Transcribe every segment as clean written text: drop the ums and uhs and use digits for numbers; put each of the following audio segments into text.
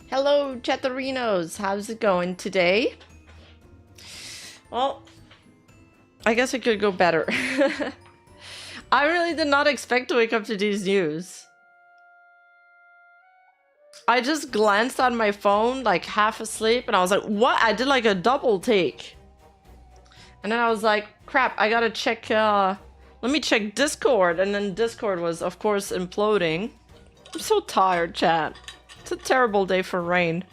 Hello, Chatterinos. How's it going today? Well, I guess it could go better. I really did not expect to wake up to these news. I just glanced at my phone, like half asleep, and I was like, what? I did like a double take. And then I was like, crap, I gotta check, let me check Discord. And then Discord was, of course, imploding. I'm so tired, chat. It's a terrible day for rain.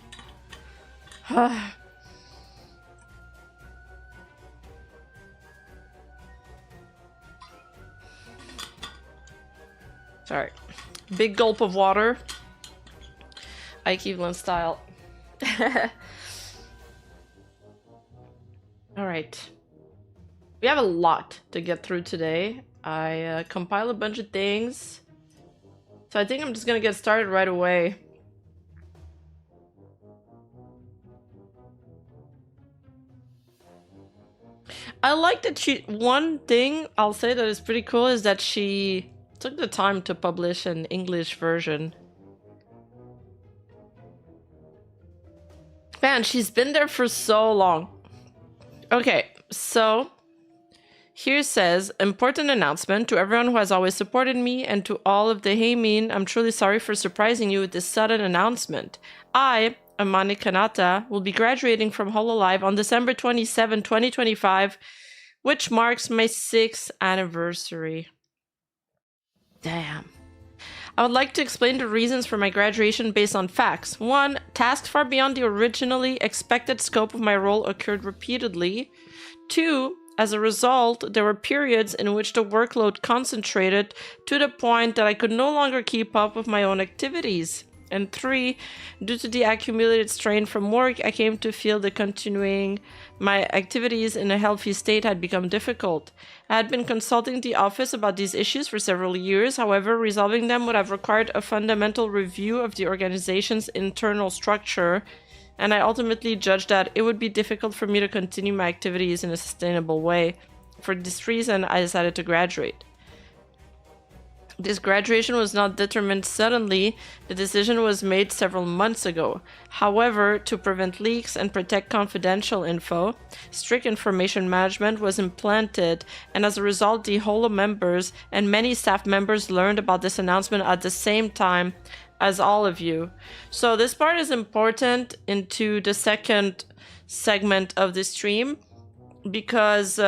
Sorry. Big gulp of water. Ike Evelyn style. Alright. We have a lot to get through today. I compiled a bunch of things. So I think I'm just gonna get started right away. I like that one thing I'll say that is pretty cool is that she took the time to publish an English version. Man, she's been there for so long. Okay, so here says, important announcement to everyone who has always supported me and to all of the Hey Mean, I'm truly sorry for surprising you with this sudden announcement. I, Amani Kanata, will be graduating from Hololive on December 27, 2025, which marks my 6th anniversary. Damn. I would like to explain the reasons for my graduation based on facts. 1. Tasks far beyond the originally expected scope of my role occurred repeatedly. 2. As a result, there were periods in which the workload concentrated to the point that I could no longer keep up with my own activities. And 3. Due to the accumulated strain from work, I came to feel that continuing my activities in a healthy state had become difficult. I had been consulting the office about these issues for several years, however, resolving them would have required a fundamental review of the organization's internal structure, and I ultimately judged that it would be difficult for me to continue my activities in a sustainable way. For this reason, I decided to graduate. This graduation was not determined suddenly. The decision was made several months ago. However, to prevent leaks and protect confidential info, strict information management was implemented, and as a result, the Holo members and many staff members learned about this announcement at the same time as all of you. So this part is important into the second segment of the stream because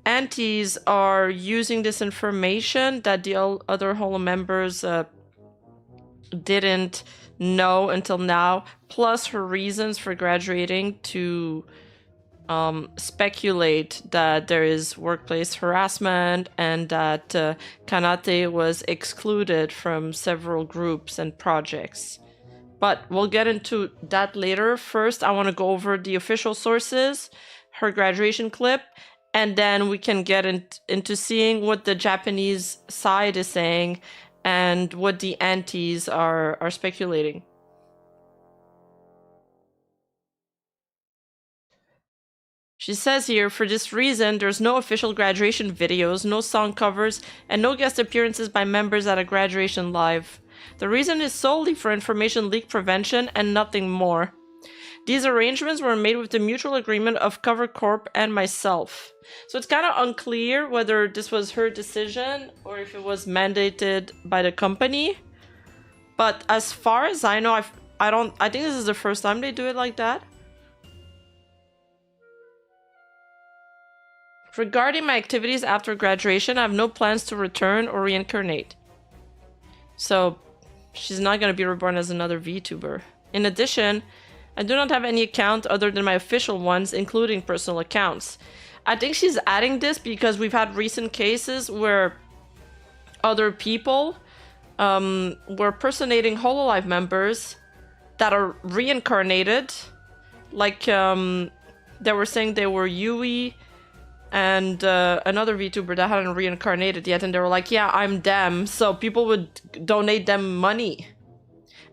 aunties are using this information that the other Holo members didn't know until now, plus her reasons for graduating to speculate that there is workplace harassment and that Kanata was excluded from several groups and projects. But we'll get into that later. First, I want to go over the official sources, her graduation clip, and then we can get into seeing what the Japanese side is saying and what the aunties are speculating. She says here, for this reason, there's no official graduation videos, no song covers, and no guest appearances by members at a graduation live. The reason is solely for information leak prevention and nothing more. These arrangements were made with the mutual agreement of Cover Corp and myself. So it's kind of unclear whether this was her decision or if it was mandated by the company. But as far as I know, I think this is the first time they do it like that. Regarding my activities after graduation, I have no plans to return or reincarnate. So she's not going to be reborn as another VTuber. In addition, I do not have any account other than my official ones, including personal accounts. I think she's adding this because we've had recent cases where other people were personating Hololive members that are reincarnated. Like, they were saying they were Yui and another VTuber that hadn't reincarnated yet, and they were like, yeah, I'm them. So people would donate them money.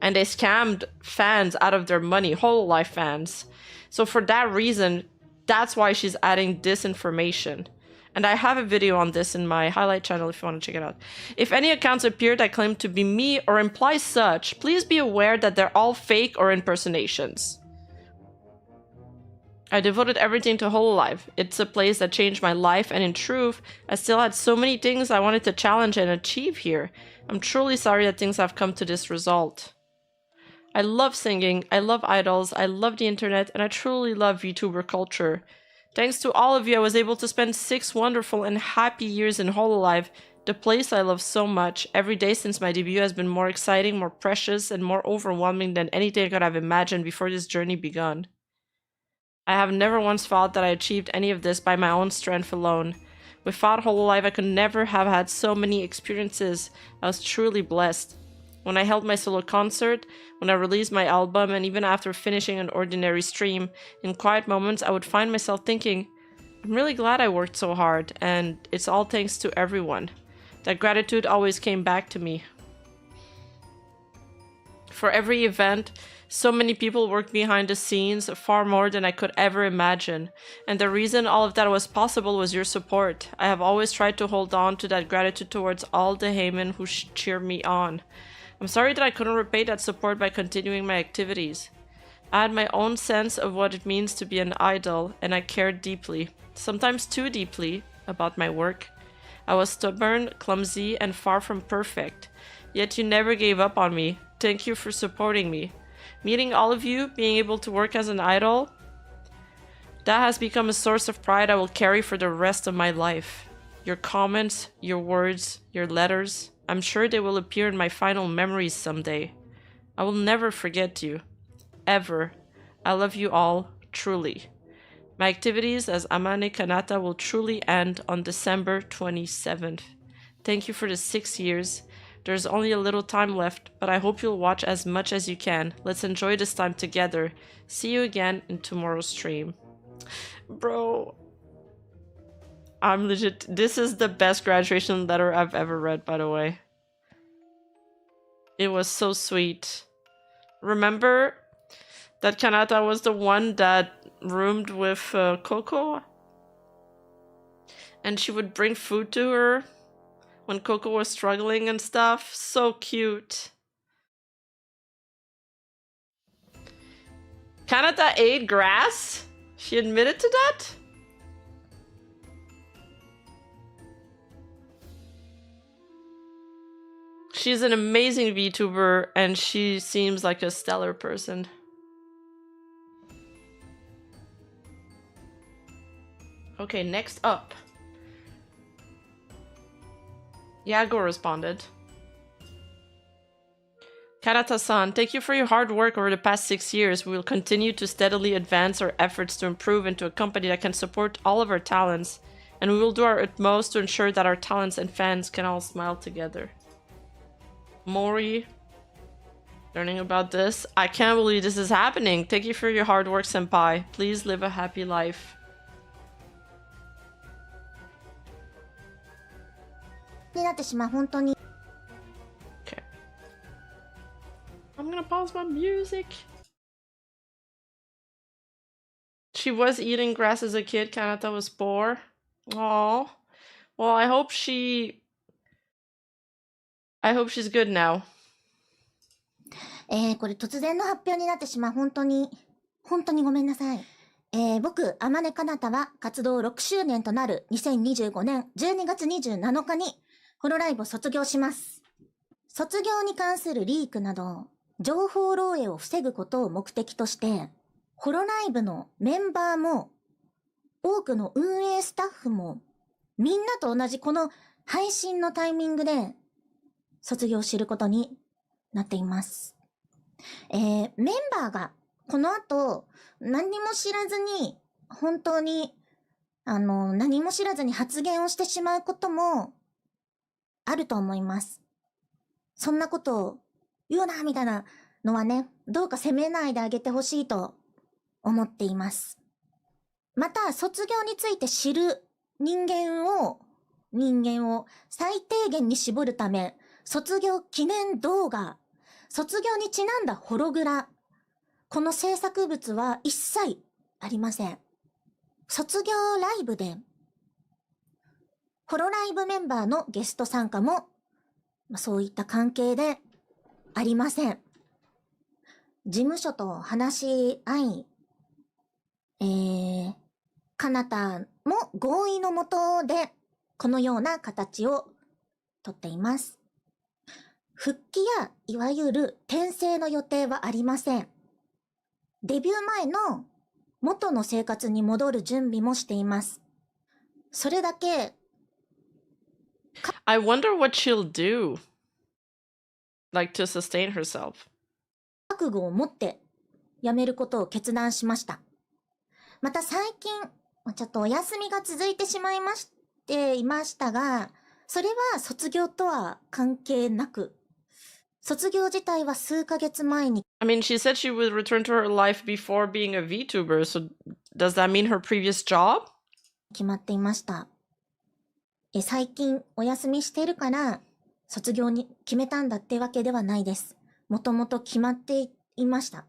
And they scammed fans out of their money, Hololive fans. So for that reason, that's why she's adding this information. And I have a video on this in my highlight channel if you want to check it out. If any accounts appear that claim to be me or imply such, please be aware that they're all fake or impersonations. I devoted everything to Hololive. It's a place that changed my life, and in truth, I still had so many things I wanted to challenge and achieve here. I'm truly sorry that things have come to this result. I love singing, I love idols, I love the internet, and I truly love VTuber culture. Thanks to all of you, I was able to spend 6 wonderful and happy years in Hololive, the place I love so much. Every day since my debut has been more exciting, more precious, and more overwhelming than anything I could have imagined before this journey begun. I have never once thought that I achieved any of this by my own strength alone. Without Hololive, I could never have had so many experiences. I was truly blessed. When I held my solo concert, when I released my album, and even after finishing an ordinary stream, in quiet moments I would find myself thinking, I'm really glad I worked so hard, and it's all thanks to everyone. That gratitude always came back to me. For every event, so many people worked behind the scenes, far more than I could ever imagine. And the reason all of that was possible was your support. I have always tried to hold on to that gratitude towards all the Heymen who cheered me on. I'm sorry that I couldn't repay that support by continuing my activities. I had my own sense of what it means to be an idol, and I cared deeply, sometimes too deeply, about my work. I was stubborn, clumsy, and far from perfect. Yet you never gave up on me. Thank you for supporting me. Meeting all of you, being able to work as an idol, that has become a source of pride I will carry for the rest of my life. Your comments, your words, your letters, I'm sure they will appear in my final memories someday. I will never forget you. Ever. I love you all, truly. My activities as Amane Kanata will truly end on December 27th. Thank you for the 6 years. There's only a little time left, but I hope you'll watch as much as you can. Let's enjoy this time together. See you again in tomorrow's stream. Bro, I'm legit. This is the best graduation letter I've ever read, by the way. It was so sweet. Remember that Kanata was the one that roomed with Coco? And she would bring food to her when Coco was struggling and stuff. So cute. Kanata ate grass? She admitted to that? She's an amazing VTuber, and she seems like a stellar person. Okay, next up. Yago responded. Kanata-san, thank you for your hard work over the past 6 years. We will continue to steadily advance our efforts to improve into a company that can support all of our talents, and we will do our utmost to ensure that our talents and fans can all smile together. Mori, learning about this. I can't believe this is happening. Thank you for your hard work, senpai. Please live a happy life. Okay. I'm gonna pause my music. She was eating grass as a kid. Kanata was poor. Aww. Well, I hope she's good now. これ突然の発表になってしまう本当にごめんなさい。僕、天音かなたは活動6周年となる2025年12月27日にホロライブを卒業します。卒業に関するリークなど、情報漏洩を防ぐことを目的として、ホロライブのメンバーも、多くの運営スタッフも、みんなと同じこの配信のタイミングで卒業することになっています。メンバーがこの後何も知らずに本当に何も知らずに発言をしてしまうこともあると思います。そんなことを言うなみたいなのはね、どうか責めないであげてほしいと思っています。また卒業について知る人間を最低限に絞るため、卒業記念動画、卒業にちなんだホログラ、この制作物は一切ありません。卒業ライブでホロライブメンバーのゲスト参加も、そういった関係でありません。事務所と話し合い、カナタも合意のもとで、このような形をとっています。復帰やいわゆる転生の予定はありません。デビュー前の元の生活に戻る準備もしています。それだけ、I wonder what she'll do, like to sustain herself. 覚悟を持って辞めることを決断しました。また最近、ちょっとお休みが続いてしまいましたが、それは卒業とは関係なく、卒業自体は数ヶ月前に I mean, she said she would return to her life before being a VTuber, so does that mean her previous job? 決まっていました。最近お休みしてるから卒業に決めたんだってわけではないです。もともと決まっていました。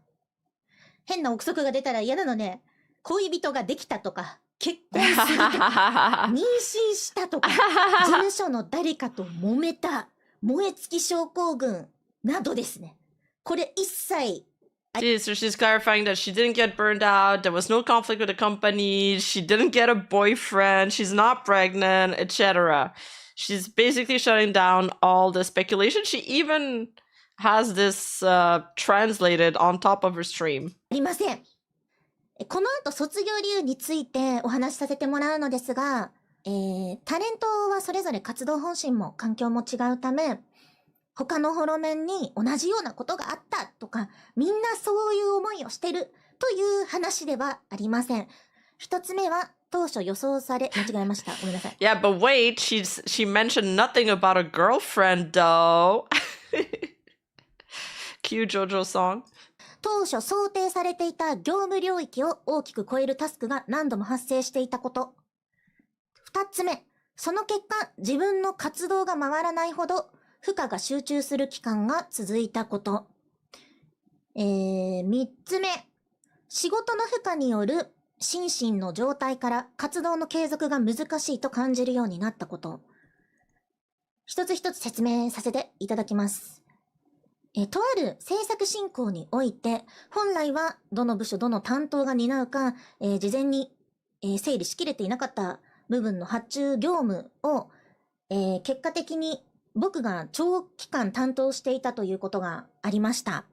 変な憶測が出たら嫌なので、恋人ができたとか、結婚するとか、妊娠したとか、事務所の誰かと揉めた、燃え尽き症候群などですね。これ一切 So she's clarifying that she didn't get burned out, there was no conflict with the company, she didn't get a boyfriend, she's not pregnant, etc. She's basically shutting down all the speculation. She even has this translated on top of her stream. ありません。この後卒業理由についてお話しさせてもらうのですが、タレントはそれぞれ活動方針も環境も違うため、他のホロメンに同じようなことがあったとか、みんなそういう思いをしてるという話ではありません。一つ目は当初予想され、間違えました。ごめんなさい。Yeah, but wait, she mentioned nothing about a girlfriend though. Cue JoJo song. 当初想定されていた業務領域を大きく超えるタスクが何度も発生していたこと。二つ目、その結果、自分の活動が回らないほど、負荷が集中する期間が続いたこと。三つ目、仕事の負荷による心身の状態から活動の継続が難しいと感じるようになったこと。一つ一つ説明させていただきます。とある制作進行において、本来はどの部署どの担当が担うか、事前に、整理しきれていなかった部分の発注業務を、結果的に僕が長期間担当していたということがありました。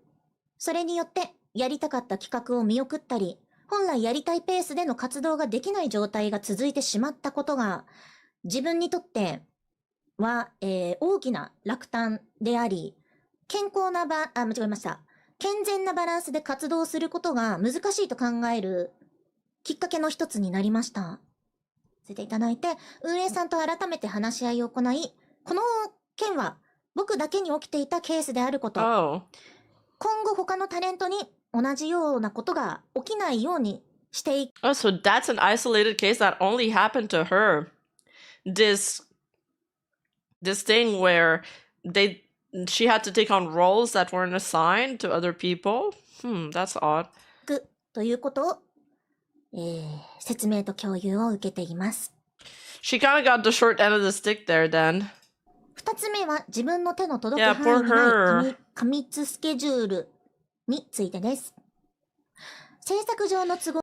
それによってやりたかった企画を見送ったり、本来やりたいペースでの活動ができない状態が続いてしまったことが、自分にとっては、大きな落胆であり、健全なバランスで活動することが難しいと考えるきっかけの一つになりました。させていただいて、運営さんと改めて話し合いを行い、この件は僕だけに起きていたケースであること。Oh. 今後他のタレントに同じようなことが起きないようにしていく。Oh, so that's an isolated case that only happened to her. This thing where she had to take on roles that weren't assigned to other people. That's odd. ということを、説明と共有を受けています。She kind of got the short end of the stick there then. 二つ目は自分の手の届く Yeah, 範囲 poor にない her. 過密スケジュールについてです。制作上の都合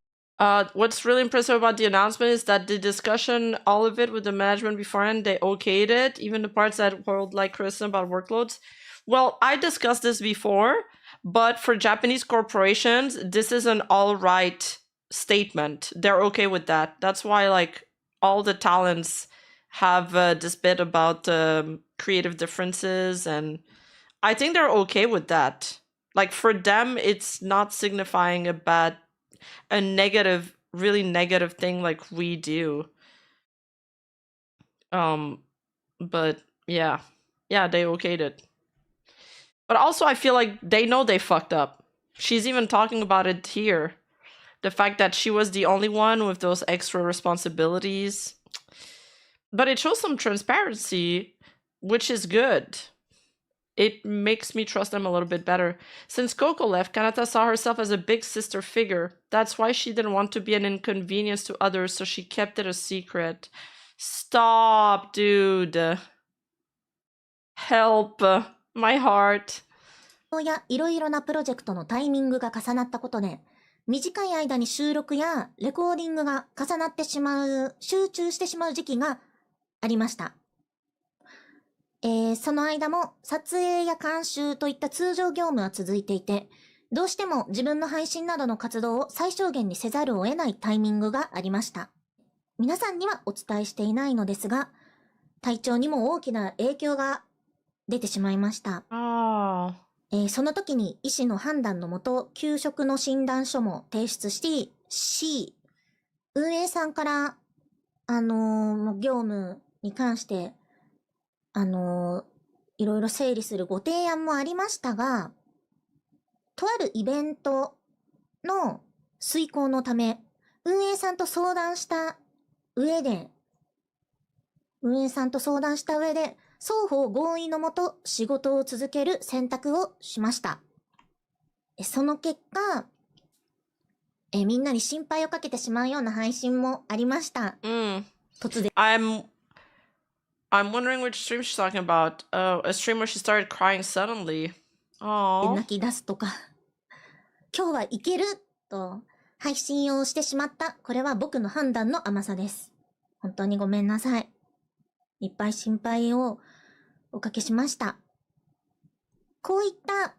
What's really impressive about the announcement is that the discussion, all of it with the management beforehand, they okayed it, even the parts that hold like criticism about workloads. Well, I discussed this before, but for Japanese corporations, this is an all right statement. They're okay with that. That's why like all the talents have this bit about creative differences, and I think they're okay with that. Like for them, it's not signifying a negative, really negative thing like we do. But yeah, they okayed it. But also, I feel like they know they fucked up. She's even talking about it here. The fact that she was the only one with those extra responsibilities. But it shows some transparency, which is good. It makes me trust them a little bit better. Since Coco left, Kanata saw herself as a big sister figure. That's why she didn't want to be an inconvenience to others, so she kept it a secret. Stop, dude. Help. My heart. やいろいろなプロジェクトのタイミングが重なったことで、短い間に収録やレコーディングが重なってしまう、集中してしまう時期がありました。その間も撮影や監修といった通常業務は続いていて、どうしても自分の配信などの活動を最小限にせざるを得ないタイミングがありました。皆さんにはお伝えしていないのですが、体調にも大きな影響が出てしまいました。Oh. その時に医師の判断のもと、休職の診断書も提出し、運営さんから、業務に関して、いろいろ整理するご提案もありましたが、とあるイベントの遂行のため、運営さんと相談した上で、双方合意のもと仕事を続ける選択をしました。その結果、みんなに心配をかけてしまうような配信もありました。突然。I'm wondering which stream she's talking about. Oh, a stream where she started crying suddenly. Oh. 泣き出すとか。今日はいけると配信をしてしまった。これは僕の判断の甘さです。本当にごめんなさい。いっぱい心配をおかけしました。こういった、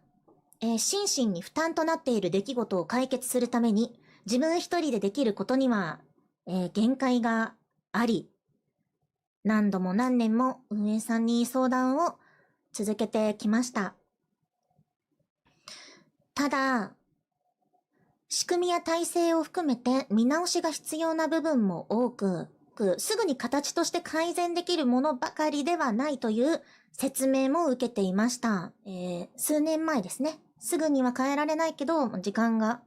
心身に負担となっている出来事を解決するために、自分一人でできることには、限界があり、何度も何年も運営さんに相談を続けてきました。ただ、仕組みや体制を含めて見直しが必要な部分も多く、すぐに形として改善できるものばかりではないという説明も受けていました。数年前ですね。すぐには変えられないけど、時間が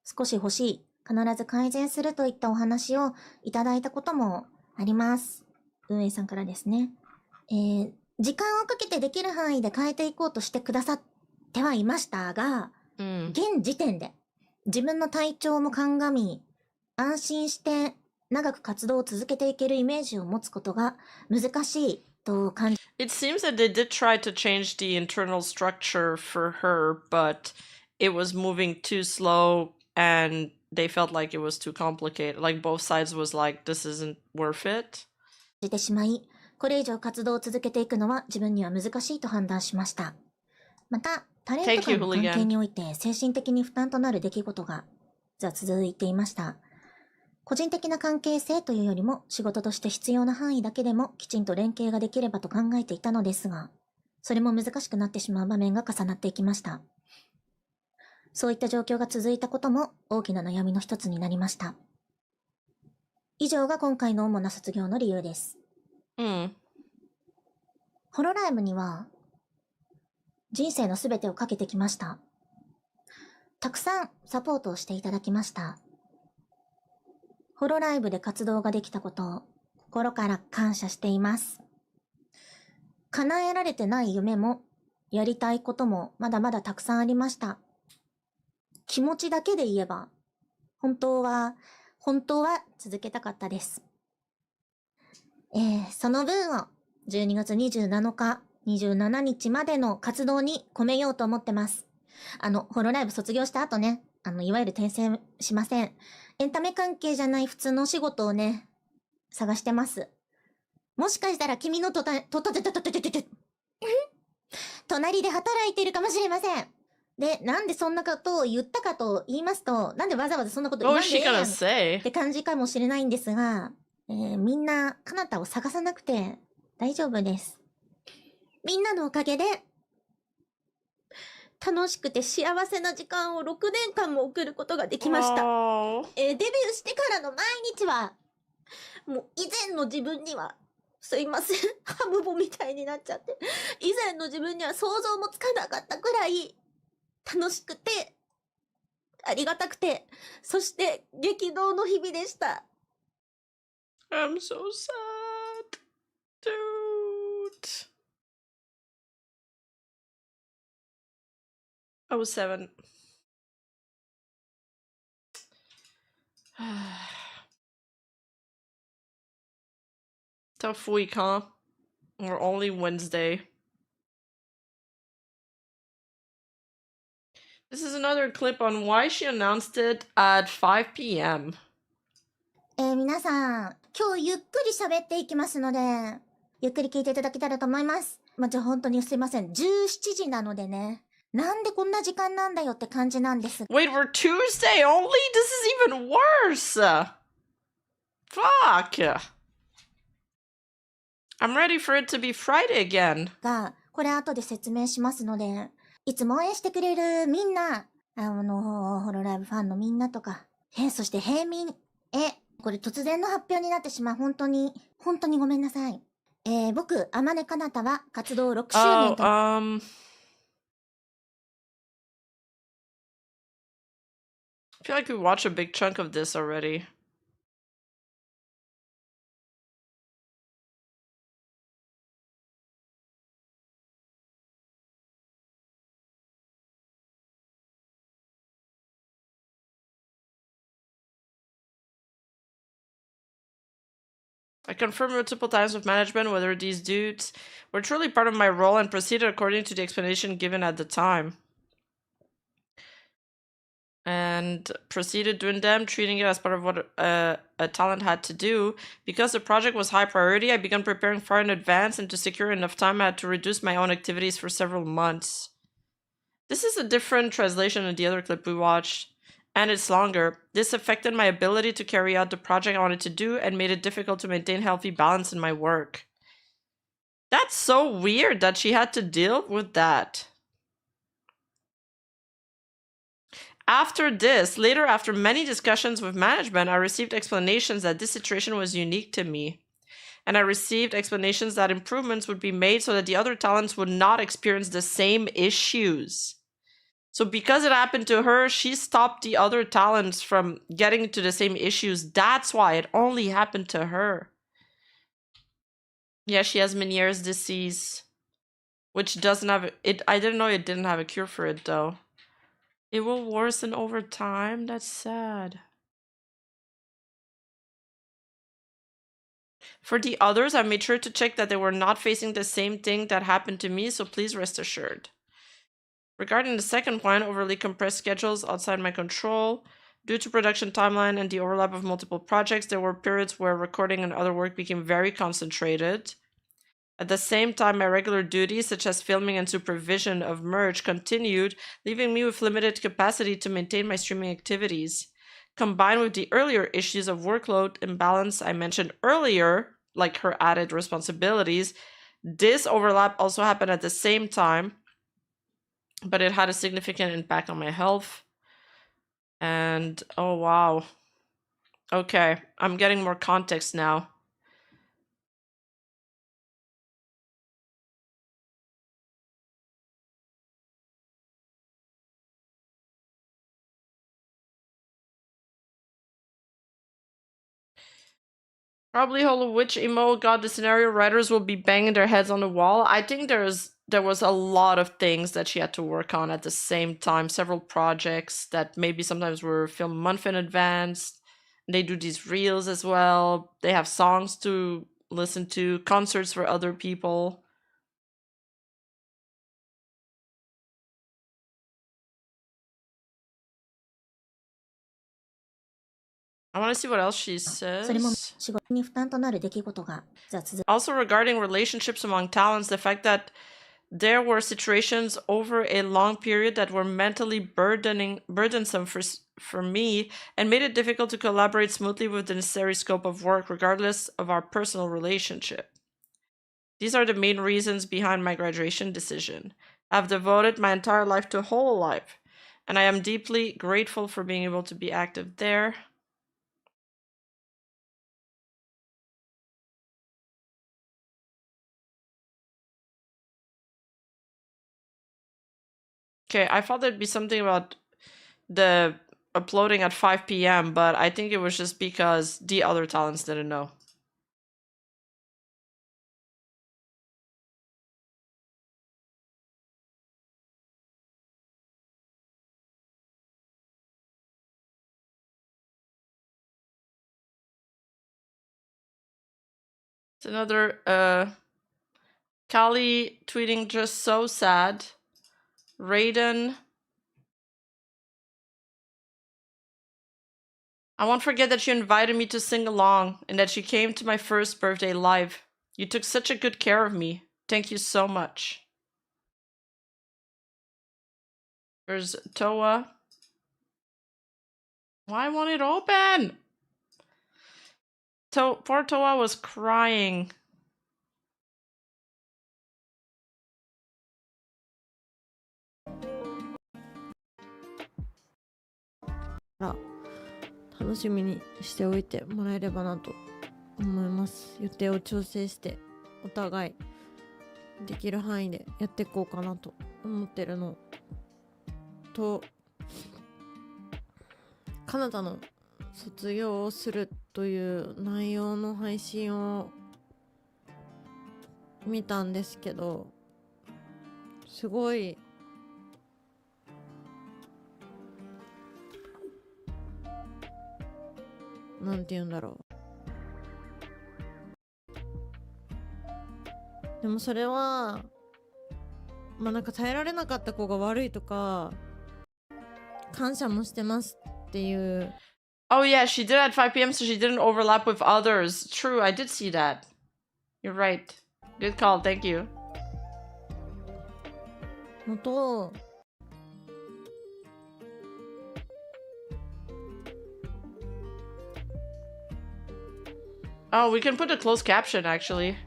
少し欲しい。必ず改善するといったお話をいただいたこともあります。運営さんからですね。時間をかけてできる範囲で変えていこうとしてくださってはいましたが、現時点で自分の体調も鑑み、安心して長く活動を続けていけるイメージを持つことが難しいと感じ。It seems that they did try to change the internal structure for her, but it was moving too slow and they felt like it was too complicated. Like both sides was like, this isn't worth it. てしまい、これ以上活動を続けていくのは自分には難しいと判断しました。また、タレント間の関係において精神的に負担となる出来事が続いていました。個人的な関係性というよりも仕事として必要な範囲だけでもきちんと連携ができればと考えていたのですが、それも難しくなってしまう場面が重なっていきました。そういった状況が続いたことも大きな悩みの一つになりました。以上が今回の主な卒業の理由です。ホロライブには人生のすべてをかけてきました。たくさんサポートをしていただきました。ホロライブで活動ができたことを心から感謝しています。叶えられてない夢もやりたいこともまだまだたくさんありました。気持ちだけで言えば、本当は続けたかったです。その分を12月27日、27日までの活動に込めようと思ってます。ホロライブ卒業した後ね、いわゆる転生しません。エンタメ関係じゃない普通のお仕事をね、探してます。もしかしたら君の隣で働いているかもしれません。で、なんでそんなことを言ったかと言いますと、なんでわざわざそんなこと言わんでええやんって感じかもしれないんですが、みんな、かなたを探さなくて大丈夫です。みんなのおかげで、楽しくて幸せな時間を6年間も送ることができました。デビューしてからの毎日は、もう以前の自分には、すいません、ハムボみたいになっちゃって、以前の自分には想像もつかなかったくらい、楽しくて、ありがたくて、そして激動の日々でした。I'm so sad, dude. I was 7. Tough week, huh? We're only Wednesday. This is another clip on why she announced it at 5 p.m. 皆さん、今日ゆっくり喋っていきますので、ゆっくり聞いていただけたらと思います。じゃあ本当にすいません。17時なのでね。なんでこんな時間なんだよって感じなんです。Wait, we're Tuesday only? This is even worse! Fuck! I'm ready for it to be Friday again. が、これ後で説明しますので、いつも応援してくれるみんな、ホロライブファンのみんなとか、そして平民これ突然の発表になってしまう。本当にごめんなさい。僕、天音かなたは活動6周年と。I feel like we watched a big chunk of this already. I confirmed multiple times with management whether these dudes were truly part of my role and proceeded according to the explanation given at the time. And proceeded doing them, treating it as part of what a talent had to do. Because the project was high priority, I began preparing far in advance, and to secure enough time, I had to reduce my own activities for several months. This is a different translation of the other clip we watched, and it's longer. This affected my ability to carry out the project I wanted to do and made it difficult to maintain healthy balance in my work. That's so weird that she had to deal with that. After this, later after many discussions with management, I received explanations that this situation was unique to me. And I received explanations that improvements would be made so that the other talents would not experience the same issues. So because it happened to her, she stopped the other talents from getting to the same issues. That's why it only happened to her. Yeah, she has Meniere's disease, which doesn't have it. I didn't know it didn't have a cure for it though. It will worsen over time. That's sad. For the others, I made sure to check that they were not facing the same thing that happened to me, so please rest assured. Regarding the second point, overly compressed schedules outside my control, due to production timeline and the overlap of multiple projects, there were periods where recording and other work became very concentrated. At the same time, my regular duties, such as filming and supervision of merge, continued, leaving me with limited capacity to maintain my streaming activities. Combined with the earlier issues of workload imbalance I mentioned earlier, like her added responsibilities, this overlap also happened at the same time, but it had a significant impact on my health. And oh wow. Okay, I'm getting more context now. Probably Hollow Witch emo god the scenario writers will be banging their heads on the wall. I think there was a lot of things that she had to work on at the same time, several projects that maybe sometimes were filmed a month in advance. They do these reels as well. They have songs to listen to, concerts for other people. I want to see what else she それも says. 仕事に負担となる出来事が続く。 Also regarding relationships among talents, the fact that there were situations over a long period that were mentally burdensome for me and made it difficult to collaborate smoothly with the necessary scope of work, regardless of our personal relationship. These are the main reasons behind my graduation decision. I've devoted my entire life to Hololive, and I am deeply grateful for being able to be active there. Okay, I thought there'd be something about the uploading at 5 p.m., but I think it was just because the other talents didn't know. It's another Kali tweeting just so sad. Raiden. I won't forget that you invited me to sing along and that you came to my first birthday live. You took such a good care of me. Thank you so much. There's Toa. Why won't it open? Poor Toa was crying. Ra 楽しみにしておいてもらえればなと思います。予定を調整してお互いできる範囲でやっていこうかなと思ってるのと、カナダの卒業をするという内容の配信を見たんですけど、すごいなんて言うんだろう。でもそれはまあなんか耐えられなかった子が悪いとか、感謝もしてますっていう。Oh yeah, she did at 5 p.m. so she didn't overlap with others. True, I did see that. You're right. Good call, thank you. のと、Oh, we can put a closed caption actually.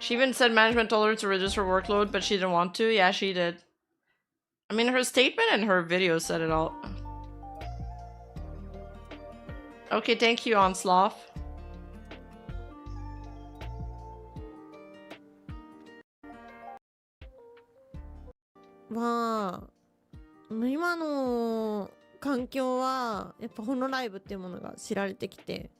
She even said management told her to reduce her workload, but she didn't want to. Yeah, she did. I mean, her statement and her video said it all. Okay, thank you, Onslaught. まあ今の環境はやっぱホロライブっていうものが知られてきて、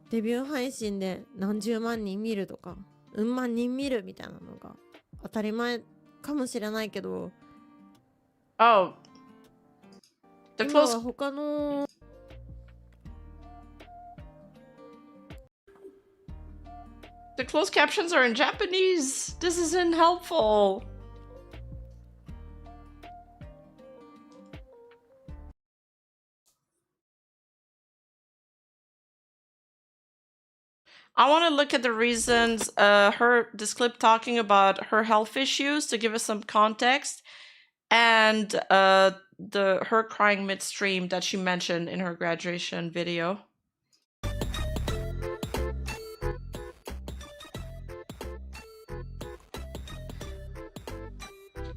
デビュー配信で何十万人見るとかうん万人見るみたいなのが当たり前かもしれないけど、 Oh. The 今は closed 他のThe closed captions are in Japanese. This isn't helpful. I want to look at the reasons this clip talking about her health issues to give us some context, and her crying midstream that she mentioned in her graduation video.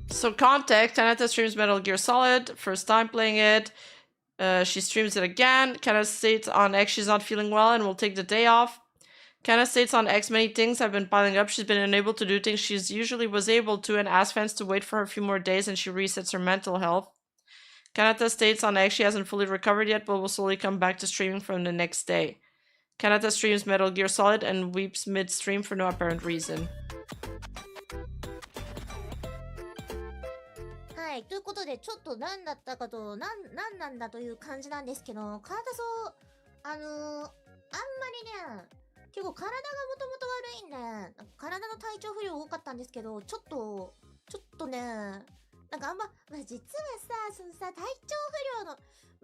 So context, Kanata streams Metal Gear Solid, first time playing it. She streams it again. Kanata states on X she's not feeling well and will take the day off. Kanata states on X many things have been piling up. She's been unable to do things she's usually was able to and asks fans to wait for her a few more days and she resets her mental health. Kanata states on X she hasn't fully recovered yet but will slowly come back to streaming from the next day. Kanata streams Metal Gear Solid and weeps mid-stream for no apparent reason. はい、ということで、ちょっと何だったかと、なんなんだという感じなんですけど、体そう、あんまりね、結構体がもともと悪いんで、体の体調不良多かったんですけど、ちょっとね、なんかあんま、実はさ、そのさ、体調不良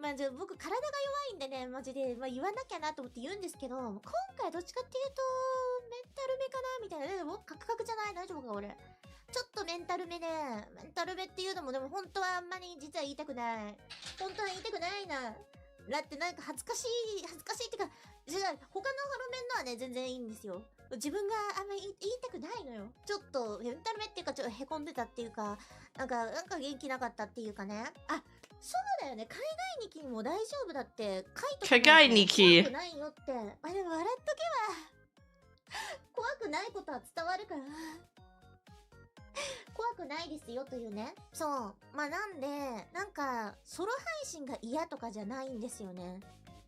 の、じゃあ僕体が弱いんでね、マジで、言わなきゃなと思って言うんですけど、今回どっちかっていうと、メンタルメかなみたいな。でも僕カクカクじゃない？大丈夫か俺。ちょっとメンタルメね。メンタルメっていうのもでも本当はあんまり実は言いたくない。本当は言いたくないな。だってなんか恥ずかしいってか、他のハロメンのはね、全然いいんですよ。自分があんまり言いたくないのよ。ちょっと、メンタルメっていうか、ちょっと凹んでたっていうか、なんか元気なかったっていうかね。あ、そうだよね。海外ニキも大丈夫だって。海外ニキ。怖くないよって。でも笑っとけば。怖くないことは伝わるから。怖くないですよというね。そう。なんで、なんか、ソロ配信が嫌とかじゃないんですよね。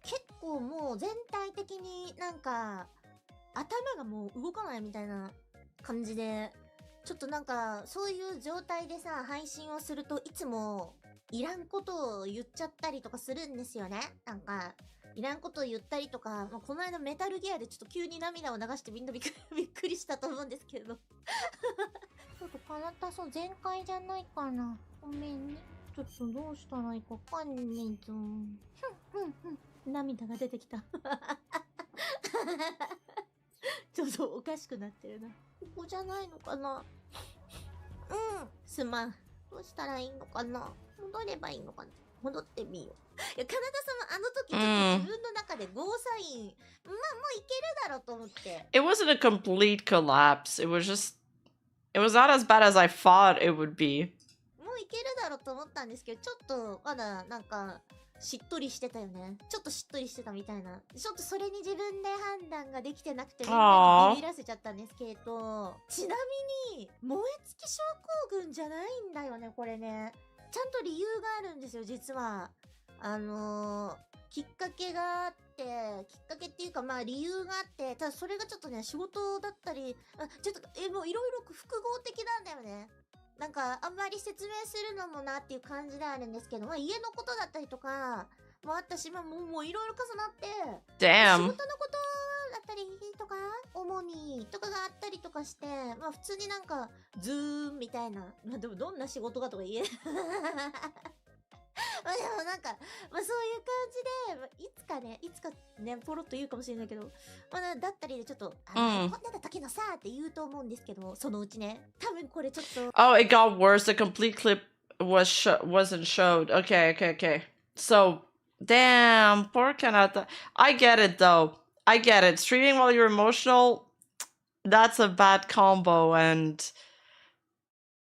結構もう全体的になんか、頭がもう動かないみたいな感じで、ちょっとなんか、そういう状態でさ、配信をするといつも、いらんことを言っちゃったりとかするんですよね。なんか、いらんことを言ったりとか、この間メタルギアでちょっと急に涙を流してみんなびっくりしたと思うんですけれど。ちょっとかなたそう全開じゃないかな。ごめんね。ちょっとどうしたらいいかわかんねえぞ。涙が出てきた。ちょっとおかしくなってるな。ここじゃないのかな。すまん。どうしたらいいのかな。戻ればいいのかな。戻ってみよう。いや、カナダさんもあの時ちょっと自分の中でゴーサイン、まあもういけるだろうと思って。It wasn't a complete collapse. It was not as bad as I thought it would be. もういけるだろうと思ったんですけど、ちょっとまだなんか、しっとりしてたよね。ちょっとしっとりしてたみたいな。ちょっとそれに自分で判断ができてなくて、みんなにビビらせちゃったんですけど、ちなみに、燃え尽き症候群じゃないんだよね、これね。ちゃんと理由があるんですよ、実は。きっかけがあって、きっかけっていうかまあ理由があって、ただそれがちょっとね、仕事だったり、ちょっと、もういろいろ複合的なんだよね。なんか、あんまり説明するのもなっていう感じであるんですけど、まあ家のことだったりとか、もあったし、まあもういろいろ重なって、仕 Damn. 事のことだったりとか、主にとかがあったりとかして、まあ普通になんか、ズーンみたいな、まあでもどんな仕事かとか言えまあでもなんか、まあそういう感じで、いつかね、ポロッと言うかもしれないけど、まあだったりでちょっっと、こんな時のさって言うと思うんですけど、そのうちね、多分これちょっと。Oh, it got worse. The complete clip wasn't showed. Okay. So, damn, poor Kanata. I get it though. I get it. Streaming while you're emotional, that's a bad combo, and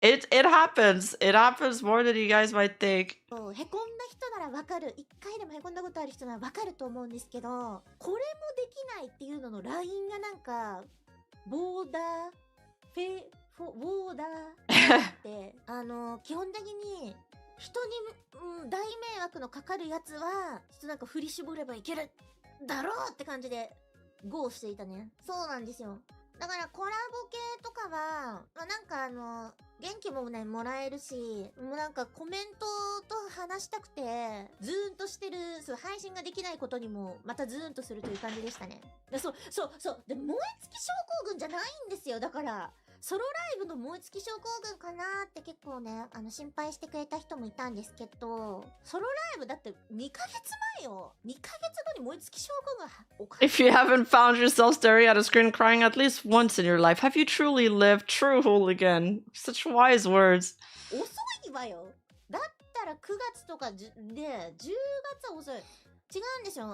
it happens. It happens more than you guys might think. へこんだ人ならわかる。一回でもへこんだことある人ならわかると思うんですけど、これもできないっていうののラインがなんか、ボーダー、ボーダーって基本的に、人に、大迷惑のかかるやつは、ちょっとなんか振り絞ればいける、だろうって感じで、ゴーしていたね。そうなんですよ。だからコラボ系とかは、まあ、なんか元気もね、もらえるし、もうなんかコメントと話したくて、ズーンとしてる、そう、配信ができないことにも、またズーンとするという感じでしたね。そう。で、燃え尽き症候群じゃないんですよ。だから、ソロライブの燃え尽き症候群かなーって結構ね、心配してくれた人もいたんですけど、ソロライブだって2ヶ月前よ。2ヶ月後に燃え尽き症候群が起こる。 If you haven't found yourself staring at a screen crying at least once in your life, have you truly lived? True hooligan. Such wise words. 遅いわよ。だったら9月とかで、10月は遅い。違うんですよ。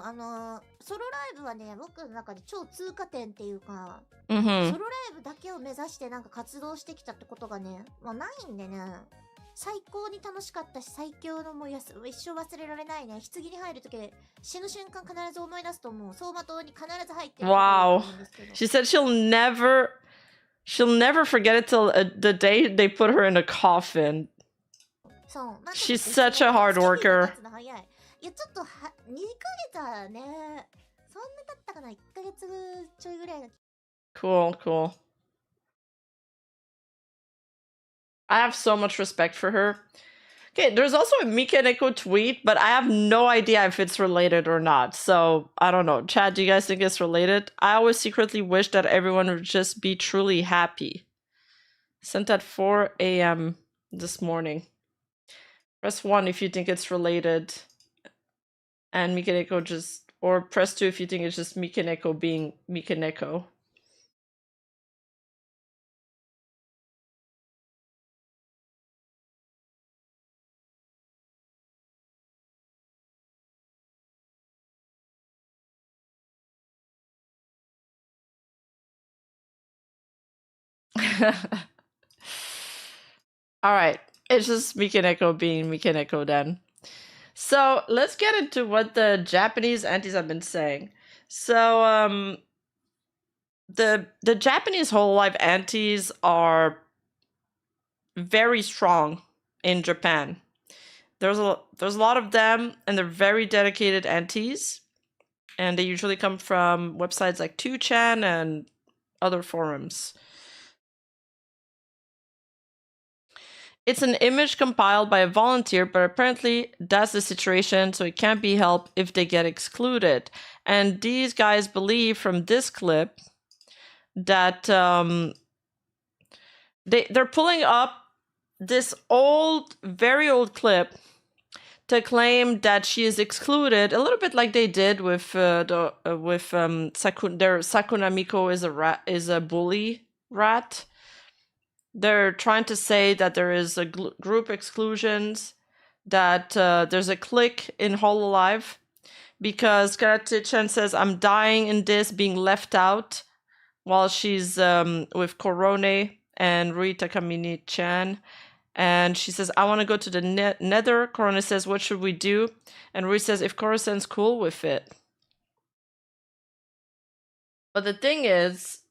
ソロライブはね、僕の中で超通過点っていうか、ソロライブだけを目指してなんか活動してきたってことがね、まあないんでね、最高に楽しかったし、最強のもう一生忘れられないね。棺に入るとき、死ぬ瞬間必ず思い出すと思う。走馬灯に必ず入ってる。Wow. She said she'll never forget it till the day they put her in a coffin. そう。まあ、She's such a hard worker. いや、ちょっと2ヶ月はね、そんな経ったかな、1ヶ月ちょいぐらいだ。Cool. I have so much respect for her. Okay, there's also a Mika Neko tweet, but I have no idea if it's related or not. So, I don't know. Chad, do you guys think it's related? I always secretly wish that everyone would just be truly happy. Sent at 4 a.m. this morning. Press 1 if you think it's related. And Mika Neko just... Or press 2 if you think it's just Mika Neko being Mika Neko. Alright, it's just Mikaneko being Mikaneko then. So let's get into what the Japanese aunties have been saying. So the Japanese whole life aunties are very strong in Japan. There's a lot of them, and they're very dedicated aunties, and they usually come from websites like 2chan and other forums. It's an image compiled by a volunteer, but apparently that's the situation, so it can't be helped if they get excluded. And these guys believe from this clip that they're pulling up this old, very old clip to claim that she is excluded, a little bit like they did with Sakuna Miko is a bully rat. They're trying to say that there is a group exclusions, that there's a clique in Hololive, because Karate-chan says, I'm dying in this, being left out, while she's with Korone and Rui Takamine-chan. And she says, I want to go to the nether. Korone says, what should we do? And Rui says, if Koro-san's cool with it. But the thing is,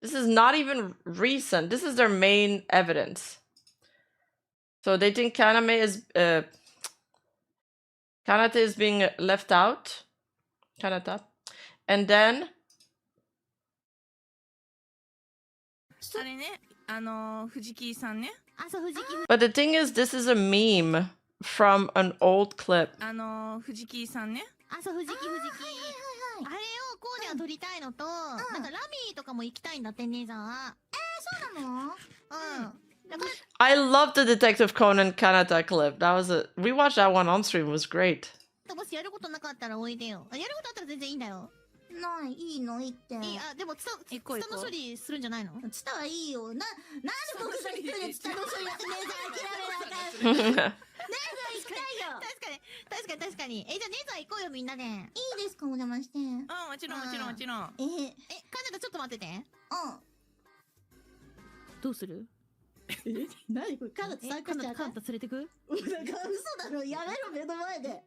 this is not even recent. This is their main evidence. So they think Kanata is being left out. Kanata. And then... あれね、藤木さんね。あ、そう、藤木。But the thing is, this is a meme from an old clip. 藤木さんね。あ、そう、藤木。あれをこうでは撮りたいのと、なんかラミーとかも行きたいんだって、姉さんは。そうなの？うん。I love the Detective Conan Kanata clip. That was we watched that one on stream. It was great. もしやることなかったらおいでよ。やることあったら全然いいんだよ。ない、いいの、いいって。あ、でもツタの処理するんじゃないの？ツタはいいよ。なんで僕が一人でツタの処理やって姉さん諦めなあかん。姉さん行きたいよ。確かに。じゃあ姉さん行こうよ、みんなで。いいですか、お邪魔して。もちろん。カナダちょっと待ってて。どうする？何これ、カナダ参加してカナダ連れてく？なんか嘘だろ、やめろ、目の前で。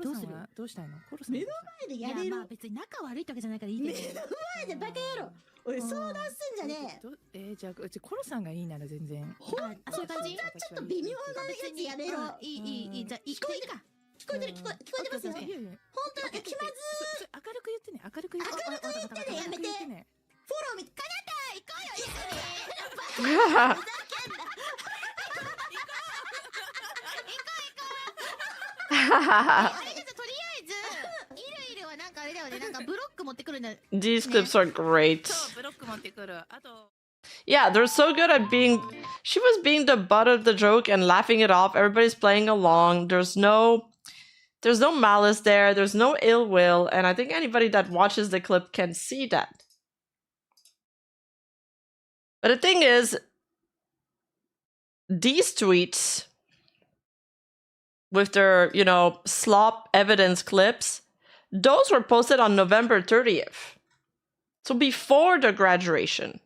どうする？どうしたいの？目の前でやれる？いや、まあ別に仲悪いってわけじゃないからいいけど。目の前でバカ野郎。おい、相談すんじゃねえ。じゃあうちコロさんがいいなら全然。そういう感じ？ちょっと微妙なやつやめろ。いい。じゃあ聞こえてますよ。本当は気まずー。明るく言ってね。明るく言ってね。やめて。フォロー見て。カナタ行こうよ、一緒に。ふざけんな。These clips are great. Yeah, they're so good at being... She was being the butt of the joke and laughing it off. Everybody's playing along. There's no malice there. There's no ill will. And I think anybody that watches the clip can see that. But the thing is, these tweets with their, slop evidence clips, those were posted on November 30th. So before the graduation.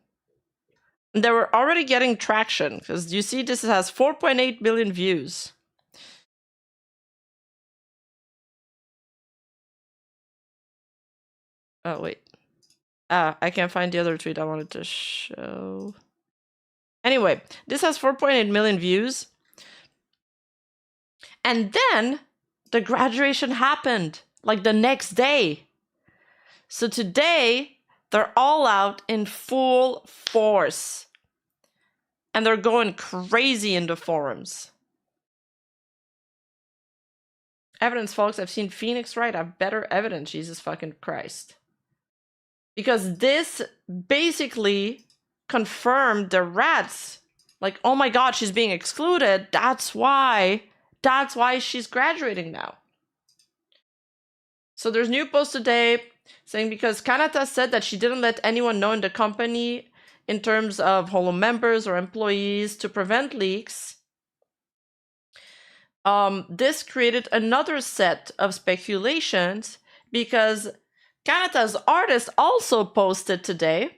And they were already getting traction, because you see this has 4.8 million views. Oh, wait. I can't find the other tweet I wanted to show. Anyway, this has 4.8 million views. And then the graduation happened, like the next day. So today, they're all out in full force. And they're going crazy in the forums. Evidence, folks. I've seen Phoenix Wright. I have better evidence, Jesus fucking Christ. Because this basically confirmed the rats. Like, oh my god, she's being excluded. That's why she's graduating now. So there's new post today saying because Kanata said that she didn't let anyone know in the company in terms of Holo members or employees to prevent leaks. This created another set of speculations because Kanata's artist also posted today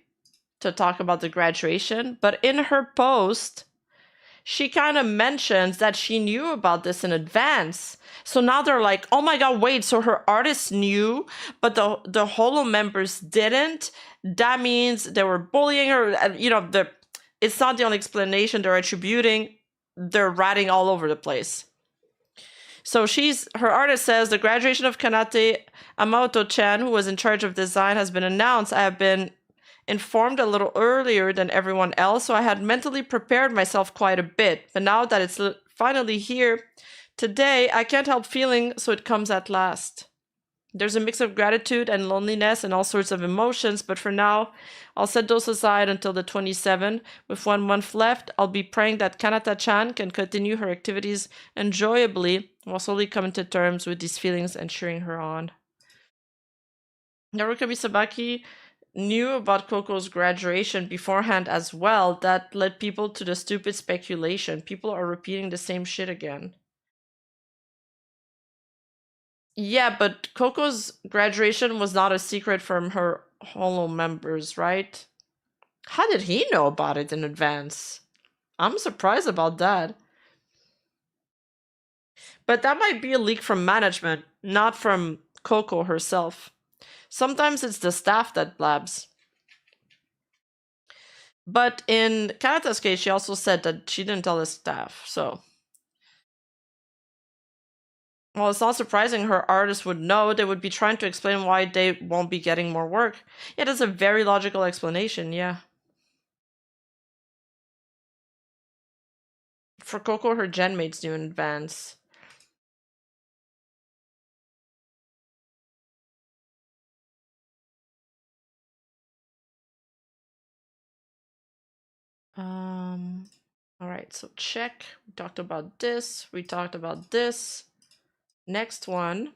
to talk about the graduation, but in her post, she kind of mentions that she knew about this in advance. So now they're like, oh my god, wait, so her artist knew, but the Holo members didn't? That means they were bullying her. It's not the only explanation they're attributing. They're ratting all over the place. So her artist says, the graduation of Kanate Amato-chan, who was in charge of design, has been announced. I have been informed a little earlier than everyone else, so I had mentally prepared myself quite a bit. But now that it's finally here today, I can't help feeling so it comes at last. There's a mix of gratitude and loneliness and all sorts of emotions, but for now, I'll set those aside until the 27th. With 1 month left, I'll be praying that Kanata-chan can continue her activities enjoyably while slowly coming to terms with these feelings and cheering her on. Narukami Sabaki knew about Coco's graduation beforehand as well. That led people to the stupid speculation. People are repeating the same shit again. Yeah, but Coco's graduation was not a secret from her Holo members, right? How did he know about it in advance? I'm surprised about that. But that might be a leak from management, not from Coco herself. Sometimes it's the staff that blabs. But in Kanata's case, she also said that she didn't tell the staff, so... Well, it's not surprising her artists would know. They would be trying to explain why they won't be getting more work. Yeah, that's a very logical explanation, yeah. For Coco, her gen mates knew in advance. Alright, so check. We talked about this. We talked about this. Next one.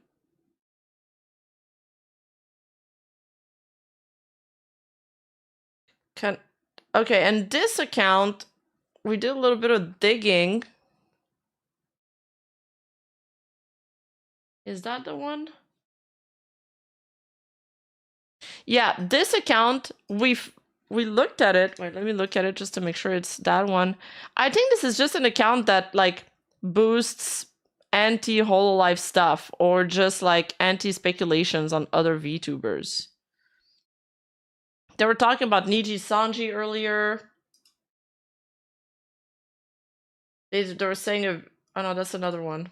Okay, and this account, we did a little bit of digging. Is that the one? Yeah, this account, we looked at it. Wait, let me look at it just to make sure it's that one. I think this is just an account that like boosts anti-Hololive stuff or just like anti-speculations on other VTubers. They were talking about Niji Sanji earlier. They were saying, oh no, that's another one.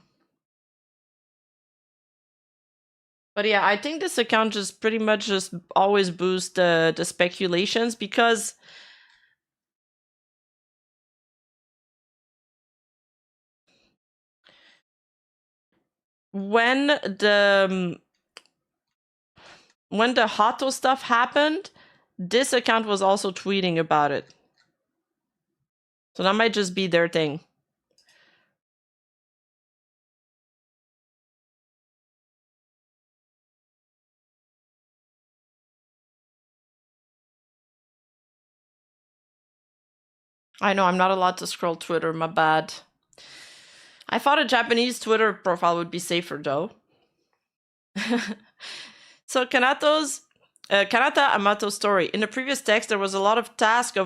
But yeah, I think this account just pretty much just always boosts the speculations because when the Hato stuff happened, this account was also tweeting about it. So that might just be their thing. I know, I'm not allowed to scroll Twitter, my bad. I thought a Japanese Twitter profile would be safer though. So Kanata Amato story. In the previous text, there was talk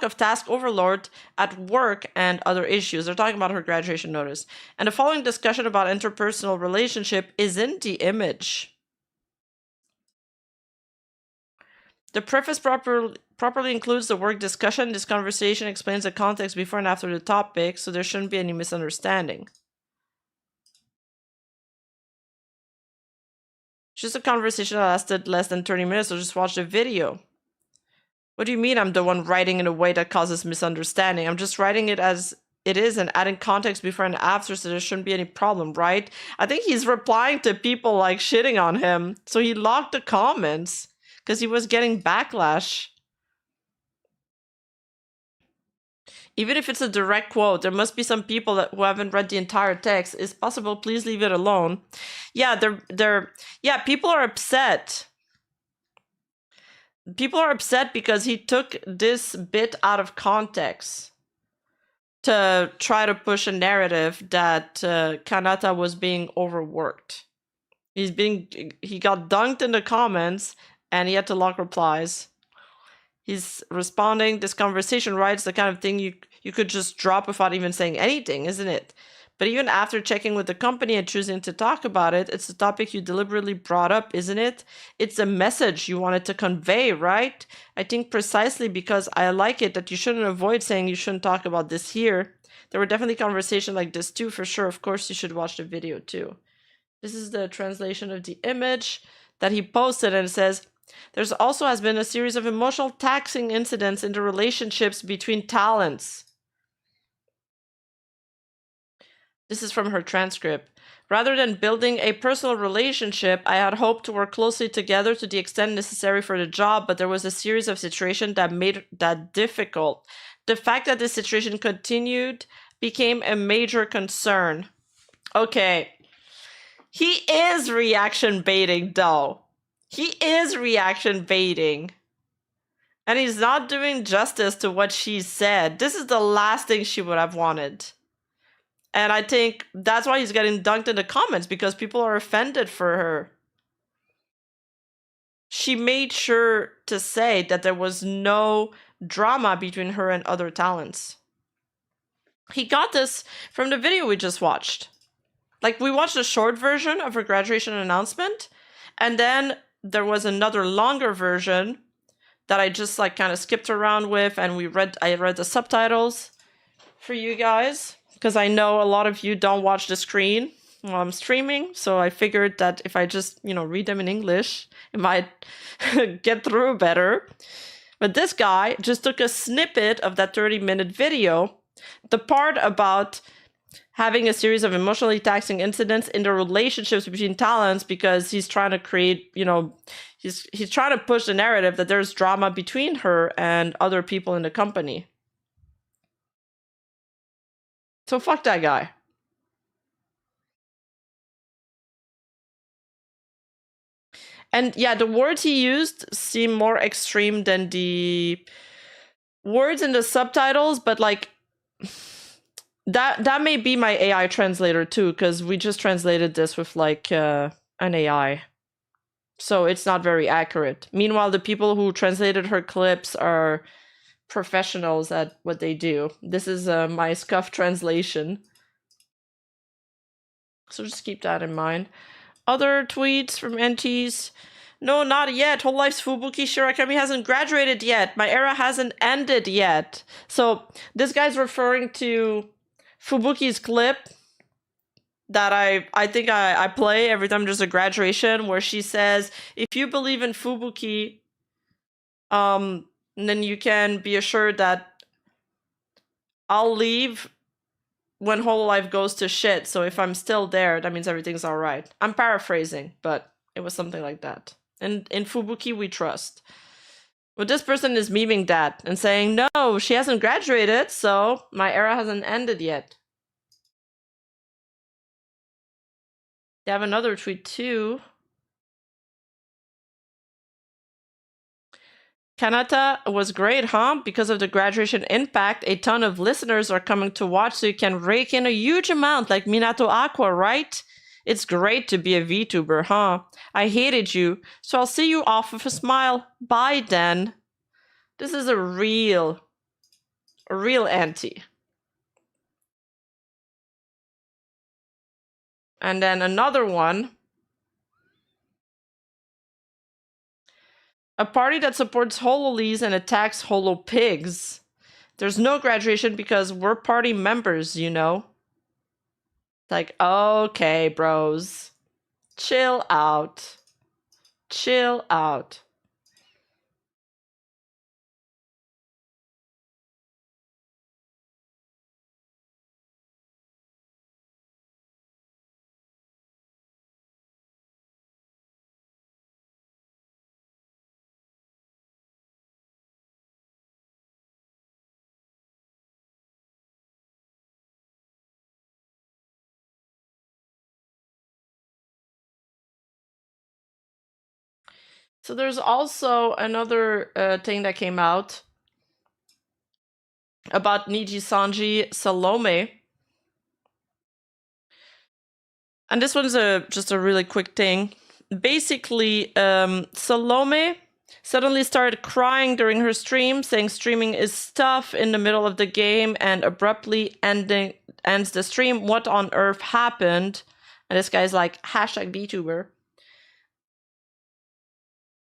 of task overload at work and other issues. They're talking about her graduation notice. And the following discussion about interpersonal relationship is in the image. The preface properly includes the work discussion. This conversation explains the context before and after the topic, so there shouldn't be any misunderstanding. It's just a conversation that lasted less than 30 minutes, so just watch the video. What do you mean I'm the one writing in a way that causes misunderstanding? I'm just writing it as it is and adding context before and after, so there shouldn't be any problem, right? I think he's replying to people like shitting on him, so he locked the comments because he was getting backlash. Even if it's a direct quote, there must be some people who haven't read the entire text. Is possible, please leave it alone. Yeah, people are upset. People are upset because he took this bit out of context to try to push a narrative that Kanata was being overworked. He got dunked in the comments and he had to lock replies. He's responding. This conversation, right? It's the kind of thing you could just drop without even saying anything, isn't it? But even after checking with the company and choosing to talk about it, it's a topic you deliberately brought up, isn't it? It's a message you wanted to convey, right? I think precisely because I like it that you shouldn't avoid saying you shouldn't talk about this here. There were definitely conversations like this too, for sure. Of course, you should watch the video too. This is the translation of the image that he posted, and it says, There's also has been a series of emotional taxing incidents in the relationships between talents. This is from her transcript. Rather than building a personal relationship, I had hoped to work closely together to the extent necessary for the job, but there was a series of situations that made that difficult. The fact that this situation continued became a major concern. Okay. He is reaction baiting, though. He is reaction baiting. And he's not doing justice to what she said. This is the last thing she would have wanted. And I think that's why he's getting dunked in the comments, because people are offended for her. She made sure to say that there was no drama between her and other talents. He got this from the video we just watched. Like, we watched a short version of her graduation announcement, and then there was another longer version that I just like kind of skipped around with, and I read the subtitles for you guys, because I know a lot of you don't watch the screen while I'm streaming, so I figured that if I just, read them in English, it might get through better. But this guy just took a snippet of that 30-minute video, the part about having a series of emotionally taxing incidents in the relationships between talents, because he's trying to create, he's trying to push the narrative that there's drama between her and other people in the company. So fuck that guy. And yeah, the words he used seem more extreme than the words in the subtitles, but like that may be my AI translator too, because we just translated this with like an AI. So it's not very accurate. Meanwhile, the people who translated her clips are professionals at what they do. This is my scuff translation. So just keep that in mind. Other tweets from NTs. No, not yet. Whole Life's Fubuki Shirakami hasn't graduated yet. My era hasn't ended yet. So this guy's referring to Fubuki's clip that I think I play every time there's a graduation, where she says, if you believe in Fubuki, then you can be assured that I'll leave when whole life goes to shit. So if I'm still there, that means everything's all right. I'm paraphrasing, but it was something like that. And in Fubuki, we trust. But this person is memeing that and saying, no, she hasn't graduated, so my era hasn't ended yet. They have another tweet too. Kanata was great, huh? Because of the graduation impact, a ton of listeners are coming to watch, so you can rake in a huge amount like Minato Aqua, right? It's great to be a VTuber, huh? I hated you, so I'll see you off with a smile. Bye, then. This is a real anti. And then another one. A party that supports Hololees and attacks Holo Pigs. There's no graduation because we're party members, you know? Like, okay, bros. Chill out. Chill out. So there's also another thing that came out about Niji Sanji Salome. And this one's just a really quick thing. Basically, Salome suddenly started crying during her stream, saying streaming is tough in the middle of the game, and abruptly ends the stream. What on earth happened? And this guy's like, hashtag VTuber.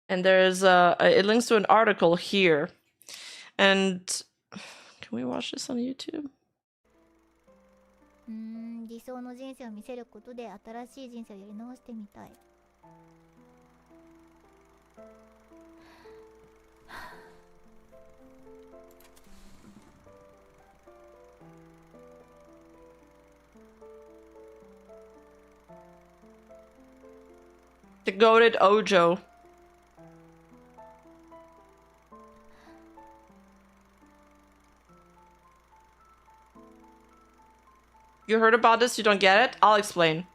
And there's it links to an article here. And can we watch this on YouTube? 理想の人生を見せることで新しい人生をやり直してみたい。The goated Ojo. You heard about this? You don't get it? I'll explain.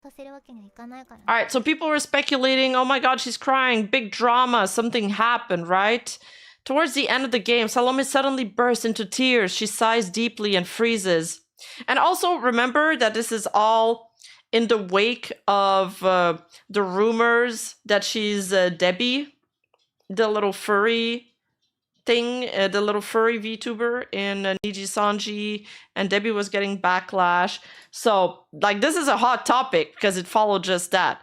させるわけにはいかないからね。 Alright, so people were speculating, oh my god, she's crying, big drama, something happened, right? Towards the end of the game, Salome suddenly bursts into tears. She sighs deeply and freezes. And also remember that this is all in the wake of the rumors that she's Debbie, the little furry thing, the little furry VTuber in Niji Sanji, and Debbie was getting backlash. So, like, this is a hot topic because it followed just that.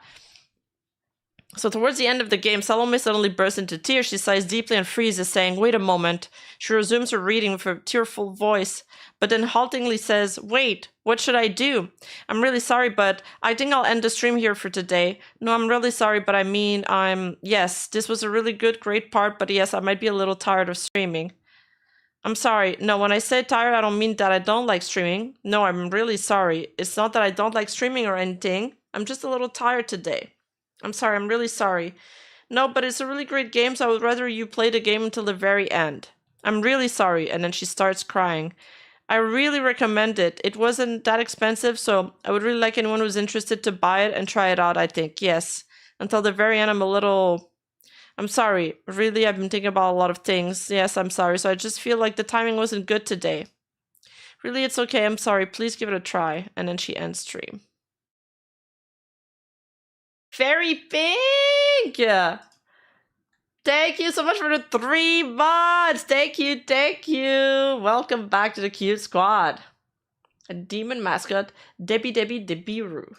So towards the end of the game, Salome suddenly bursts into tears. She sighs deeply and freezes, saying, "Wait a moment." She resumes her reading with a tearful voice, but then haltingly says, "Wait, what should I do? I'm really sorry, but I think I'll end the stream here for today. No, I'm really sorry, but I mean, yes, this was a really good, great part, but yes, I might be a little tired of streaming. I'm sorry. No, when I say tired, I don't mean that I don't like streaming. No, I'm really sorry. It's not that I don't like streaming or anything. I'm just a little tired today. I'm sorry, I'm really sorry. No, but it's a really great game, so I would rather you play the game until the very end. I'm really sorry." And then she starts crying. I really recommend it. It wasn't that expensive, so I would really like anyone who's interested to buy it and try it out, I think. Yes. Until the very end, I'm sorry. Really, I've been thinking about a lot of things. Yes, I'm sorry. So I just feel like the timing wasn't good today. Really, it's okay. I'm sorry. Please give it a try. And then she ends stream. Very big! Thank you so much for the 3 mods! Thank you, thank you! Welcome back to the cute squad. A demon mascot, Debbie Debiru.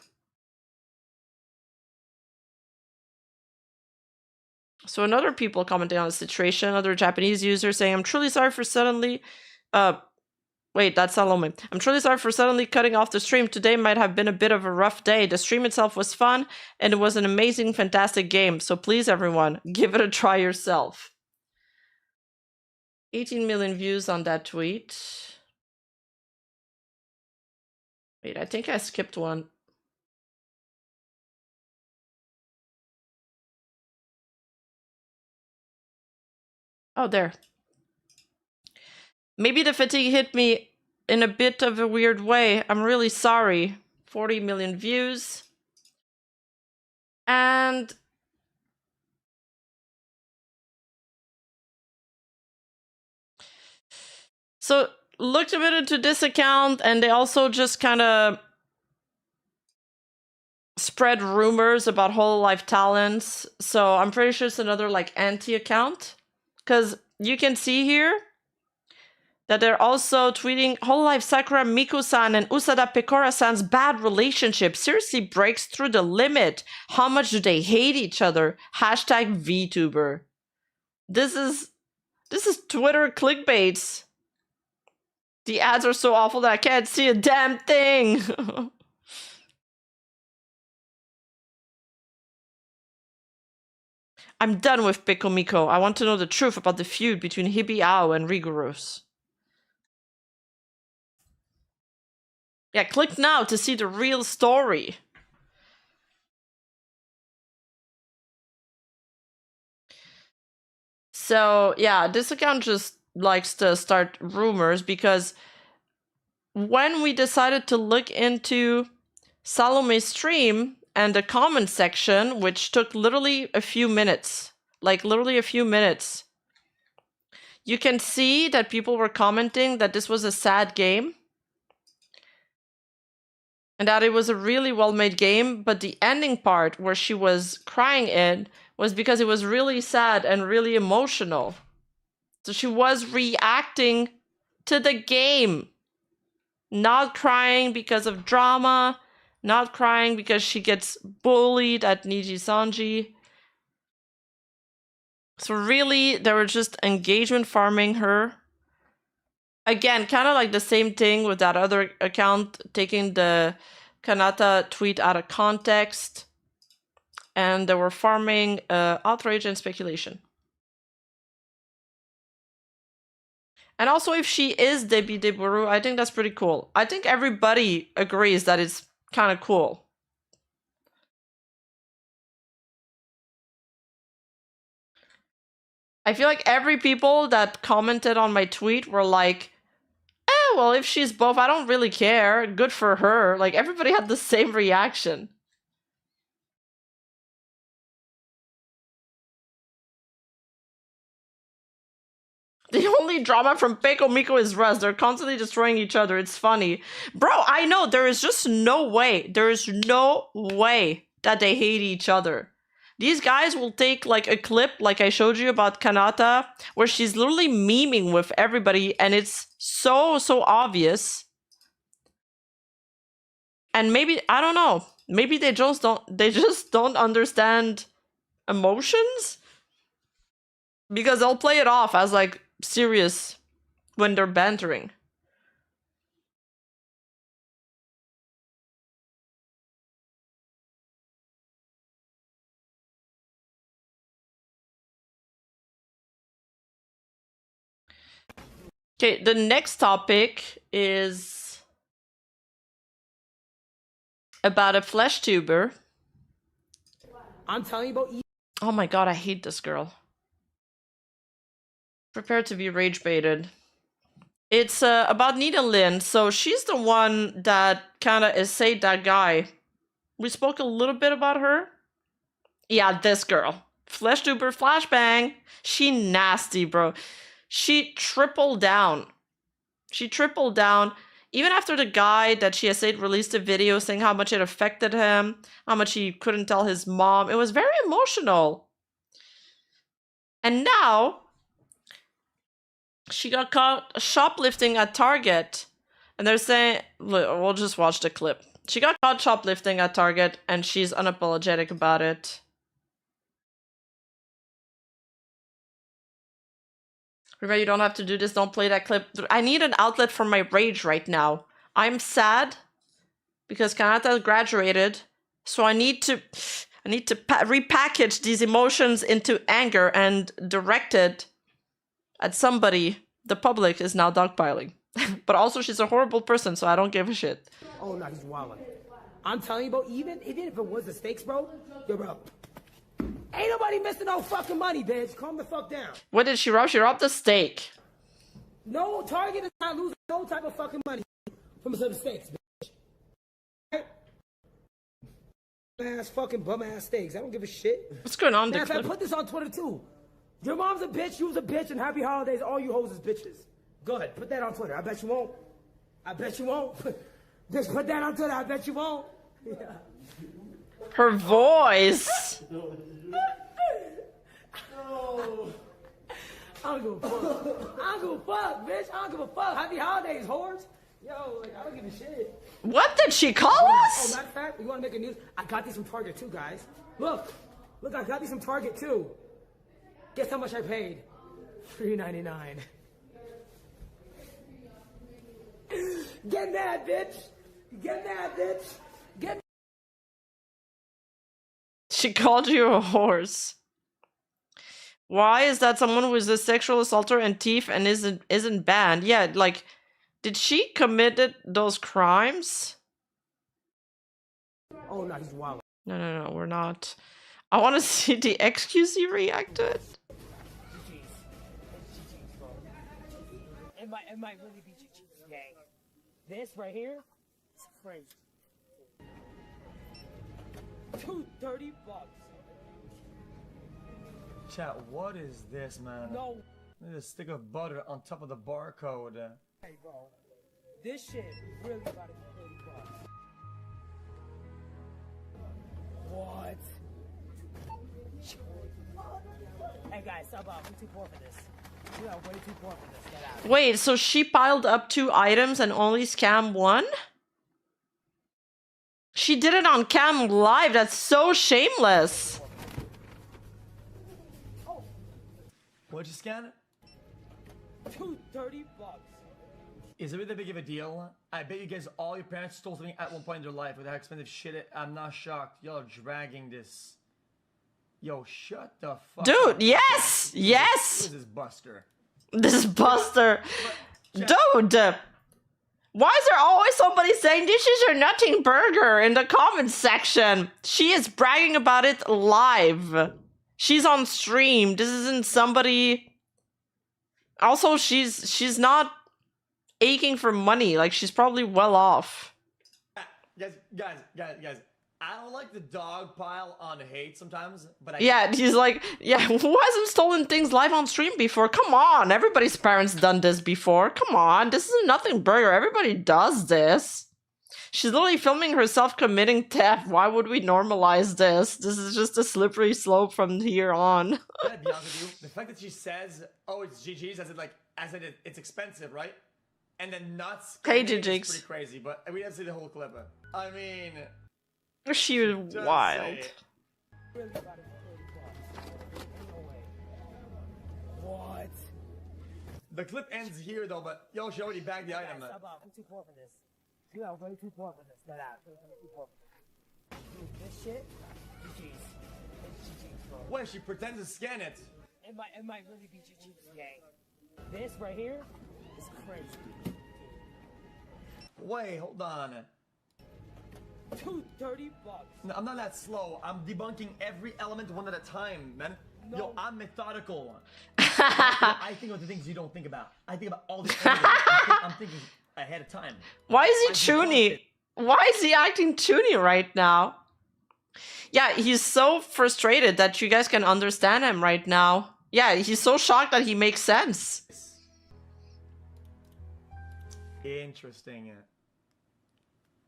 So another people commenting on the situation, another Japanese user saying, "I'm truly sorry for suddenly..." Wait, that's Salome. "I'm truly sorry for suddenly cutting off the stream. Today might have been a bit of a rough day. The stream itself was fun, and it was an amazing, fantastic game. So please, everyone, give it a try yourself." 18 million views on that tweet. Wait, I think I skipped one. Oh, there. Maybe the fatigue hit me in a bit of a weird way. I'm really sorry. 40 million views. And so looked a bit into this account, and they also just kind of spread rumors about Hololive talents. So I'm pretty sure it's another like anti-account, because you can see here that they're also tweeting, "Hololive Sakura Miku-san and Usada Pecora-san's bad relationship seriously breaks through the limit. How much do they hate each other? Hashtag VTuber." This is Twitter clickbaits. The ads are so awful that I can't see a damn thing. "I'm done with Pico I want to know the truth about the feud between Hibiao and Rigorous." Yeah, click now to see the real story. So, yeah, this account just likes to start rumors because when we decided to look into Salome's stream and the comment section, which took literally a few minutes, you can see that people were commenting that this was a sad game and that it was a really well-made game, but the ending part where she was crying in was because it was really sad and really emotional. So she was reacting to the game, not crying because of drama, not crying because she gets bullied at Niji Sanji. So really, they were just engagement farming her. Again, kind of like the same thing with that other account, taking the Kanata tweet out of context. And they were farming outrage and speculation. And also, if she is Debbie Deburu, I think that's pretty cool. I think everybody agrees that it's kind of cool. I feel like every people that commented on my tweet were like, well, if she's both, I don't really care. Good for her. Like, everybody had the same reaction. The only drama from Peiko Miko is Rust. They're constantly destroying each other. It's funny. Bro, I know. There is just no way. There is no way that they hate each other. These guys will take, like, a clip, like I showed you about Kanata, where she's literally memeing with everybody, and it's so obvious. And maybe, I don't know. Maybe they just don't understand emotions? Because they'll play it off as, like, serious when they're bantering. Okay, the next topic is about a flesh tuber. I'm telling you about. Oh my god, I hate this girl. Prepare to be rage baited. It's about Nita Lynn. So she's the one that kind of essayed that guy. We spoke a little bit about her. Yeah, this girl. Flesh tuber flashbang. She nasty, bro. She tripled down. She tripled down. Even after the guy that she essayed released a video saying how much it affected him, how much he couldn't tell his mom. It was very emotional. And now, she got caught shoplifting at Target. And they're saying, we'll just watch the clip. She got caught shoplifting at Target, and she's unapologetic about it. Remember, you don't have to do this. Don't play that clip. I need an outlet for my rage right now. I'm sad because Kanata graduated, so I need to repackage these emotions into anger and direct it at somebody. The public is now dogpiling. But also, she's a horrible person, so I don't give a shit. Oh no, he's wildin'. I'm telling you, bro. Even if it was the stakes, bro. Yo, bro. Ain't nobody missing no fucking money, bitch. Calm the fuck down. What did she rob? She robbed the steak. No, Target is not losing no type of fucking money from some steaks, bitch. Right? Ass fucking bum ass steaks. I don't give a shit. What's going on? Now, if I put this on Twitter too. Your mom's a bitch, you was a bitch, and happy holidays, all you hoes is bitches. Good, put that on Twitter. I bet you won't. I bet you won't. Just put that on Twitter. I bet you won't. Yeah. Her voice. I don't give a fuck. I don't give a fuck, bitch. I don't give a fuck. Happy holidays, whores. Yo, like, I don't give a shit. What did she call Oh, us? matter of fact, you want to make a news? I got these from Target too, guys. Look, I got these from Target too. Guess how much I paid? $3.99. Get mad, bitch. Get mad, bitch. Get. She called you a horse. Why is that someone who is a sexual assaulter and thief and isn't banned? Yeah, like, did she committed those crimes? Oh no, he's wild. No, we're not. I want to see the XQC react to it. It might really be GG's gang. This right here is crazy. $230. Chat, what is this, man? No. There's a stick of butter on top of the barcode. Hey, bro. This shit really about to be $30. What? Hey guys, sub up. We're too poor for this. We are way too poor for this. Get out. Wait, so she piled up 2 items and only scammed 1? She did it on cam live. That's so shameless. What'd you scan? $230. Is it really that big of a deal? I bet you guys, all your parents stole something at one point in their life with how expensive shit. I'm not shocked. Y'all are dragging this. Yo, shut the fuck Dude, up. yes! Yes! This is Buster. This is Buster. Dude! Why is there always somebody saying this is your nutting burger in the comments section? She is bragging about it live. She's on stream. This isn't somebody. Also, she's not aching for money. Like, she's probably well off. Guys. I don't like the dog pile on hate sometimes, but Yeah, he's like, yeah, who hasn't stolen things live on stream before? Come on, everybody's parents done this before. Come on, this is nothing burger. Everybody does this. She's literally filming herself committing theft. Why would we normalize this? This is just a slippery slope from here on. I gotta be honest with you, the fact that she says, "Oh, it's GG's," as in it's expensive, right? And then nuts. Hey, is GG's. pretty crazy, but we have to see the whole clip. I mean, She was just wild. say it. What? The clip ends here though, but yo, she already bagged the item. I'm too poor for this. You are way too poor for this. That out. Way too poor for this. This shit, GG's. It's GG's, bro. What? She pretends to scan it. It might really be GG's, gang. This right here is crazy. Wait, hold on. $230. No, I'm not that slow. I'm debunking every element one at a time, man. No. Yo, I'm methodical. I think of the things you don't think about. I think about all the evidence. I'm thinking ahead of time. Why is he I chuny? debunked it. Why is he acting chuny right now? Yeah, he's so frustrated that you guys can understand him right now. Yeah, he's so shocked that he makes sense. Interesting.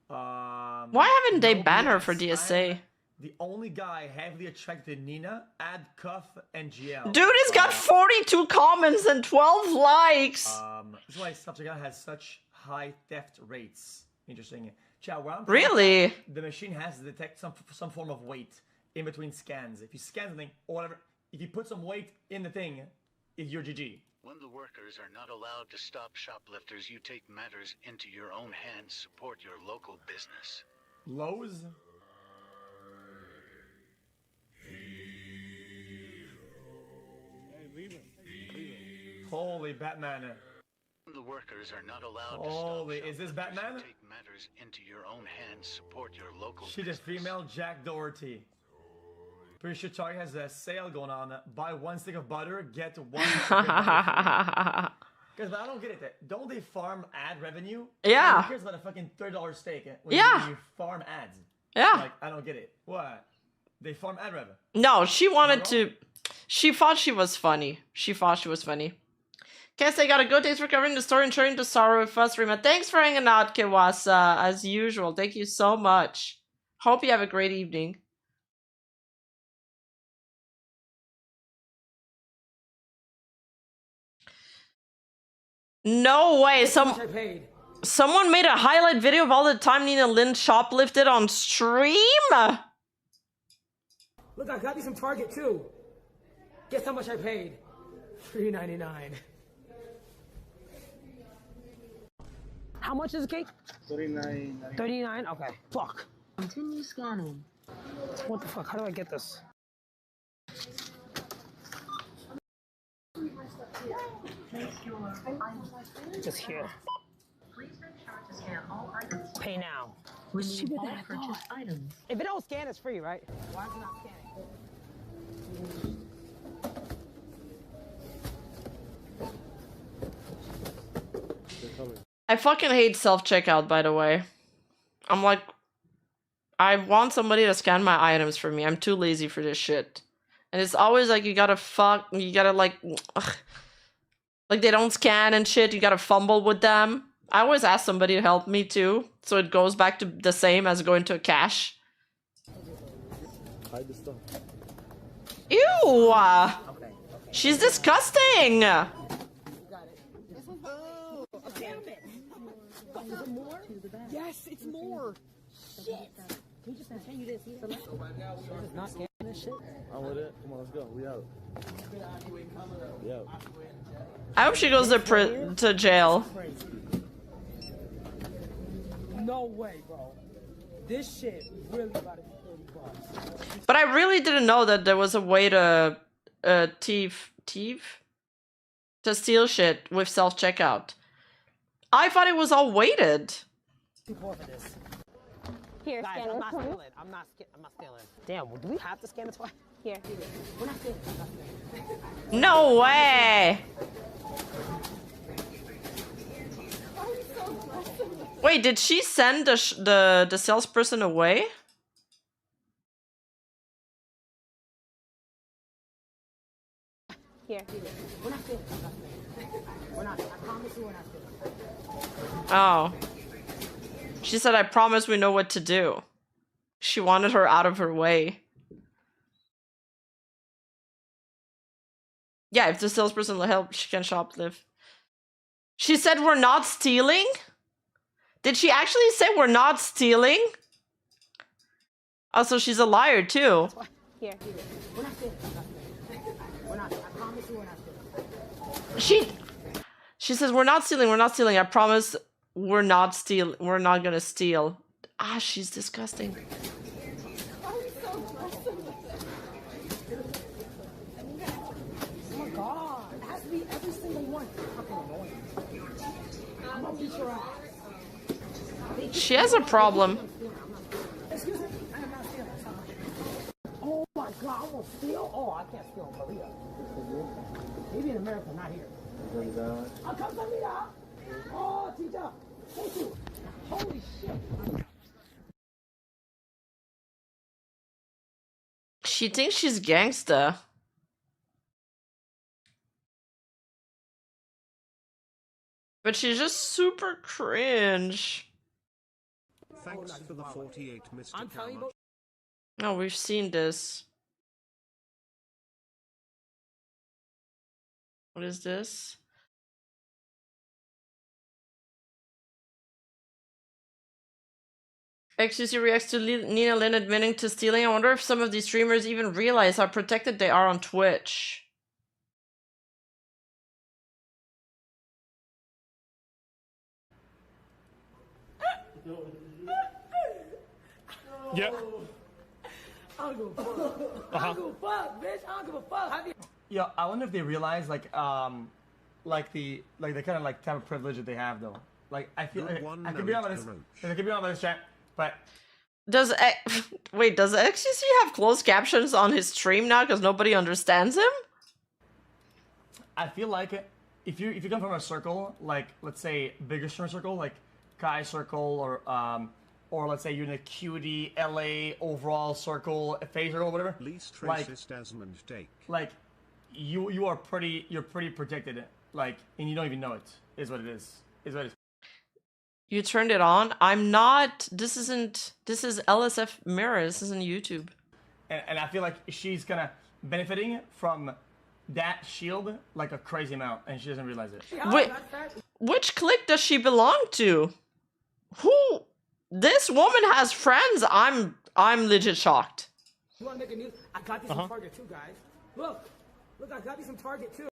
Why haven't they no banned her BS. for DSA? I'm the only guy heavily attracted to Nina, Ad, Cuff, and GL. Dude, he's got 42 comments and 12 likes. That's why Subject has such high theft rates. Interesting. Chat, where I'm from, Really? the machine has to detect some form of weight in between scans. If you scan something or whatever, if you put some weight in the thing, you're GG. When the workers are not allowed to stop shoplifters, you take matters into your own hands. Support your local business. Lowe's? Holy Batman. When the workers are not allowed Holy, to stop is this shoplifters, Batman? you take matters into your own hands. Support your local She's a business. female Jack Doherty. Pretty sure Target has a sale going on. Buy one stick of butter, get one stick of butter. Because I don't get it. Don't they farm ad revenue? Yeah. Who cares about a fucking $30 steak when Yeah. you farm ads? Yeah. Like, I don't get it. What? They farm ad revenue. No, she wanted to. She thought she was funny. She thought she was funny. Guess I gotta go. Thanks for covering the story and sharing the sorrow with us, Rima. Thanks for hanging out, Kiwasa, as usual. Thank you so much. Hope you have a great evening. No way. I paid. Someone made a highlight video of all the time Nina Lynn shoplifted on stream? Look, I got me some Target too. Guess how much I paid? $3.99. How much is the cake? $39. $39? Okay. Fuck. Continue scanning. What the fuck? How do I get this? Just here. Pay now. Remove all purchased items. If it don't scan, it's free, right? Why is it not scanning? I fucking hate self-checkout, by the way. I'm like, I want somebody to scan my items for me. I'm too lazy for this shit. And it's always like, you gotta like, ugh. Like they don't scan and shit. You gotta fumble with them. I always ask somebody to help me too. So it goes back to the same as going to a cash. Hide the stuff. Ew! She's disgusting! Damn it! What, is it more? Yes, it's more! Shit! Can you just pretend you didn't see it? It's not scanning this shit? I'm with it. Come on, let's go. We out. Yeah. I hope she goes to jail. No way, bro. This shit really about to be $30. But I really didn't know that there was a way to to steal shit with self-checkout. I thought it was all weighted. Too poor for this. Here, Guys, scan I'm this not one. stealing. I'm not stealing. Damn, well, do we have to scan it twice? Here. No way! Wait, did she send the salesperson away? Here. Oh. She said, I promise we know what to do. She wanted her out of her way. Yeah, if the salesperson will help, she can shoplift. She said we're not stealing? Did she actually say we're not stealing? Also, she's a liar too. Here. She says we're not stealing, we're not stealing. I promise we're not gonna steal. Ah, she's disgusting. Oh my god, it has to be every single one. Fucking annoying. I'm gonna beat your ass. She has a problem. Excuse me, I am not stealing. Oh my god, I won't steal? Oh, I can't steal in Korea. Maybe in America, not here. I'll come to me now. Oh, teacher. Thank you. Holy shit. She thinks she's gangsta. But she's just super cringe. Thanks for the 48, Mr. Karma. Oh, we've seen this. What is this? XQC reacts to Nina Lynn admitting to stealing. I wonder if some of these streamers even realize how protected they are on Twitch. Yeah. I don't give a fuck. I don't give a fuck, bitch. I don't give a fuck. Yeah, I wonder if they realize the kind of like type of privilege that they have though. Like I feel I could be on this. I could be on this chat, but Does wait? Does XQC have closed captions on his stream now because nobody understands him? I feel like if you come from a circle like let's say bigger streamer circle like Kai circle or let's say you're in a QD LA overall circle, FA circle, whatever. Least like, racist Desmond Dake. Like you're pretty protected. Like and you don't even know it. Is what it is. Is what it is. You turned it on. I'm not. This is LSF Mirror. This isn't YouTube. And I feel like she's kind of benefiting from that shield like a crazy amount, and she doesn't realize it. Wait, which clique does she belong to? Who? This woman has friends. I'm legit shocked. You want to make a news? I got you some Target too, guys. Look, I got you some Target too.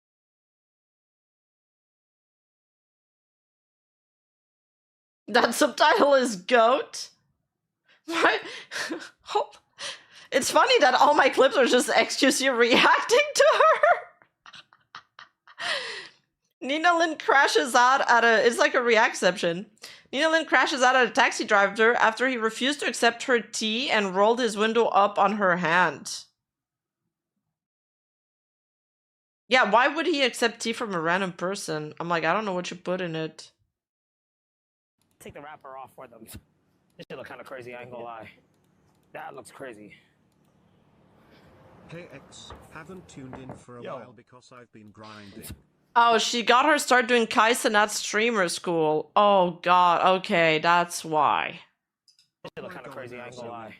That subtitle is GOAT. Right? It's funny that all my clips are just XQC reacting to her. Nina Lynn crashes out at it's like a reactception. Nina Lynn crashes out at a taxi driver after he refused to accept her tea and rolled his window up on her hand. Yeah, why would he accept tea from a random person? I'm like, I don't know what you put in it. Take the wrapper off for them. This shit look kind of crazy, I ain't gonna lie. That looks crazy. Hey X, haven't tuned in for a while because I've been grinding. Oh, she got her start doing Kaisenat streamer school. Oh god, okay, that's why. This shit look kind of crazy, I ain't gonna lie.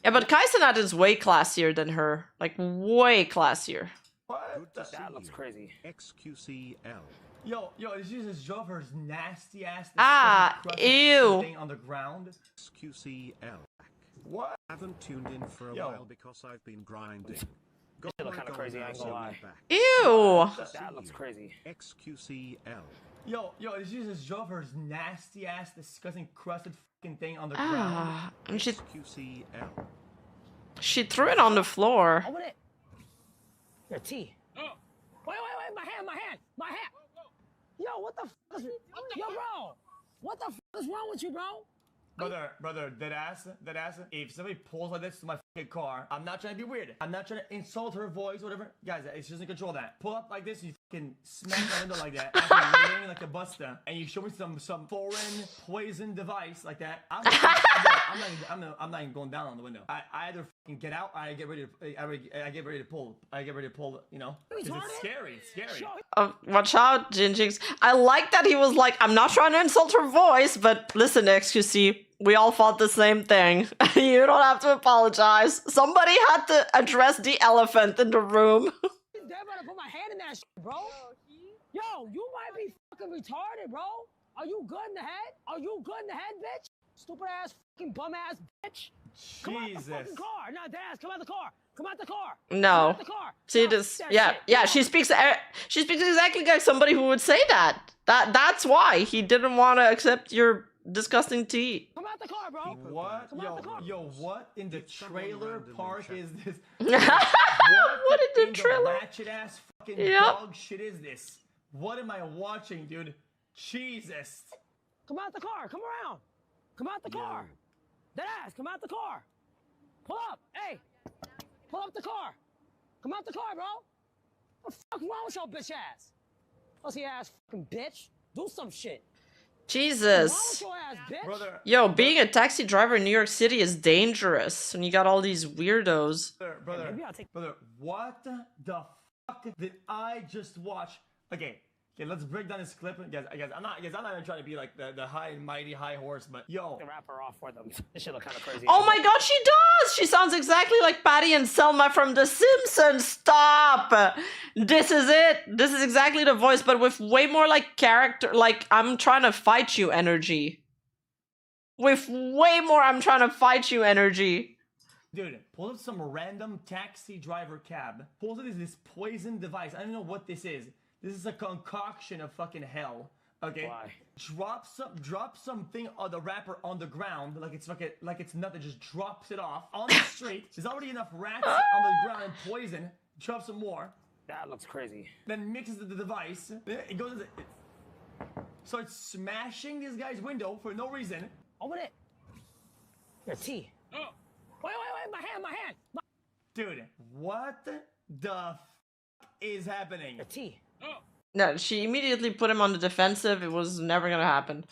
Yeah, but Kaisenat is way classier than her. Like, way classier. What? That looks crazy. XQCL. Yo, this is Jover's nasty ass. Ew. Thing on the ground. XQCL. What? Haven't tuned in for a while because I've been grinding. This shit look kind of crazy, I ain't gonna lie. Ew. That looks crazy. XQCL. Yo, this is Jover's nasty ass, disgusting crusted fucking thing on the ground. And XQCL. she threw it on the floor. Open it. Your tea. Oh. Wait, my hand. Yo, what the f*** is... Yo, bro! What the f*** is wrong with you, bro? Brother, dead ass. If somebody pulls like this to my car. I'm not trying to be weird. I'm not trying to insult her voice, whatever. Guys, she doesn't control that. Pull up like this, you fucking smack my window like that. After you're like a buster, and you show me some foreign poison device like that. I'm not even going down on the window. I either fucking get out, or I get ready to pull. You know, because it's scary. It's scary. Watch out, Jinjix. I like that he was like, I'm not trying to insult her voice, but listen, XQC. We all thought the same thing. You don't have to apologize. Somebody had to address the elephant in the room. Damn, I put my hand in that shit, bro. Yo, you might be fucking retarded, bro. Are you good in the head? Are you good in the head, bitch? Stupid ass fucking bum ass bitch. Come out the fucking car. Not that ass. Come out the car. Come out the car. No. Come out the car. See this? Yeah. She speaks exactly like somebody who would say that. That's why he didn't want to accept your disgusting tea. Come out the car, bro. What? Yo, what in the trailer park is this? What in the trailer? Ratchet ass fucking dog shit is this? What am I watching, dude? Jesus. Come out the car. Come around. Come out the car. That ass. Come out the car. Pull up. Hey. Pull up the car. Come out the car, bro. What the fuck wrong with your bitch ass? Pussy ass fucking bitch. Do some shit. Jesus. Yo, being a taxi driver in New York City is dangerous when you got all these weirdos. Brother, what the fuck did I just watch? Okay, let's break down this clip. Guys, I'm not even trying to be like the high and mighty high horse, but yo. The rapper off for them. This shit look kind of crazy. Oh my god, she does! She sounds exactly like Patty and Selma from The Simpsons. Stop! This is it. This is exactly the voice, but with way more like character, like I'm trying to fight you energy. With way more I'm trying to fight you energy. Dude, pull up some random taxi driver cab. Pulls up this poison device. I don't know what this is. This is a concoction of fucking hell. Okay. Why? Drop something on the wrapper on the ground, like it's nothing. Just drops it off on the street. There's already enough rats on the ground and poison. Drop some more. That looks crazy. Then mixes the device. It goes. Starts smashing this guy's window for no reason. Open it. Your tea. Oh. Wait. My hand. Dude, what the f is happening? Your tea. Oh. No, she immediately put him on the defensive. It was never gonna happen.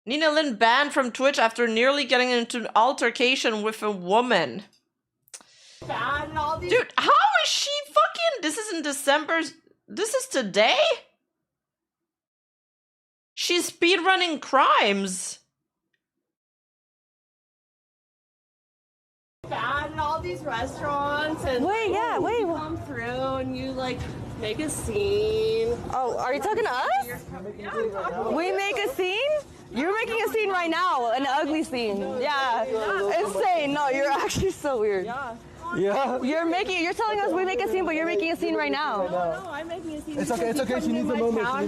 Nina Lynn banned from Twitch after nearly getting into an altercation with a woman. Dude, how is she fucking... This is in December. This is today? She's speedrunning crimes. Bad in all these restaurants and you come through and you like make a scene. Oh, are you talking to us? Yeah, I'm talking. We make a scene? You're making a scene right now, an ugly scene. Yeah, insane. No, you're actually so weird. Yeah. You're telling us we make a scene, but you're making a scene right now. No, I'm making a scene. It's okay. She needs a moment. She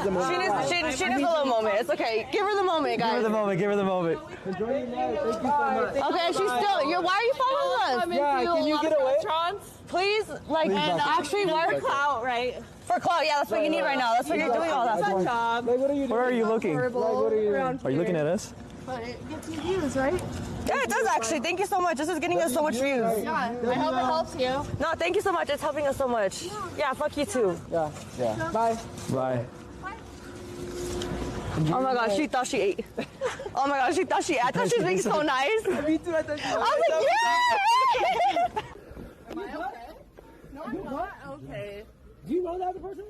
needs a little moment. It's okay. Give her the moment, guys. Give her the moment. Enjoy your night. Thank you so much. Okay, she's still. Why are you following us? Yeah, can you get away? Please, like, and actually, why for clout, right? For clout, yeah, that's what you need right now. That's what you're doing all that for. Job. Like, what are you doing? Where are you looking? Are you looking at us? But it gets you views, right? Yeah, it does actually. Thank you so much. This is getting us so much views. Yeah, I hope it helps you. No, thank you so much. It's helping us so much. Yeah, fuck you too. Yeah. Bye. Oh my gosh, she thought she ate. Oh my gosh, she thought she ate. I thought she was being so nice. Me too, I thought she I was like, yeah! Am I okay? No, I'm not okay. Do you know that other person?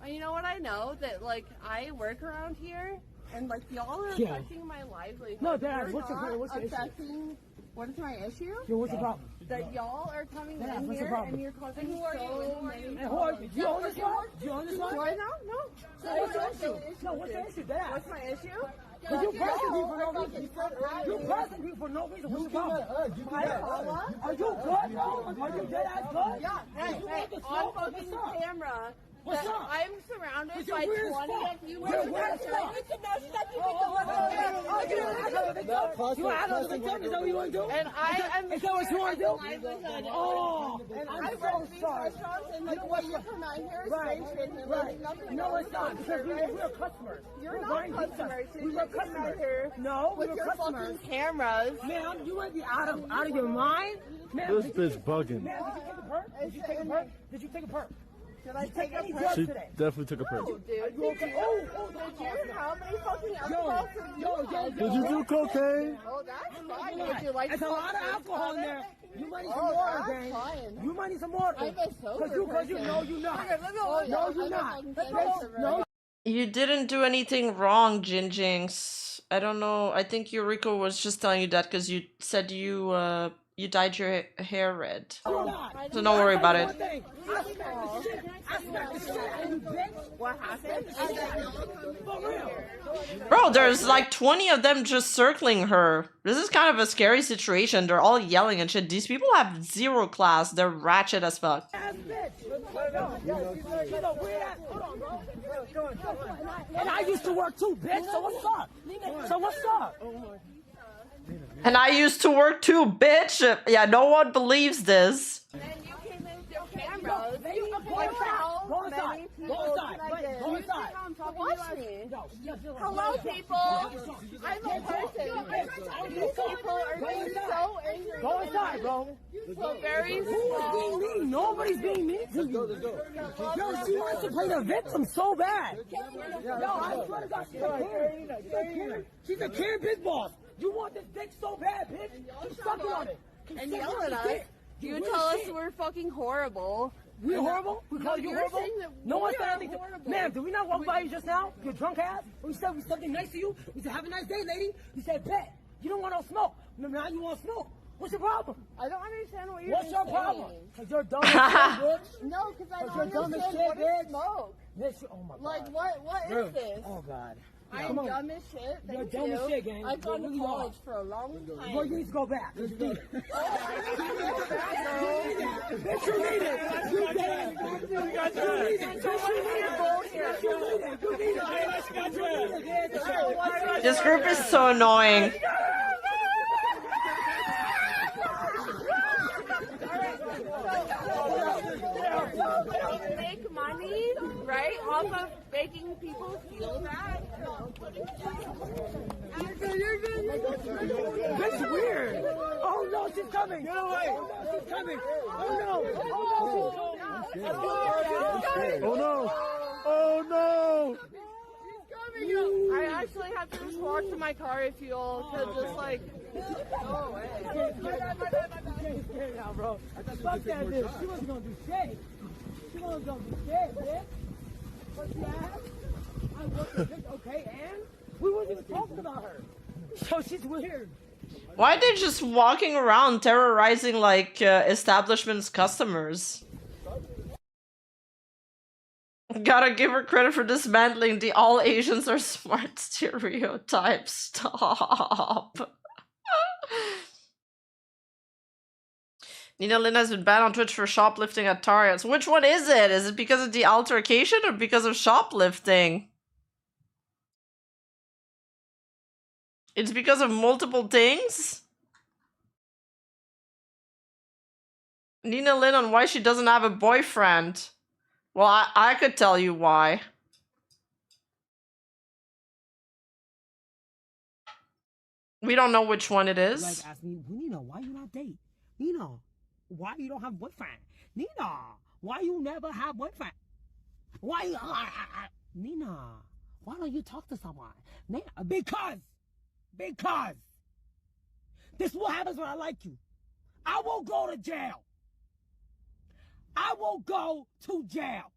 You know what I know? That like I work around here and like y'all are affecting my life. Like, No, Dad, what's the issue? What is my issue? Yo, what's the problem? That y'all are coming in what's the here problem? and you're causing so many. Hey, who are you? Do you own this one? Do you own this one? Do I know? No. So what's the issue? No, what's the issue? Dad. What's my issue? Because you pressing me for no reason. You pressing me for no reason. What's the problem? Are you good, bro? Are you dead ass good? Yeah. Hey, on fucking camera. What's up? I'm surrounded by weird as 20 fuck. of you. You're weird as fuck. You want to act like a victim? Is that what you want to do? And I am. Is that what you want to do? Oh, and I'm so sorry. And like what you're coming here is strange business. Right. No, it's not because we're customers. You're not customers. We were customers here. No, we with were your customers. fucking cameras. Ma'am, you might be out of your mind. Ma'am, This bitch bugging. Ma'am, did you take a perk? Did you take a perk? Did you take a perk? Did I take a Any perk? drugs She today? definitely took a perk. No, dude. You okay? Oh, Did you? How many fucking alcohol did you have? Did you do cocaine? Oh, that's fine. Would you like There's a lot of alcohol in there. You might need some Oh, water, that's gang. fine. You might need some water. I'm a sober Because you know you're not. No, you're not. No, You didn't do anything wrong, Jinjings. I don't know. I think Yuriko was just telling you that because you said you dyed your hair red. So don't worry about it. What happened? Bro, there's like 20 of them just circling her. This is kind of a scary situation. They're all yelling and shit. These people have zero class. They're ratchet as fuck. And I used to work too, bitch. So what's up? So what's up? And I used to work too, bitch. Yeah, no one believes this. Then you came in with your cameras. Go inside. Go inside. Go inside. Watch me. Hello, people. I'm a person. These people are being so angry. Go inside, bro. So very small. Nobody's being mean to you. Yo, she wants to play the victim so bad. Yo, I swear to God, she's a Karen. She's a Karen big boss. You want this dick so bad, bitch. Keep sucking on it. And yell at us. You tell us we're fucking horrible. We're horrible? We call you you're horrible? saying that No one we said are anything. horrible. Ma'am, did we not walk by you just now? Your drunk ass? We said something nice to you? We said, have a nice day, lady. You said, bet. You don't want no smoke. Now you want smoke. What's your problem? I don't understand what you're What's your saying. problem? Because you're dumb as shit, bitch. No, because I you're don't dumb as understand shit, what is bitch. smoke. This, oh my God. Like, what is this? Oh, God. I'm dumb as shit. Thank You're dumb you. as shit, gang. I've gone You to really college are. for a long time. Well, you need to go back. Bitch, you need it. You dead. This group is so annoying. Make money, right, off of making people feel bad. That's weird. Oh no, she's coming. Get away. Oh, no, she's coming. Oh no. Oh no. Oh no. I actually have to just walk to my car if you'll, cause just like, go away. Now, bro. Fuck that bitch. She wasn't gonna do shit. She wasn't gonna do shit, bitch. What she asked? I worked with bitch. Okay, and we wasn't even talking about her. So she's weird. Why are they just walking around terrorizing like establishments' customers? Gotta give her credit for dismantling the all Asians are smart stereotype. Stop. Nina Lin has been banned on Twitch for shoplifting at Target. So which one is it? Is it because of the altercation or because of shoplifting? It's because of multiple things? Nina Lin on why she doesn't have a boyfriend. Well, I could tell you why. We don't know which one it is. Like, ask me, Nina, why you not date? Nina, why you don't have boyfriend? Nina, why you never have boyfriend? Why you... Nina, why don't you talk to someone? Nina, because this is what happens when I like you. I will go to jail. I will go to jail.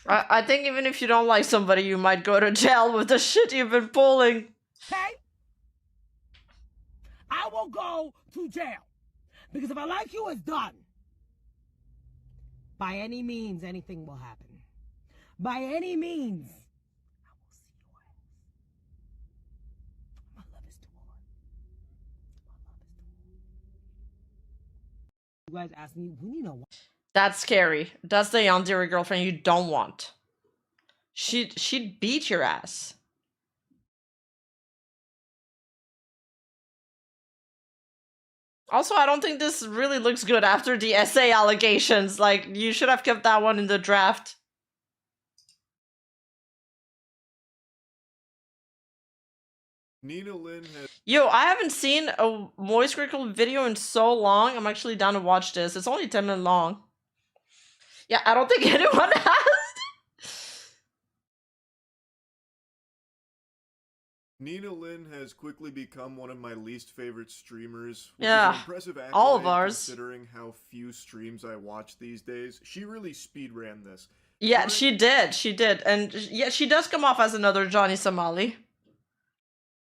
I think even if you don't like somebody, you might go to jail with the shit you've been pulling. Okay? I will go to jail. Because if I like you, it's done. By any means, anything will happen. By any means. I will see your ass. My love is too hard. My love is too hard. You guys ask me, we need to... That's scary. That's the yandere girlfriend you don't want. She'd beat your ass. Also, I don't think this really looks good after the essay allegations. Like, you should have kept that one in the draft. Nina Lynn has... Yo, I haven't seen a Moist Critical video in so long. I'm actually down to watch this. It's only 10 minutes long. Yeah, I don't think anyone has. Nina Lynn has quickly become one of my least favorite streamers. Which Yeah, is an impressive accolade all of ours. Considering how few streams I watch these days. She really speedran this. Yeah, she did. She did. And yeah, she does come off as another Johnny Somali.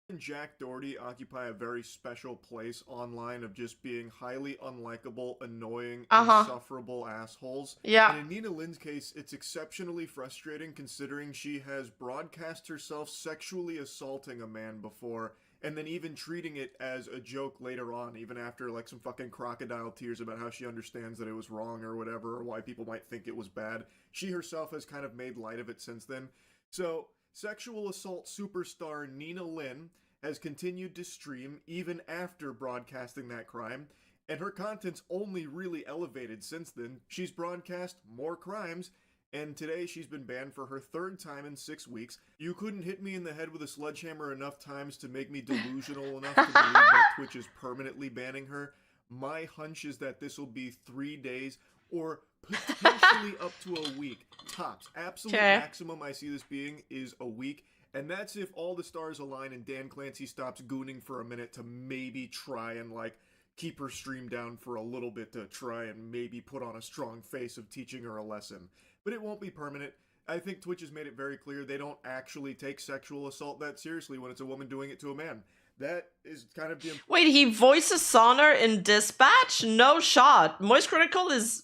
And Jack Doherty occupy a very special place online of just being highly unlikable, annoying, insufferable assholes. Yeah. And in Nina Lynn's case, it's exceptionally frustrating considering she has broadcast herself sexually assaulting a man before, and then even treating it as a joke later on, even after like some fucking crocodile tears about how she understands that it was wrong or whatever, or why people might think it was bad. She herself has kind of made light of it since then. So, sexual assault superstar Nina Lynn has continued to stream even after broadcasting that crime, and her content's only really elevated since then. She's broadcast more crimes, and today she's been banned for her 3rd time in 6 weeks. You couldn't hit me in the head with a sledgehammer enough times to make me delusional enough to believe that Twitch is permanently banning her. My hunch is that this will be 3 days, or potentially up to a week. Tops. Absolute maximum I see this being is a week. And that's if all the stars align and Dan Clancy stops gooning for a minute to maybe try and, like, keep her stream down for a little bit to try and maybe put on a strong face of teaching her a lesson. But it won't be permanent. I think Twitch has made it very clear they don't actually take sexual assault that seriously when it's a woman doing it to a man. That is kind of the... Wait, he voices Sonar in Dispatch? No shot. Moist Critical is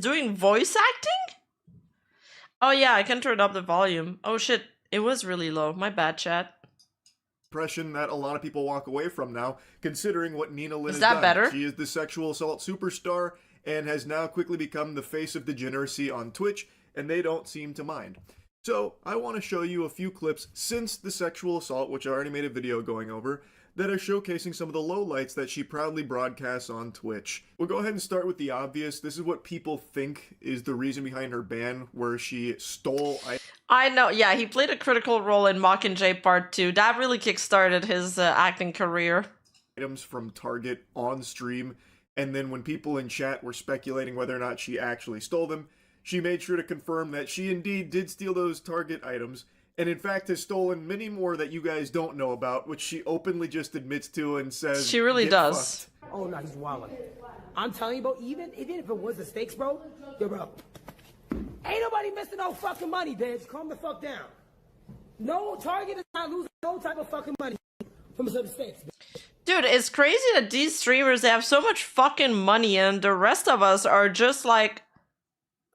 doing voice acting? Oh yeah, I can turn up the volume. Oh shit. It was really low. My bad, chat. Impression that a lot of people walk away from now, considering what Nina Lynn has that done. better? She is the sexual assault superstar and has now quickly become the face of degeneracy on Twitch, and they don't seem to mind. So, I want to show you a few clips since the sexual assault, which I already made a video going over, that are showcasing some of the lowlights that she proudly broadcasts on Twitch. We'll go ahead and start with the obvious. This is what people think is the reason behind her ban, where she stole... I know, yeah, he played a critical role in Mockingjay Part 2. That really kickstarted his acting career. Items from Target on stream, and then when people in chat were speculating whether or not she actually stole them, she made sure to confirm that she indeed did steal those Target items, and in fact has stolen many more that you guys don't know about, which she openly just admits to and says she really does. Fucked. Oh no, he's wildin'. I'm telling you, bro, even if it was the stakes, bro, yo, bro, ain't nobody missing no fucking money, bitch. Calm the fuck down. No Target is not losing no type of fucking money from some stakes. Dude, it's crazy that these streamers, they have so much fucking money and the rest of us are just like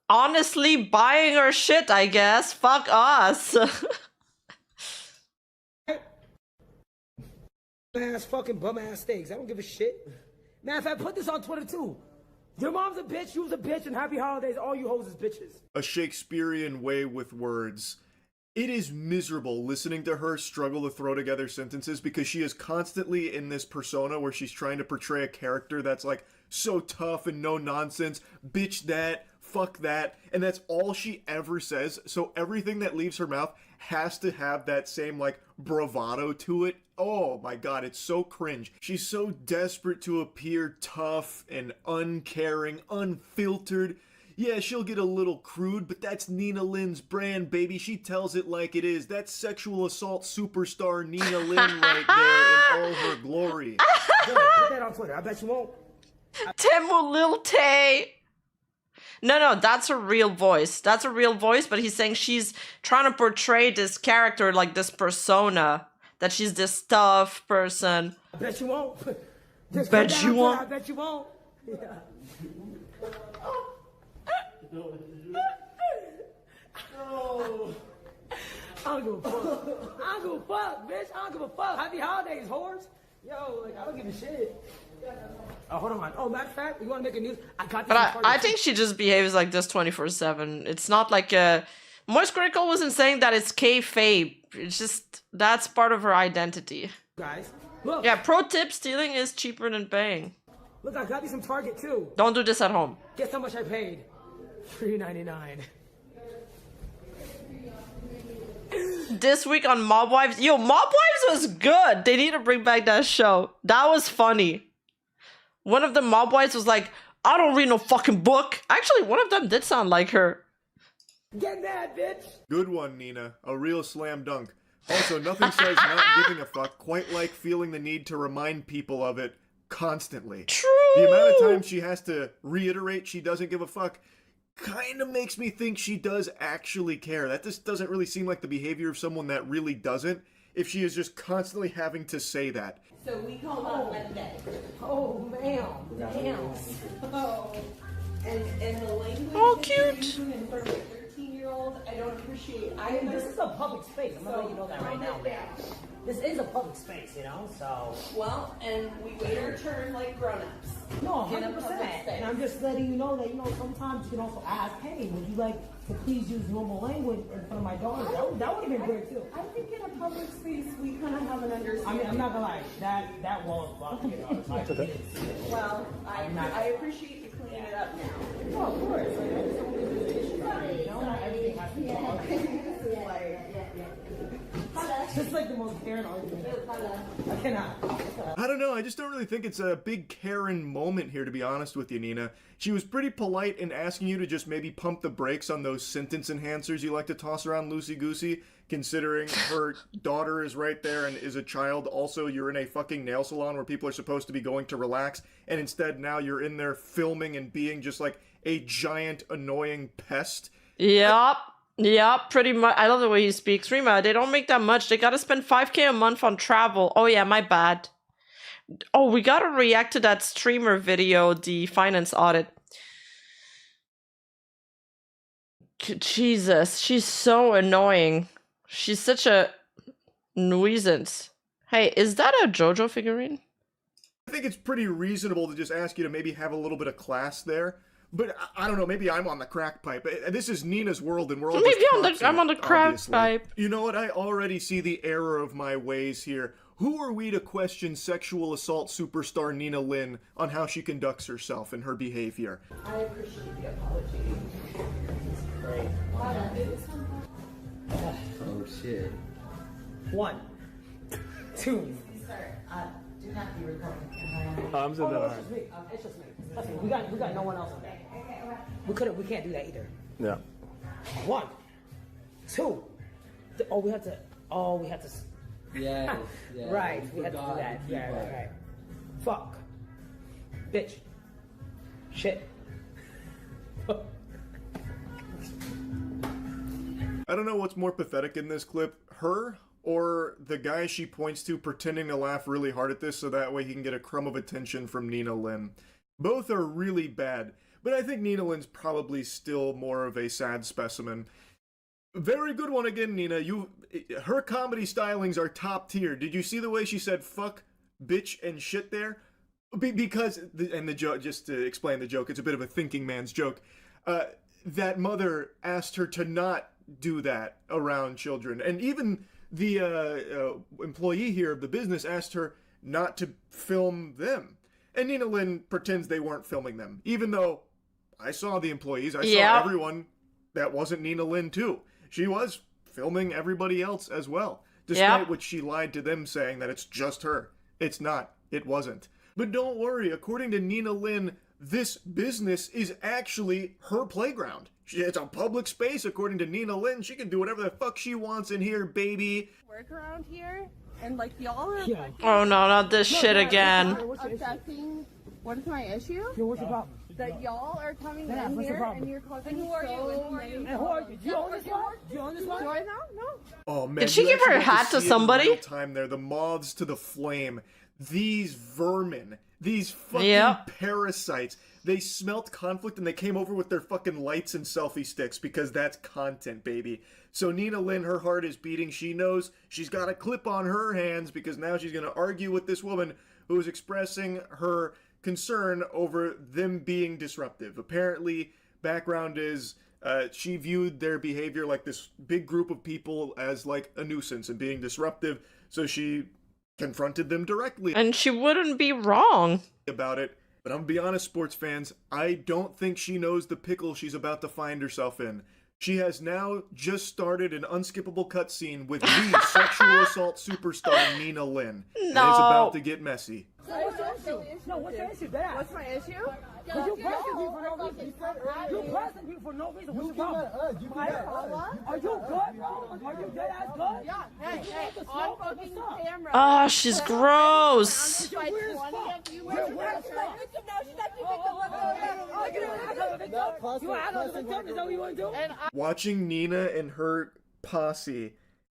honestly buying our shit, I guess. Fuck us. Ass fucking bum ass steaks. I don't give a shit. Matter of fact, put this on Twitter too. Your mom's a bitch, you was a bitch, and happy holidays, all you hoes is bitches. A Shakespearean way with words. It is miserable listening to her struggle to throw together sentences because she is constantly in this persona where she's trying to portray a character that's like so tough and no nonsense, bitch that, fuck that, and that's all she ever says, so everything that leaves her mouth has to have that same like bravado to it. Oh my god, it's so cringe. She's so desperate to appear tough and uncaring, unfiltered. Yeah, she'll get a little crude, but that's Nina Lynn's brand, baby. She tells it like it is. That's sexual assault superstar Nina Lynn right there in all her glory. Put that on Twitter. I bet you won't. Temu Lil Tay. No, that's a real voice. That's a real voice, but he's saying she's trying to portray this character, like this persona, that she's this tough person. I bet you won't. Bet you won't. I bet you won't. Yeah. I don't give a fuck. I don't give a fuck, bitch. I don't give a fuck. Happy holidays, whores. Yo, like, I don't give a shit. hold on. Oh, matter of fact, you want to make a news? I got this. But I think she just behaves like this 24/7. It's not like a... Moist Critical wasn't saying that it's kayfabe. It's just, that's part of her identity. Guys, look. Yeah, pro tip, stealing is cheaper than paying. Look, I got these from Target too. Don't do this at home. Guess how much I paid? $3.99. This week on Mob Wives. Yo, Mob Wives was good. They need to bring back that show. That was funny. One of the Mob Wives was like, I don't read no fucking book. Actually, one of them did sound like her. Get mad, bitch. Good one, Nina. A real slam dunk. Also, nothing says not giving a fuck quite like feeling the need to remind people of it constantly. True. The amount of time she has to reiterate she doesn't give a fuck kind of makes me think she does actually care. That just doesn't really seem like the behavior of someone that really doesn't, if she is just constantly having to say that. So we called on Monday. Oh, ma'am. Damn. Oh. And the language Oh, that you're cute. using in front of a 13-year-old, I don't appreciate. This is a public space. I'm gonna let you know that right now, man. This is a public space, you know, so... Well, and we wait our turn like grown-ups. No, In a 100%. public space. And I'm just letting you know that, you know, sometimes you can also ask, hey, would you like to please use normal language in front of my daughter? That would have been great, too. I think in a public space, we kind of have an I understanding. mean, I'm not gonna lie, that wall is blocking it out. So I didn't see it. Well, I appreciate you cleaning it up now. Oh, of course. Like, I just don't think there's an issue about it, you know? Not everything has to be It's like the most Karen argument. I cannot. I don't know, I just don't really think it's a big Karen moment here, to be honest with you, Nina. She was pretty polite in asking you to just maybe pump the brakes on those sentence enhancers you like to toss around loosey-goosey, considering her daughter is right there and is a child. Also, you're in a fucking nail salon where people are supposed to be going to relax, and instead now you're in there filming and being just like a giant annoying pest. Yup. Yup, pretty much. I love the way he speaks. Rima, they don't make that much. They gotta spend 5K a month on travel. Oh yeah, my bad. Oh, we gotta react to that streamer video, the finance audit. Jesus, she's so annoying. She's such a nuisance. Hey, is that a JoJo figurine? I think it's pretty reasonable to just ask you to maybe have a little bit of class there. But I don't know, maybe I'm on the crack pipe. This is Nina's world and we're all Maybe just I'm on the crack obviously. pipe. You know what? I already see the error of my ways here. Who are we to question sexual assault superstar Nina Lynn on how she conducts herself and her behavior? I appreciate the apology. Great. Oh shit. 1, 2. Sir, do not be recording. I'm Oh, no, it's just me. It's just me. Listen, we got no one else on that. We can't do that either. Yeah. 1, 2. We have to. Yeah. Yeah. Right, we had to do that. Yeah, right. Fuck. Bitch. Shit. I don't know what's more pathetic in this clip, her or the guy she points to pretending to laugh really hard at this so that way he can get a crumb of attention from Nina Lynn. Both are really bad, but I think Nina Lynn's probably still more of a sad specimen. Very good one again, Nina. Her comedy stylings are top tier. Did you see the way she said fuck, bitch, and shit there? Because, and the joke, just to explain the joke, it's a bit of a thinking man's joke. That mother asked her to not do that around children. And even the employee here of the business asked her not to film them. And Nina Lynn pretends they weren't filming them. Even though I saw the employees, I saw everyone that wasn't Nina Lynn too. She was filming everybody else as well. Despite which she lied to them saying that it's just her. It's not. It wasn't. But don't worry, according to Nina Lynn, this business is actually her playground. It's a public space, according to Nina Lynn. She can do whatever the fuck she wants in here, baby. Work around here, and like y'all are Oh no, not this shit again. affecting. What is my issue? Yo, what's your problem? That y'all are coming Yeah, in what's the here problem? and you're causing And who are you? so many. And who are you? Do you own this one? Do you own this one? Do I know? No. Oh man! Did she you give her actually get hat to see it in somebody? real time there, the moths to the flame. These vermin, these fucking parasites. They smelt conflict and they came over with their fucking lights and selfie sticks because that's content, baby. So Nina Lynn, her heart is beating. She knows she's got a clip on her hands because now she's gonna argue with this woman who is expressing her concern over them being disruptive. Apparently, background is she viewed their behavior like this big group of people as like a nuisance and being disruptive, so she confronted them directly. And she wouldn't be wrong About it. But I'm gonna be honest, sports fans, I don't think she knows the pickle she's about to find herself in. She has now just started an unskippable cutscene with the sexual assault superstar Nina Lynn. And it's about to get messy. So what's your issue? No, what's your issue? Dad? What's my issue? Because you pressing me for no reason. You pressing me for no reason. What's your problem? Are you good, bro? Are you dead ass good? Yeah. Hey, on fucking camera. Ah, she's gross. Watching Nina and her posse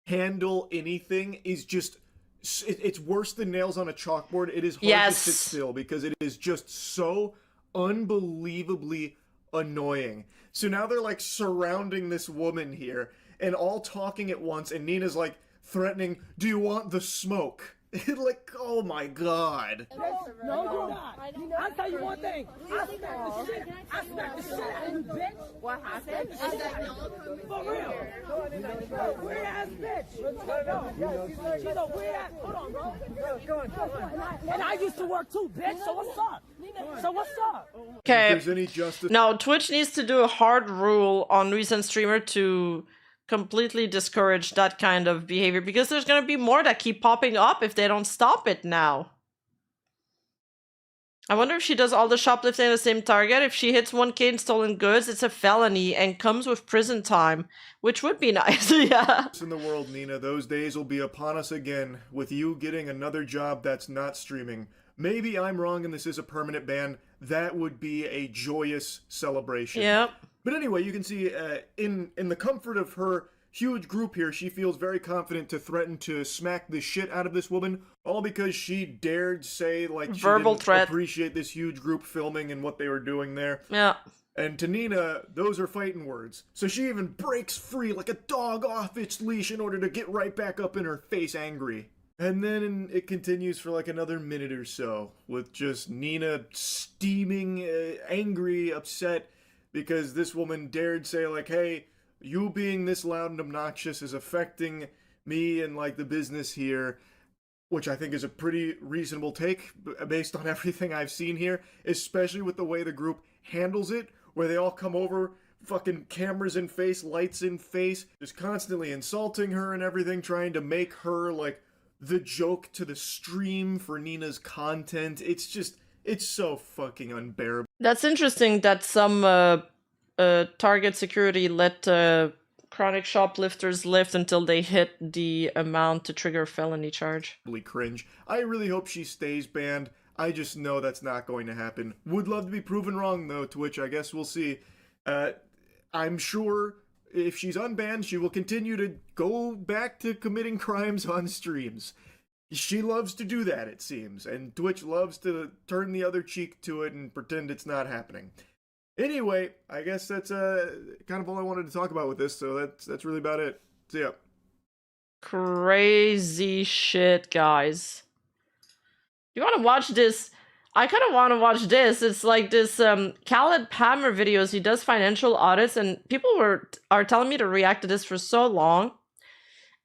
handle anything is just... It's worse than nails on a chalkboard. It is hard to sit still because it is just so unbelievably annoying. So now they're like surrounding this woman here and all talking at once, and Nina's like threatening, "Do you want the smoke?" Like, oh my god. No, you're not. I'll tell you one thing. I smack the shit out of you, bitch. What happened? For real. Weird ass bitch. She's a weird ass. Hold on, bro. Go on. And I used to work too, bitch. So what's up? Okay. If there's any justice... Now, Twitch needs to do a hard rule on recent streamer to completely discourage that kind of behavior, because there's going to be more that keep popping up if they don't stop it now. I wonder if she does all the shoplifting at the same target. If she hits 1K in stolen goods, it's a felony and comes with prison time, which would be nice. Yeah. In the world, Nina, those days will be upon us again, with you getting another job that's not streaming. Maybe I'm wrong and this is a permanent ban. That would be a joyous celebration. Yep. But anyway, you can see in the comfort of her huge group here, she feels very confident to threaten to smack the shit out of this woman, all because she dared say, like, she verbal didn't threat. Appreciate this huge group filming and what they were doing there. Yeah. And to Nina, those are fighting words. So she even breaks free like a dog off its leash in order to get right back up in her face angry. And then it continues for like another minute or so, with just Nina steaming, angry, upset, because this woman dared say, like, hey, you being this loud and obnoxious is affecting me and, like, the business here, which I think is a pretty reasonable take based on everything I've seen here, especially with the way the group handles it, where they all come over, fucking cameras in face, lights in face, just constantly insulting her and everything, trying to make her, like, the joke to the stream for Nina's content. It's just, it's so fucking unbearable. That's interesting that some Target security let chronic shoplifters lift until they hit the amount to trigger a felony charge. Cringe. I really hope she stays banned. I just know that's not going to happen. Would love to be proven wrong though, Twitch. I guess we'll see. I'm sure if she's unbanned, she will continue to go back to committing crimes on streams. She loves to do that, it seems, and Twitch loves to turn the other cheek to it and pretend it's not happening. Anyway, I guess that's kind of all I wanted to talk about with this, so that's really about it. See ya. Crazy shit, guys. You want to watch this? I kind of want to watch this. It's like this Khaled Palmer videos. He does financial audits, and people are telling me to react to this for so long.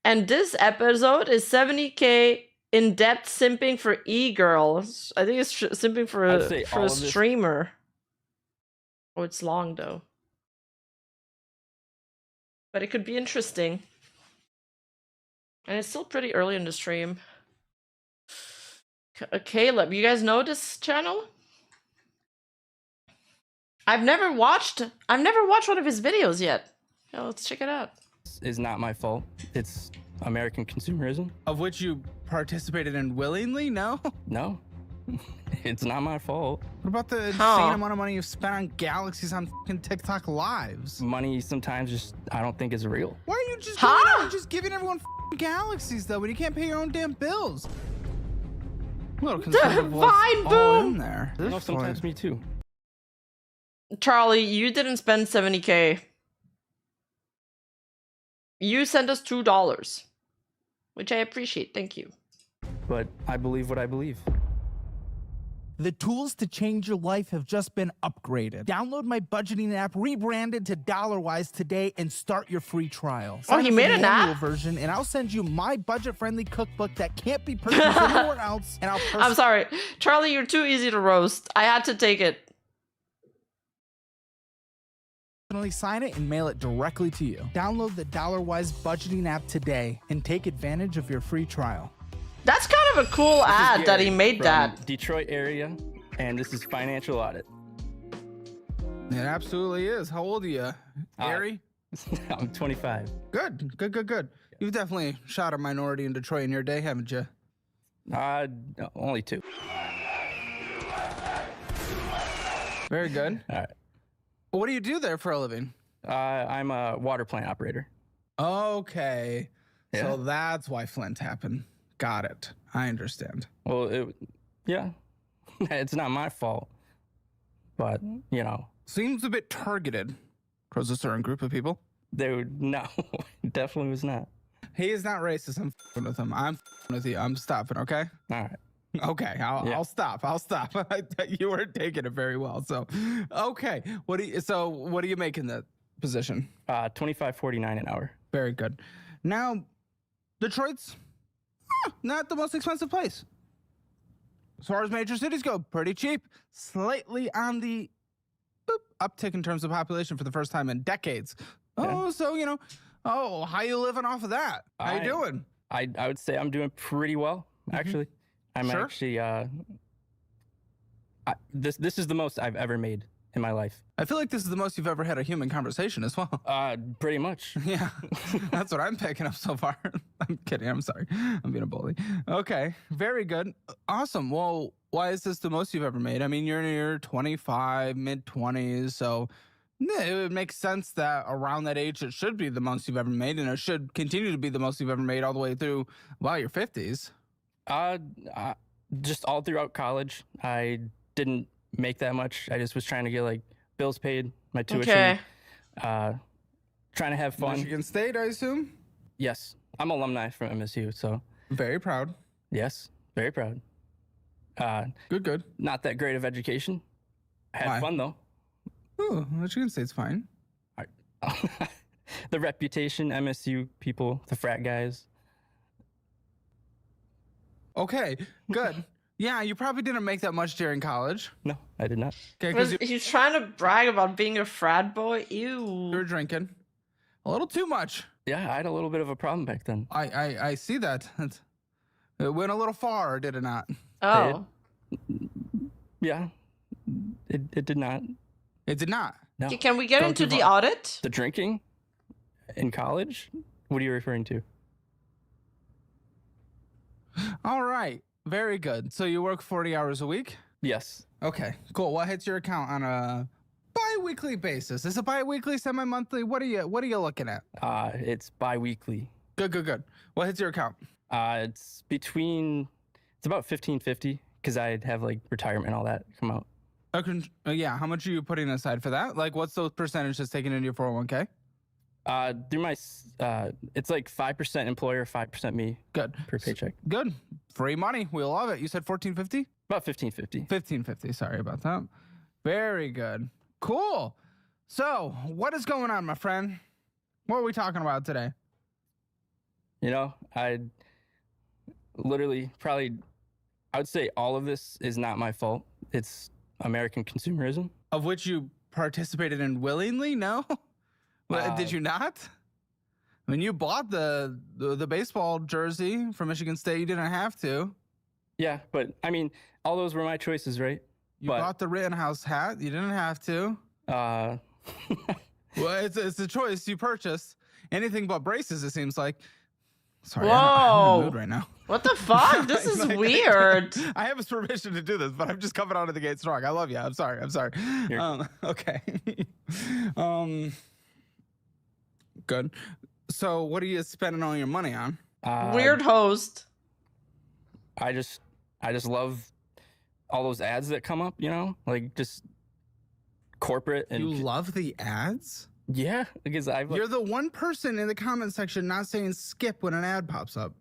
And this episode is 70K in-depth simping for e-girls. I think it's simping for a streamer. Oh, it's long though. But it could be interesting. And it's still pretty early in the stream. Caleb, you guys know this channel? I've never watched one of his videos yet. Yeah, let's check it out. Is not my fault. It's American consumerism. Of which you participated in willingly? No? No. It's not my fault. What about the insane amount of money you've spent on galaxies on fucking TikTok lives? Money sometimes just, I don't think is real. Why are you just going out and just giving everyone fucking galaxies though when you can't pay your own damn bills? A little conservative all in there. No, sometimes me too. Charlie, you didn't spend 70K. You sent us $2, which I appreciate. Thank you. But I believe what I believe. The tools to change your life have just been upgraded. Download my budgeting app, rebranded to DollarWise today, and start your free trial. Oh, he Sign up for made the an annual app? version, and I'll send you my budget-friendly cookbook that can't be purchased anywhere else. And I'm sorry. Charlie, you're too easy to roast. I had to take it. sign it and mail it directly to you. Download the DollarWise budgeting app today and take advantage of your free trial. That's kind of a cool ad that he made from that. Detroit area, and this is financial audit. It absolutely is. How old are you, Gary? I'm 25. Good. You've definitely shot a minority in Detroit in your day, haven't you? Only 2. Very good. All right. What do you do there for a living? I'm a water plant operator. Okay. Yeah. So that's why Flint happened. Got it. I understand. Well, yeah, it's not my fault, but Seems a bit targeted towards a certain group of people. No, definitely was not. He is not racist. I'm f***ing with him. I'm f***ing with you. I'm stopping, okay? All right. Okay, I'll stop. You weren't taking it very well. So, okay. What are you making that position? $25.49 an hour. Very good. Now, Detroit's not the most expensive place. As far as major cities go, pretty cheap. Slightly on the uptick in terms of population for the first time in decades. Yeah. How you living off of that? How you doing? I would say I'm doing pretty well, actually. I'm Sure. actually this is the most I've ever made in my life. I feel like this is the most you've ever had a human conversation as well. Pretty much. Yeah, that's what I'm picking up so far. I'm kidding. I'm sorry. I'm being a bully. Okay, very good. Awesome. Well, why is this the most you've ever made? I mean, you're in your 25, mid-20s, so it would make sense that around that age it should be the most you've ever made, and it should continue to be the most you've ever made all the way through, your 50s. Just all throughout college, I didn't make that much. I just was trying to get bills paid, my tuition. Okay. Trying to have fun. Michigan State, I assume? Yes. I'm alumni from MSU, so. Very proud. Yes, very proud. Good. Not that great of education. I had Why? fun, though. Oh, Michigan State's fine. All right. The reputation, MSU people, the frat guys. Okay, good. Yeah, you probably didn't make that much during college. No, I did not. Okay, He's trying to brag about being a frat boy. Ew. you were drinking a little too much. Yeah, I had a little bit of a problem back then. I see that. It went a little far, did it not? Oh. Yeah, it did not. It did not. No. Can we get Don't into give the up. audit? The drinking in college? What are you referring to? All right, very good. So you work 40 hours a week? Yes. Okay, cool. What hits your account on a bi-weekly basis? Is it bi-weekly, semi-monthly? What are you looking at? It's bi-weekly. Good. What hits your account? It's about $15.50 because I'd have retirement and all that come out. Yeah, how much are you putting aside for that? What's those percentages taken into your 401k? Through my, it's 5% employer, 5% me. Good. Per paycheck. Good. Free money. We love it. You said $14.50? About $15.50. $15.50. Sorry about that. Very good. Cool. So, what is going on, my friend? What are we talking about today? I literally I would say all of this is not my fault. It's American consumerism. Of which you participated in willingly? No? Did you not? I mean, you bought the baseball jersey from Michigan State. You didn't have to. Yeah, but I mean, all those were my choices, right? You bought the Rittenhouse hat. You didn't have to. Well, it's a choice you purchased. Anything but braces, it seems like. Sorry, Whoa. I'm in the mood right now. What the fuck? This is weird. I have his permission to do this, but I'm just coming out of the gate strong. I love you. I'm sorry. Okay. Good. So, what are you spending all your money on? Weird host. I just love all those ads that come up, just corporate. And You love the ads? Yeah, because You're the one person in the comment section not saying skip when an ad pops up.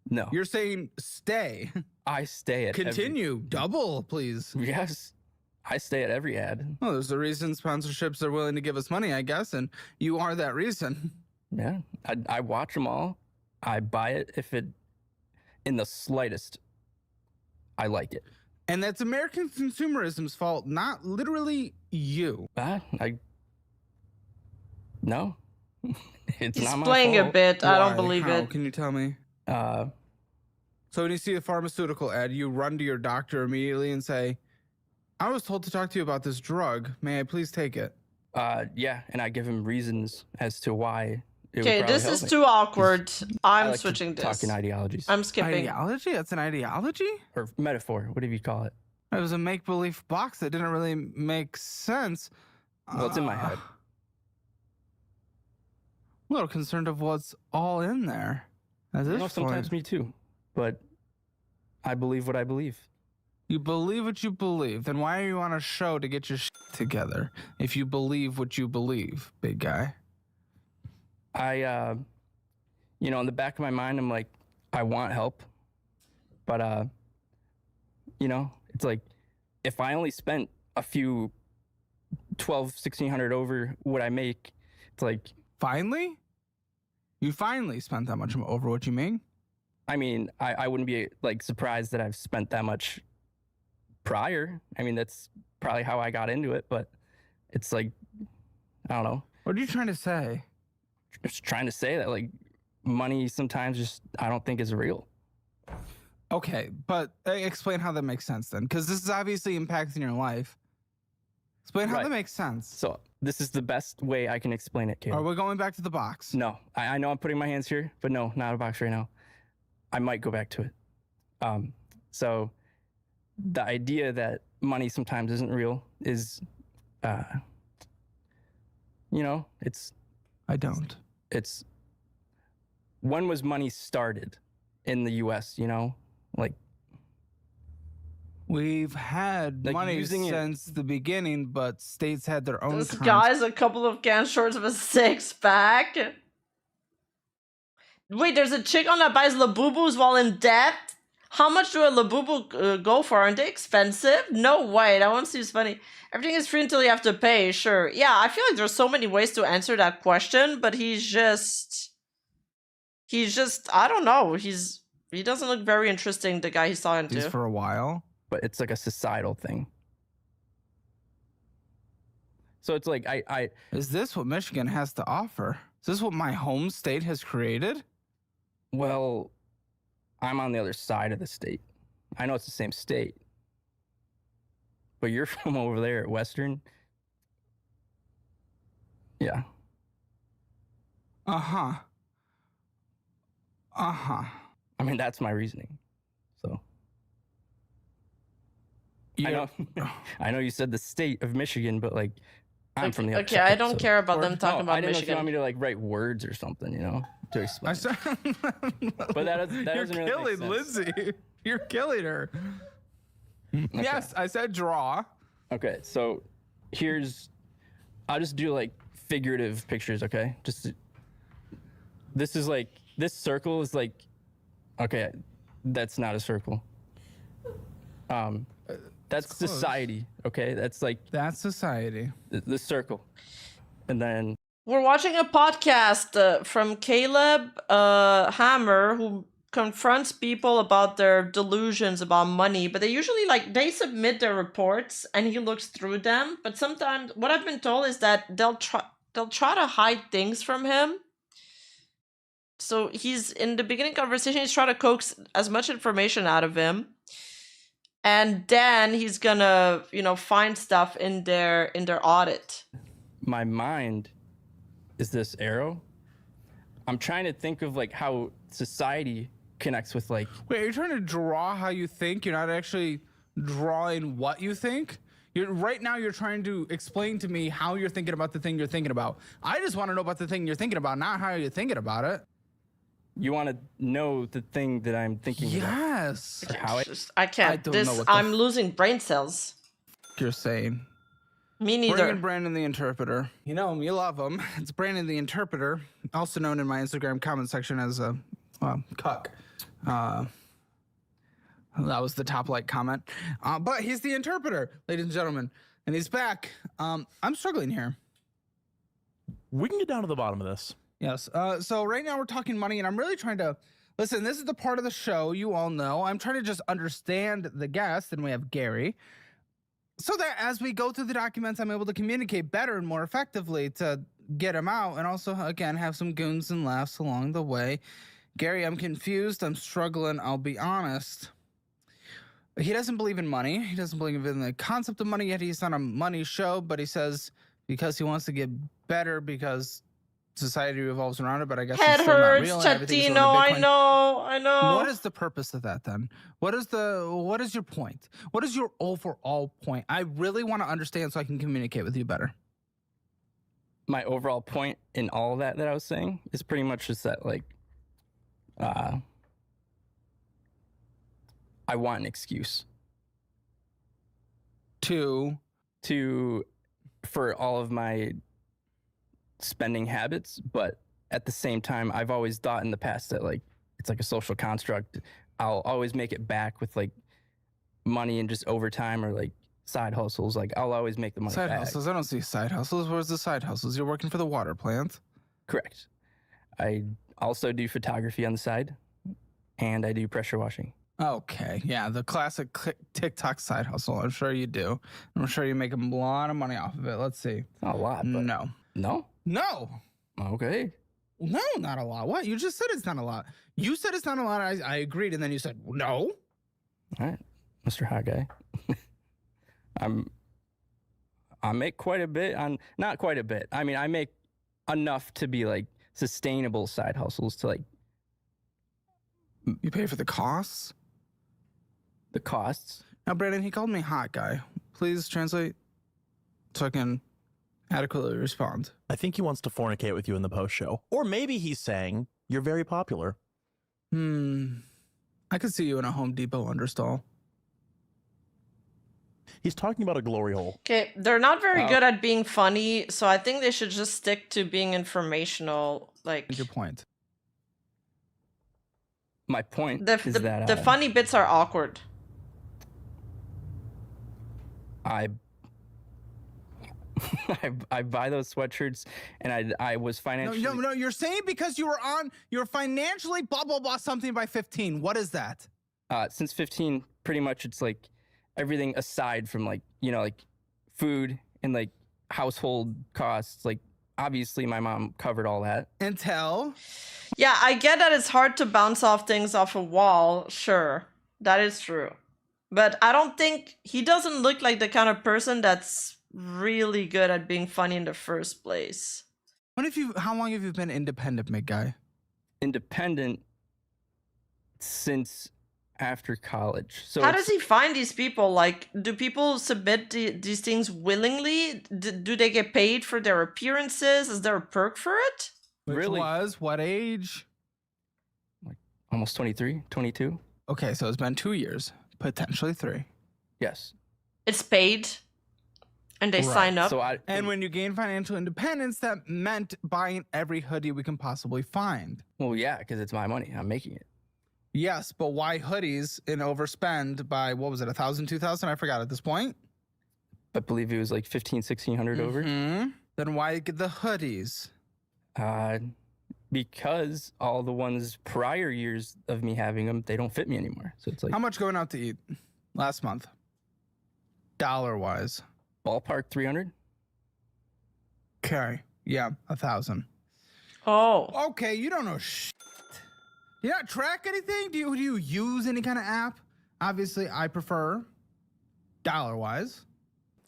No. You're saying stay. I stay at Continue. Double, please. Yes. I stay at every ad. Well, there's a reason sponsorships are willing to give us money, I guess, and you are that reason. Yeah. I watch them all. I buy it if it, in the slightest, I like it. And that's American consumerism's fault, not literally you. No. It's He's not my playing fault. a bit. I don't Why? believe How? it. Can you tell me? So when you see a pharmaceutical ad, you run to your doctor immediately and say, I was told to talk to you about this drug. May I please take it? Yeah, and I give him reasons as to why. Okay, this is too awkward. I'm switching this. Talking ideologies. I'm skipping. Ideology? That's an ideology? Or metaphor, whatever you call it. It was a make-believe box that didn't really make sense. Well, it's in my head. I'm a little concerned of what's all in there. At this point. Sometimes me too. But I believe what I believe. You believe what you believe. Then why are you on a show to get your shit together? If you believe what you believe, big guy. In the back of my mind, I'm like, I want help. But, it's like, if I only spent a few 1,600 over what I make, it's like... Finally? You finally spent that much over what you make? I mean, I wouldn't be, like, surprised that I've spent that much prior. I mean, that's probably how I got into it, but it's like, I don't know. What are you trying to say? Just trying to say that, like, money sometimes just, I don't think is real. Okay, but explain how that makes sense then, because this is obviously impacting your life. Explain how that makes sense. So this is the best way I can explain it, Caleb. Are we going back to the box? No, I know I'm putting my hands here, but no, not a box right now. I might go back to it. So the idea that money sometimes isn't real is, it's... It's... When was money started in the U.S., Like... We've had money since the beginning, but states had their own This currency. guy's a couple of cans short of a six-pack. Wait, there's a chick on that buys Labubus while in debt? How much do a Labubu go for? Aren't they expensive? No way, that one seems funny. Everything is free until you have to pay, sure. Yeah, I feel like there's so many ways to answer that question, but he's just, I don't know, he doesn't look very interesting, the guy he's talking to. For a while. But it's like a societal thing. So it's like, Is this what Michigan has to offer? Is this what my home state has created? Well, I'm on the other side of the state. I know it's the same state. But you're from over there at Western. Yeah. Uh-huh. I mean, that's my reasoning. So. I know you said the state of Michigan, but like, I'm from the other side. I don't care about them talking about I didn't know if you Michigan. want me to like write words or something, to explain. But that You're doesn't really killing make sense. Lindsay. You're killing her. Okay. Yes, I said draw. Okay, so I'll just do like figurative pictures, okay? This circle is like, okay, that's not a circle. That's society, okay? That's society. The circle. And then... We're watching a podcast from Caleb Hammer, who confronts people about their delusions about money, but they usually they submit their reports and he looks through them. But sometimes what I've been told is that they'll try to hide things from him. So he's in the beginning conversation, he's trying to coax as much information out of him. And then he's gonna, find stuff in their audit. My mind is this arrow. I'm trying to think of how society connects with Wait, are you trying to draw how you think? You're not actually drawing what you think? Right now you're trying to explain to me how you're thinking about the thing you're thinking about. I just want to know about the thing you're thinking about, not how you're thinking about it. You want to know the thing that I'm thinking about? Yes. I can't. I'm losing brain cells. You're saying. Me neither. Bring in Brandon the Interpreter. You know him, you love him. It's Brandon the Interpreter, also known in my Instagram comment section as cuck. That was the top like comment. But he's the interpreter, ladies and gentlemen, and he's back. I'm struggling here. We can get down to the bottom of this. Yes. So right now we're talking money, and I'm really trying to listen. This is the part of the show you all know. I'm trying to just understand the guest, and we have Gary, so that as we go through the documents, I'm able to communicate better and more effectively to get him out, and also again have some goons and laughs along the way. Gary, I'm confused. I'm struggling. I'll be honest. He doesn't believe in money. He doesn't believe in the concept of money, yet he's on a money show, but he says because he wants to get better because society revolves around it, but I guess Head it's still not hurts, real and everything's going to Chatino. Bitcoin. I know. What is the purpose of that then? What is your point? What is your overall point? I really want to understand so I can communicate with you better. My overall point in all of that I was saying is pretty much just that, like, I want an excuse for all of my spending habits, but at the same time, I've always thought in the past that, like, it's like a social construct. I'll always make it back with, like, money and just overtime or, like, side hustles. Like, I'll always make the money Side back. hustles? I don't see side hustles. Where's the side hustles? You're working for the water plant. Correct. I also do photography on the side, and I do pressure washing. Okay, yeah, the classic TikTok side hustle. I'm sure you do. I'm sure you make a lot of money off of it. Let's see. Not a lot, but... No. No? No. Okay. No, not a lot. What? You just said it's not a lot. You said it's not a lot. I agreed, and then you said no. All right, Mr. Hot Guy. I make quite a bit on... Not quite a bit. I mean, I make enough to be, like, sustainable side hustles to, like... You pay for the costs? The costs? Now, Brandon, he called me hot guy. Please translate so I can adequately respond. I think he wants to fornicate with you in the post show. Or maybe he's saying you're very popular. I could see you in a Home Depot understall. He's talking about a glory hole. Okay, they're not very good at being funny, so I think they should just stick to being informational. Like, your point. My point is that... the funny bits are awkward. I buy those sweatshirts, and I was financially... No, you're saying because you're financially blah, blah, blah something by 15. What is that? Since 15, pretty much it's like everything aside from, like, you know, like food and like household costs. Like, obviously my mom covered all that. Until? Yeah, I get that it's hard to bounce off things off a wall. Sure, that is true. But I don't think... He doesn't look like the kind of person that's really good at being funny in the first place. How long have you been independent, big guy? Independent since after college. So how does he find these people? Like, do people submit these things willingly? Do they get paid for their appearances? Is there a perk for it? Really? What age? Like almost 23, 22. Okay, so it's been 2 years, potentially 3. Yes. It's paid, and they sign up. And when you gain financial independence, that meant buying every hoodie we can possibly find. Well, yeah, because it's my money. I'm making it. Yes, but why hoodies and overspend by, what was it, 1,000, 2,000? I forgot at this point. I believe it was like 1,500, 1,600 over. Then why get the hoodies? Because all the ones prior years of me having them, they don't fit me anymore. So it's like... How much going out to eat last month? Dollar-wise. Ballpark 300. Okay. Yeah, 1,000. Oh. Okay, you don't know Do you not track anything? Do you use any kind of app? Obviously, I prefer dollar-wise.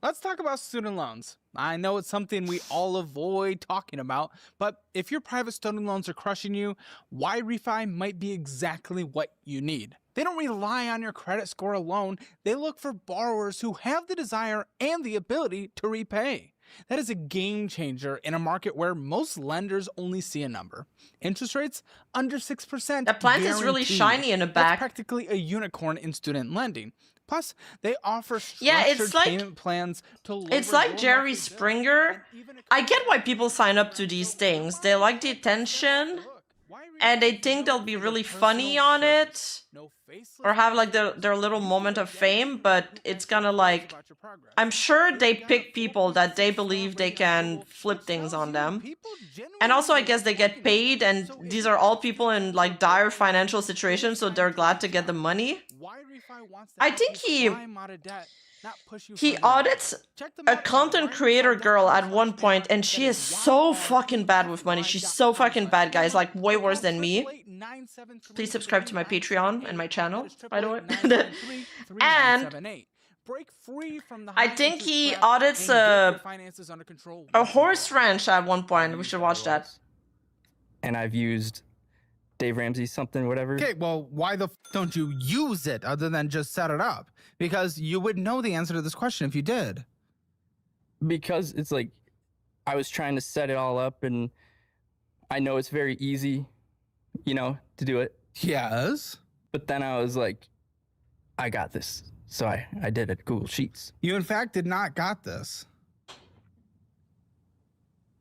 Let's talk about student loans. I know it's something we all avoid talking about, but if your private student loans are crushing you, Y Refi might be exactly what you need. They don't rely on your credit score alone. They look for borrowers who have the desire and the ability to repay. That is a game changer in a market where most lenders only see a number. Interest rates under 6%. That plant is really shiny in the back. That's practically a unicorn in student lending. Plus, they offer structured payment plans to lower It's like your Jerry monthly Springer. I get why people sign up to these things. They like the attention. and they think they'll be really funny on it, or have like their little moment of fame, but it's gonna like, I'm sure they pick people that they believe they can flip things on them. And also I guess they get paid, and these are all people in like dire financial situations, so they're glad to get the money. I think he audits a content creator girl at one point, and she is so fucking bad with money. She's so fucking bad, guys, like way worse than me. Please subscribe to my Patreon and my channel, by the way. And I think he audits a horse ranch at one point. We should watch that. And I've used Dave Ramsey's something, whatever. Okay, well, why the don't you use it other than just set it up? Because you would know the answer to this question if you did. Because it's like, I was trying to set it all up, and I know it's very easy, you know, to do it. Yes. But then I was like, I got this. So I did it, Google Sheets. You, in fact, did not got this.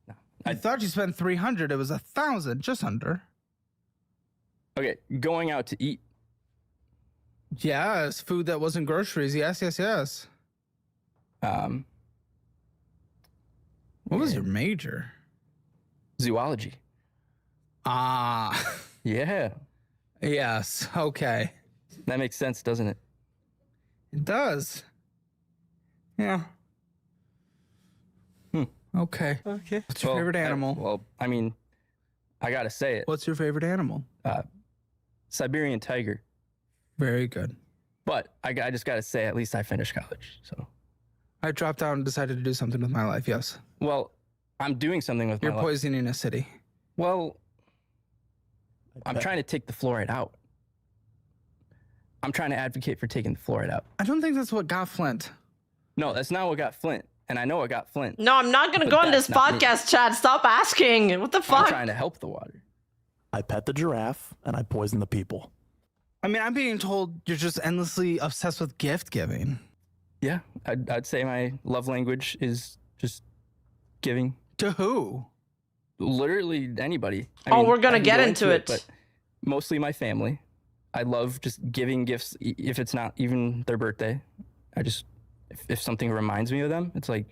No. I thought you spent 300. It was 1,000, just under. Okay, going out to eat. Yes, food that wasn't groceries. Yes, yes, yes. What was your major? Zoology. Ah. Yeah. Yes, okay. That makes sense, doesn't it? It does. Yeah. Okay. Okay. What's your favorite animal? Well, I mean, I gotta say it. What's your favorite animal? Siberian tiger. Very good. But I just gotta say, at least I finished college, so. I dropped out and decided to do something with my life, yes. Well, I'm doing something with my life. You're poisoning a city. Well, I'm trying to take the fluoride out. I'm trying to advocate for taking the fluoride out. I don't think that's what got Flint. No, that's not what got Flint. And I know what got Flint. No, I'm not gonna go on this podcast, Chad. Stop asking. What the fuck? I'm trying to help the water. I pet the giraffe and I poison the people. I mean, I'm being told you're just endlessly obsessed with gift giving. Yeah, I'd say my love language is just giving. To who? Literally anybody. I mean, we're gonna get into it. But mostly my family. I love just giving gifts, if it's not even their birthday. I just, if something reminds me of them, it's like,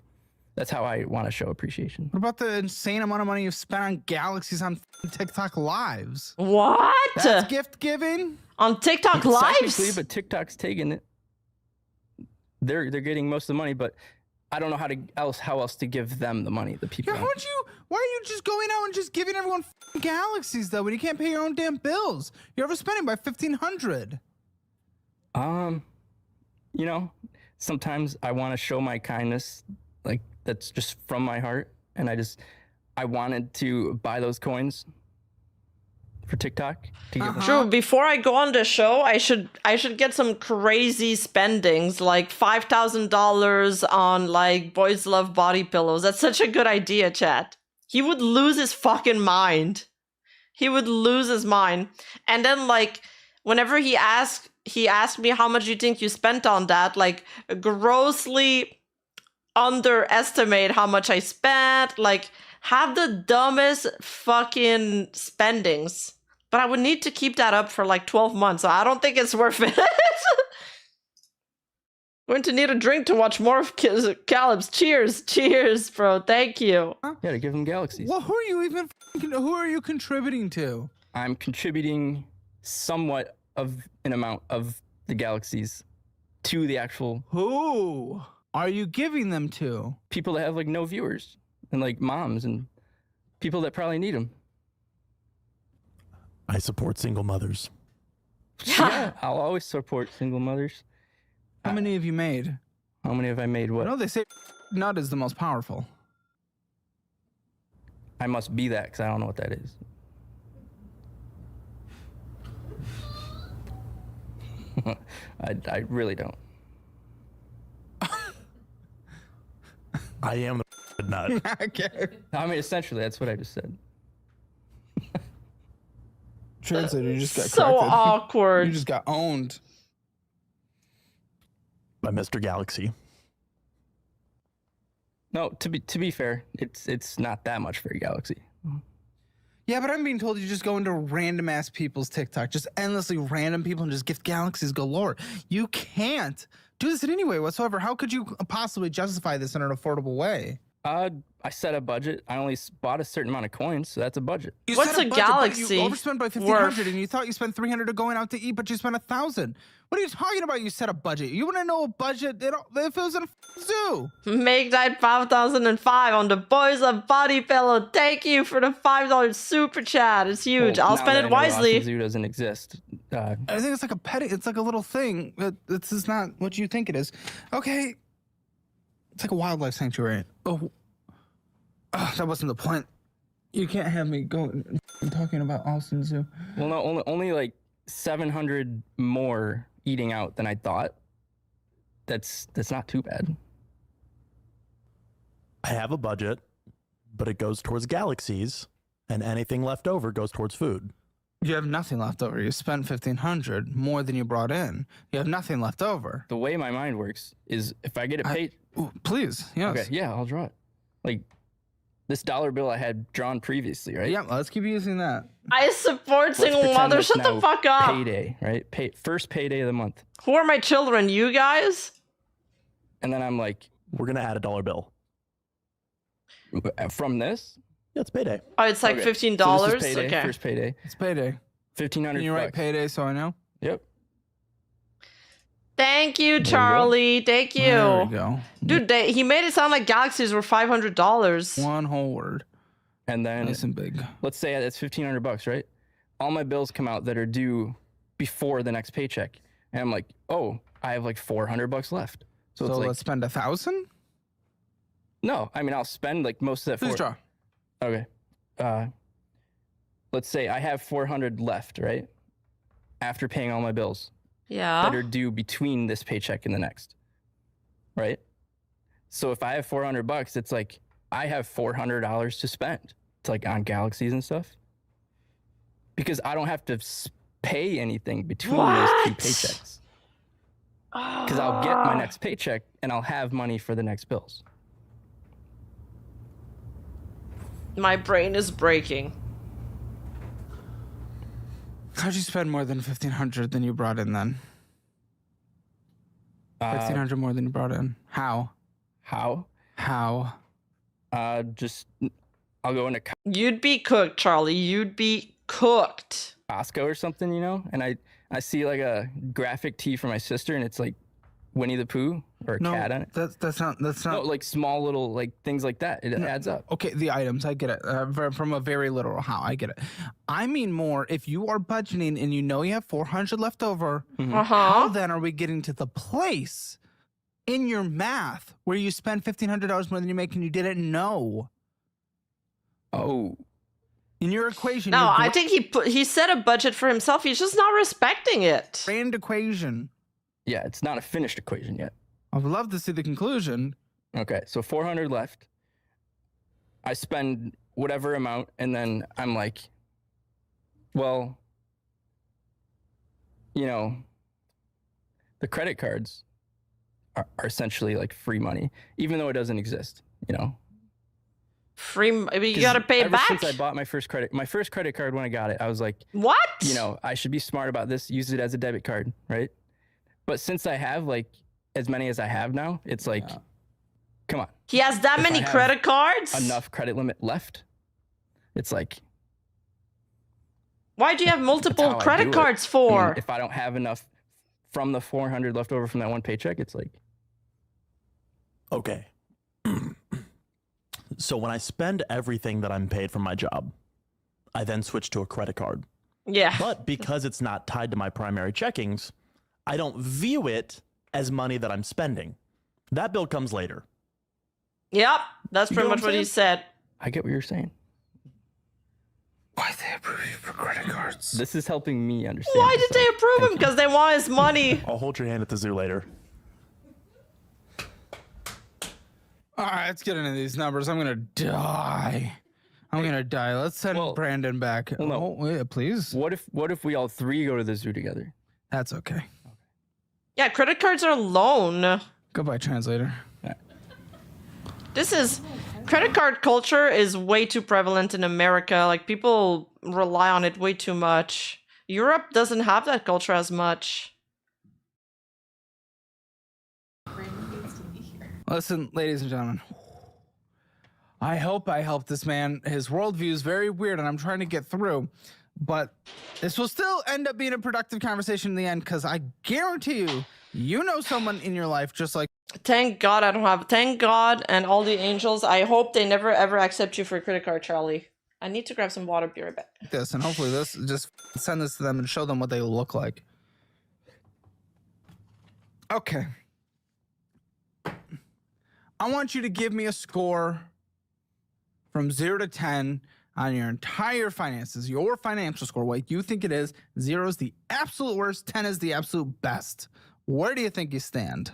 that's how I want to show appreciation. What about the insane amount of money you've spent on galaxies on TikTok lives? What? That's gift giving? On TikTok lives? Technically, but TikTok's taking it. They're getting most of the money, but I don't know how else to give them the money, the people. Yeah, why are you just going out and just giving everyone galaxies though when you can't pay your own damn bills? You're overspending by $1,500. You know, sometimes I want to show my kindness, like that's just from my heart, and I wanted to buy those coins for TikTok to give them. True. Before I go on the show, I should get some crazy spendings, like $5,000 on like Boys Love body pillows. That's such a good idea, chat. He would lose his fucking mind. He would lose his mind. And then like whenever he asked me how much you think you spent on that, like grossly underestimate how much I spent, like have the dumbest fucking spendings. But I would need to keep that up for like 12 months, so I don't think it's worth it. Going to need a drink to watch more of Caleb's. Cheers, cheers, bro. Thank you. Yeah, to give them galaxies. Well, who are you contributing to? I'm contributing somewhat of an amount of the galaxies to the actual. Who are you giving them to? People that have like no viewers, and like moms and people that probably need them. I support single mothers. Yeah, I'll always support single mothers. How many have you made? How many have I made? What? No, they say nut is the most powerful. I must be that because I don't know what that is. I really don't. I am the nut. Okay. I mean, essentially, that's what I just said. Translator, you just got so corrected. awkward. You just got owned by Mr. Galaxy. No, to be fair, it's not that much for a galaxy. Yeah, but I'm being told you just go into random ass people's TikTok, just endlessly random people and just gift galaxies galore. You can't do this in any way whatsoever. How could you possibly justify this in an affordable way? I set a budget. I only bought a certain amount of coins, so that's a budget. You What's set a budget, but galaxy You overspent by 1,500, and you thought you spent 300 to going out to eat, but you spent 1,000. What are you talking about? You set a budget. You want to know a budget if it was in a zoo? Make that 5,005 on the Boys of Body Pillow. Thank you for the $5 super chat. It's huge. Well, I'll now spend that it I know wisely. Austin Zoo doesn't exist. I think it's like a petty. It's like a little thing. This is not what you think it is. Okay. It's like a wildlife sanctuary. Oh, that wasn't the point. You can't have me going talking about Austin Zoo. Well, no, only like 700 more eating out than I thought. That's not too bad. I have a budget, but it goes towards galaxies, and anything left over goes towards food. You have nothing left over. You spent 1,500 more than you brought in. You have nothing left over. The way my mind works is if I get it paid. Please, yes. Okay, yeah, I'll draw it. Like this dollar bill I had drawn previously, right? Yeah, let's keep using that. I support Let's single pretend mothers. it's Shut the now fuck up. Payday, right? First payday of the month. Who are my children? You guys? And then I'm like, we're gonna add a dollar bill. From this? Yeah, it's payday. Oh, it's like Okay. $15. So this is payday, Okay. first payday. It's payday. 1,500 Can you write bucks. payday so I know? Yep. Thank you, Charlie. Thank you. There we go. Dude, he made it sound like galaxies were $500. One whole word. And then Nice and big. let's say that's 1,500 bucks, right? All my bills come out that are due before the next paycheck. And I'm like, oh, I have like 400 bucks left. So, So it's like, let's spend 1,000? no, I mean, I'll spend like most of that. Please draw. Okay. Let's say I have 400 left, right? After paying all my bills Yeah. that are due between this paycheck and the next, right? So if I have 400 bucks, it's like I have $400 to spend. It's like on galaxies and stuff. Because I don't have to pay anything between those two paychecks. Because I'll get my next paycheck and I'll have money for the next bills. My brain is breaking. How'd you spend more than 1,500 than you brought in then? 1,500 more than you brought in. How? How? Just I'll go into You'd be cooked, Charlie. You'd be cooked. Costco or something, you know, and I see like a graphic tee for my sister, and it's like Winnie the Pooh or a cat on it. That's not. No, like small little like things like that. It adds up. Okay, the items, I get it. From a very literal how, I get it. I mean more, if you are budgeting and you know you have 400 left over, how then are we getting to the place in your math where you spend $1,500 more than you make and you didn't know? Oh. In your equation. No, I think he set a budget for himself. He's just not respecting it. Grand equation. Yeah, it's not a finished equation yet. I would love to see the conclusion. Okay, so 400 left. I spend whatever amount, and then I'm like, well, you know, the credit cards are essentially like free money, even though it doesn't exist, you know? Free, you gotta pay it ever back. Since I bought my first credit card when I got it, I was like, what? You know, I should be smart about this, use it as a debit card, right? But since I have like as many as I have now, it's like, come on. He has that If many I have credit cards? Enough credit limit left. It's like, why do you have multiple how I credit do it. cards I for? mean, if I don't have enough from the 400 left over from that one paycheck, it's like, okay. So when I spend everything that I'm paid from my job, I then switch to a credit card. Yeah. But because it's not tied to my primary checkings, I don't view it as money that I'm spending. That bill comes later. Yep, that's You pretty get what much I'm what he saying? said. I get what you're saying. Why they approve you for credit cards? This is helping me understand. Why did they approve him? Because they want his money. I'll hold your hand at the zoo later. All right, let's get into these numbers. I'm going to die. Let's send Brandon back. Well, no. Oh, yeah, please. What if we all three go to the zoo together? That's okay. Yeah, credit cards are a loan. Goodbye, translator. This is Credit card culture is way too prevalent in America. Like, people rely on it way too much. Europe doesn't have that culture as much. Listen, ladies and gentlemen, I hope I helped this man. His worldview is very weird, and I'm trying to get through. But this will still end up being a productive conversation in the end, because I guarantee you, you know someone in your life just like. Thank God I don't have. Thank God and all the angels. I hope they never ever accept you for a credit card, Charlie. I need to grab some water. Be right back. This, and hopefully this just send this to them and show them what they look like. Okay. I want you to give me a score from 0 to 10 on your entire finances, your financial score, what you think it is. 0 is the absolute worst, 10 is the absolute best. Where do you think you stand?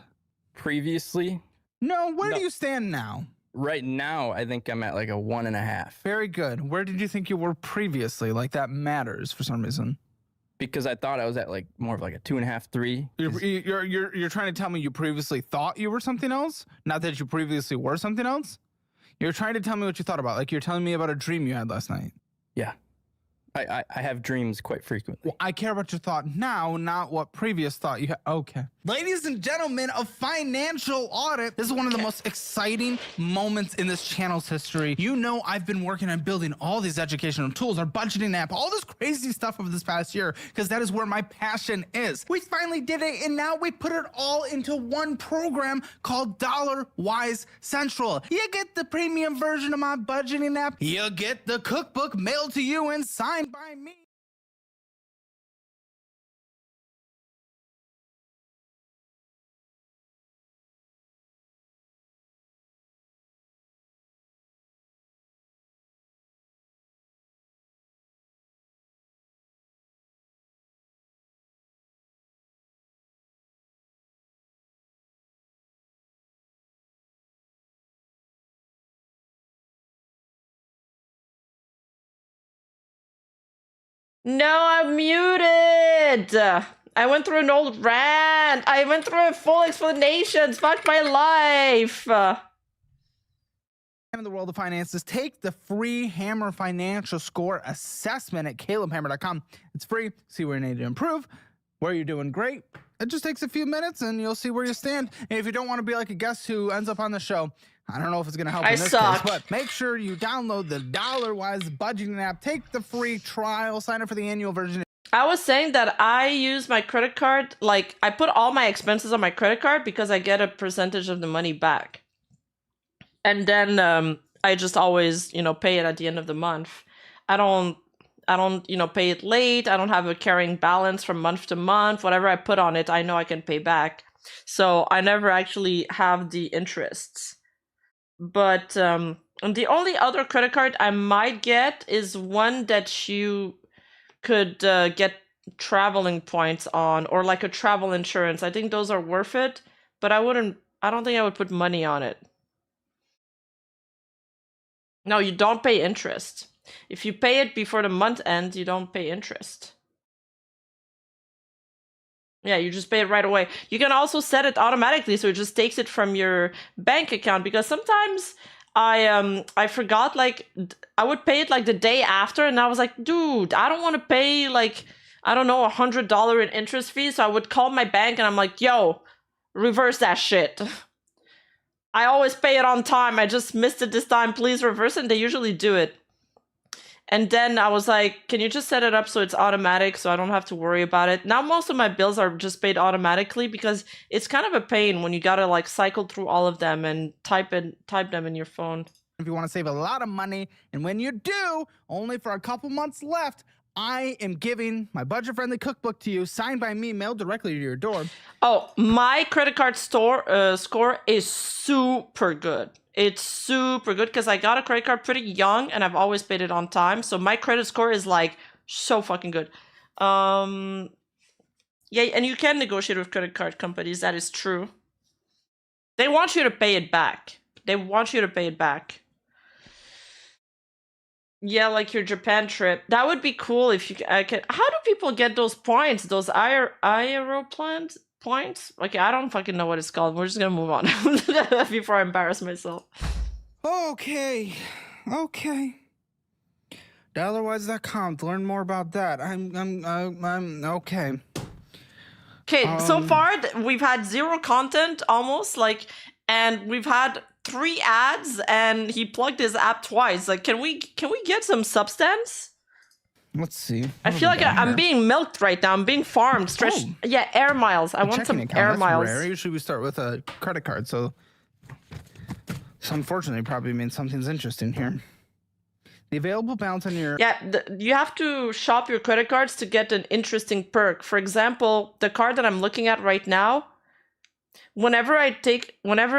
Previously? No, where do you stand now? Right now, I think I'm at like a 1.5. Very good. Where did you think you were previously? Like, that matters for some reason. Because I thought I was at like more of like a 2.5, 3. You're trying to tell me you previously thought you were something else? Not that you previously were something else? You're trying to tell me what you thought about. Like, you're telling me about a dream you had last night. Yeah. I have dreams quite frequently. Well, I care about your thought now, not what previous thought you had. Okay. Ladies and gentlemen, a financial audit. This is one of the most exciting moments in this channel's history. You know, I've been working on building all these educational tools, our budgeting app, all this crazy stuff over this past year, because that is where my passion is. We finally did it, and now we put it all into one program called Dollar Wise Central. You get the premium version of my budgeting app. You get the cookbook mailed to you and signed by me. No, I'm muted. I went through an old rant. I went through a full explanation. Fuck my life. In the world of finances, take the free Hammer Financial Score Assessment at calebhammer.com. It's free. See where you need to improve, where you're doing great. It just takes a few minutes and you'll see where you stand. And if you don't want to be like a guest who ends up on the show, I don't know if it's going to help in this case, but make sure you download the Dollar Wise budgeting app. Take the free trial. Sign up for the annual version. I was saying that I use my credit card, like I put all my expenses on my credit card because I get a percentage of the money back. And then I just always, pay it at the end of the month. I don't, pay it late. I don't have a carrying balance from month to month. Whatever I put on it, I know I can pay back. So I never actually have the interests. But the only other credit card I might get is one that you could get traveling points on, or like a travel insurance. I think those are worth it, but I don't think I would put money on it. No, you don't pay interest. If you pay it before the month ends, you don't pay interest. Yeah, you just pay it right away. You can also set it automatically, so it just takes it from your bank account, because sometimes I forgot, like, I would pay it like the day after, and I was like, dude, I don't want to pay like, I don't know, $100 in interest fees. So I would call my bank and I'm like, yo, reverse that shit. I always pay it on time. I just missed it this time. Please reverse it. And they usually do it. And then I was like, can you just set it up so it's automatic so I don't have to worry about it? Now most of my bills are just paid automatically, because it's kind of a pain when you gotta like cycle through all of them and type them in your phone. If you want to save a lot of money, and when you do, only for a couple months left, I am giving my budget-friendly cookbook to you, signed by me, mailed directly to your door. Oh, my credit card score is super good. It's super good because I got a credit card pretty young and I've always paid it on time. So my credit score is like so fucking good. Yeah, and you can negotiate with credit card companies. That is true. They want you to pay it back. They want you to pay it back. Yeah, like your Japan trip. That would be cool if you could. How do people get those points? Those aeroplanes points? Okay, I don't fucking know what it's called. We're just gonna move on before I embarrass myself. Okay. Dollarwise.com to learn more about that. I'm okay. Okay, so far we've had zero content almost, like, and we've had 3 ads, and he plugged his app twice. Like, can we get some substance? Let's see. I feel like I'm being milked right now. I'm being farmed. Stretched. Yeah, air miles. I want some air miles. Rare. Usually we start with a credit card, so unfortunately probably means something's interesting here. The available balance on your... Yeah, you have to shop your credit cards to get an interesting perk. For example, the card that I'm looking at right now, whenever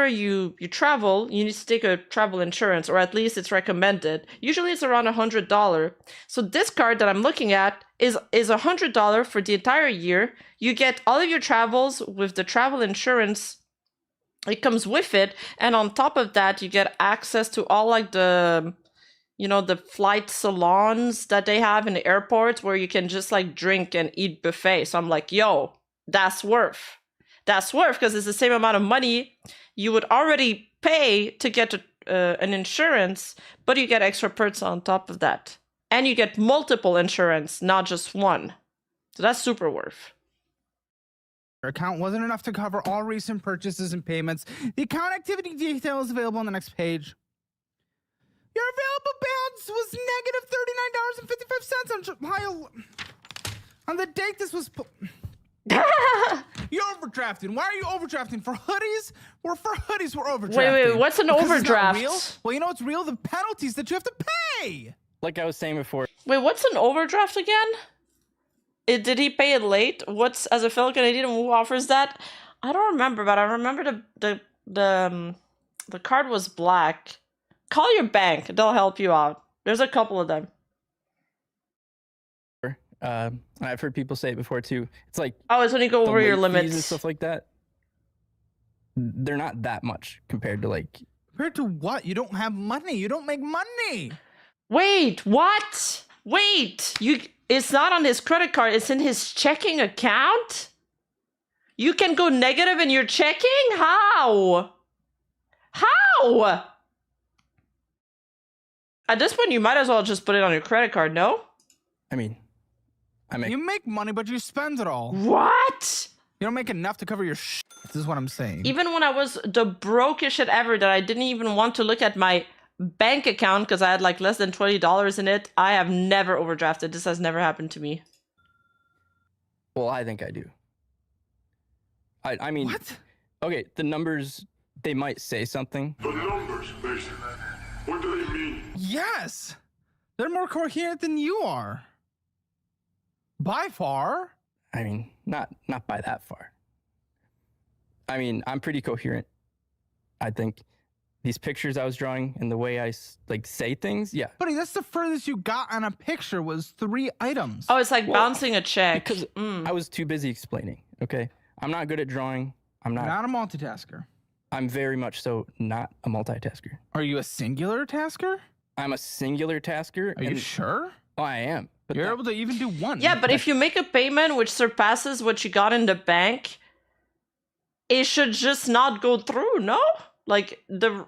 you travel, you need to take a travel insurance, or at least it's recommended. Usually it's around $100. So this card that I'm looking at is $100 for the entire year. You get all of your travels with the travel insurance. It comes with it, and on top of that, you get access to all like the flight salons that they have in the airports where you can just like drink and eat buffet. So I'm like, yo, that's worth because it's the same amount of money you would already pay to get an insurance, but you get extra perks on top of that. And you get multiple insurance, not just one. So that's super worth. Your account wasn't enough to cover all recent purchases and payments. The account activity detail is available on the next page. Your available balance was -$39.55 on the date this was... You're overdrafting. Why are you overdrafting? For hoodies? We're overdrafting. Wait, what's an overdraft? Real? Well, you know what's real? The penalties that you have to pay. Like I was saying before. Wait, what's an overdraft again? Did he pay it late? What's, as a fellow Canadian, who offers that? I don't remember, but I remember the card was black. Call your bank; they'll help you out. There's a couple of them. I've heard people say it before too. It's like, oh, it's when you go over your limits and stuff like that. They're not that much compared to like. Compared to what? You don't have money. You don't make money. Wait, what? Wait, it's not on his credit card. It's in his checking account. You can go negative in your checking? How? At this point, you might as well just put it on your credit card, no? I mean, you make money, but you spend it all. What? You don't make enough to cover your shit. This is what I'm saying. Even when I was the brokest shit ever, that I didn't even want to look at my bank account because I had like less than $20 in it, I have never overdrafted. This has never happened to me. Well, I think I do. I mean, what? Okay, the numbers, they might say something. The numbers, basically. What do they mean? Yes, they're more coherent than you are. By far. I mean, not by that far. I mean, I'm pretty coherent. I think these pictures I was drawing and the way I like say things, yeah. Buddy, that's the furthest you got on a picture was 3 items. Oh, it's like bouncing a check. Because I was too busy explaining, okay? I'm not good at drawing. I'm not a multitasker. I'm very much so not a multitasker. Are you a singular tasker? I'm a singular tasker. Are you sure? Oh, I am. But you're able to even do one. Yeah, but if you make a payment which surpasses what you got in the bank, it should just not go through, no? Like, the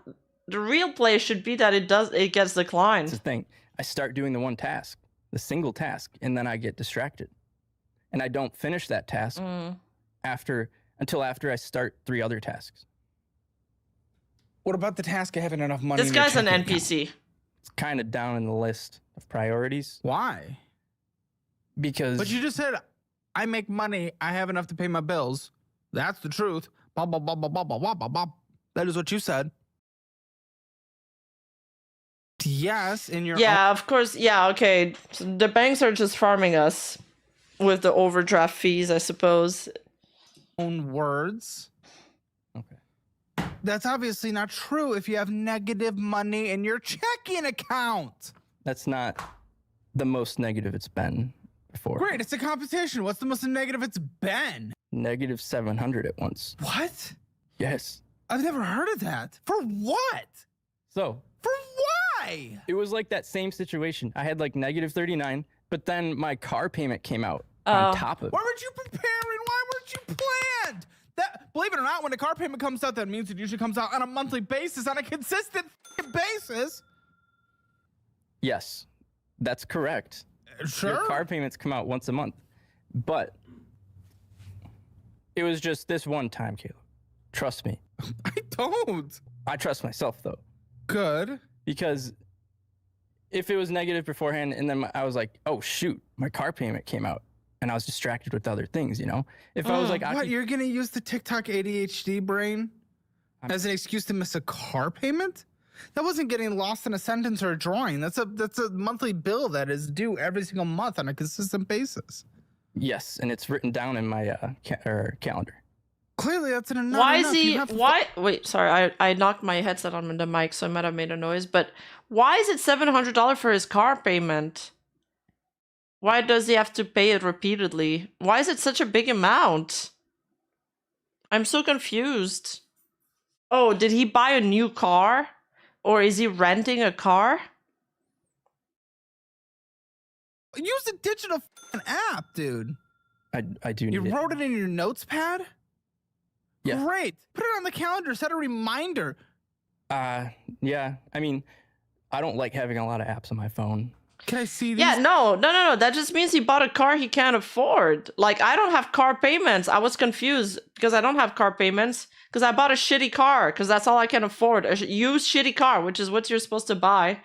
real play should be that it gets declined. That's the thing. I start doing the one task, the single task, and then I get distracted. And I don't finish that task until after I start 3 other tasks. What about the task of having enough money? This guy's an NPC. It's kind of down in the list of priorities. Why? Because... But you just said, I make money, I have enough to pay my bills. That's the truth. Blah, blah, blah, blah, blah, blah, blah, blah. That is what you said. Yes, in your Yeah, of course. Yeah, okay. So the banks are just farming us with the overdraft fees, I suppose. Own words. Okay. That's obviously not true if you have negative money in your checking account. That's not the most negative it's been before. Great, it's a competition. What's the most negative it's been? Negative 700 at once. What? Yes. I've never heard of that. For what? So. For why? It was like that same situation. I had like negative 39, but then my car payment came out on top of it. Why weren't you preparing? Why weren't you planned? Believe it or not, when a car payment comes out, that means it usually comes out on a monthly basis, on a consistent basis. Yes, that's correct. Sure. Your car payments come out once a month. But it was just this one time, Caleb. Trust me. I don't. I trust myself, though. Good. Because if it was negative beforehand and then I was like, oh, shoot, my car payment came out. And I was distracted with other things, you know? If I was like... What, you're going to use the TikTok ADHD brain as an excuse to miss a car payment? That wasn't getting lost in a sentence or a drawing. That's a monthly bill that is due every single month on a consistent basis. Yes, and it's written down in my calendar. Clearly, that's an enough. Why is he... Why... Wait, sorry. I knocked my headset on the mic, so I might have made a noise. But why is it $700 for his car payment? Why does he have to pay it repeatedly? Why is it such a big amount? I'm so confused. Oh, did he buy a new car? Or is he renting a car? Use a digital app, dude. I do need You wrote it in your notes pad? Yeah. Great. Put it on the calendar. Set a reminder. Yeah. I mean, I don't like having a lot of apps on my phone. Can I see these? Yeah, no. That just means he bought a car he can't afford. Like, I don't have car payments. I was confused because I don't have car payments because I bought a shitty car because that's all I can afford. A used shitty car, which is what you're supposed to buy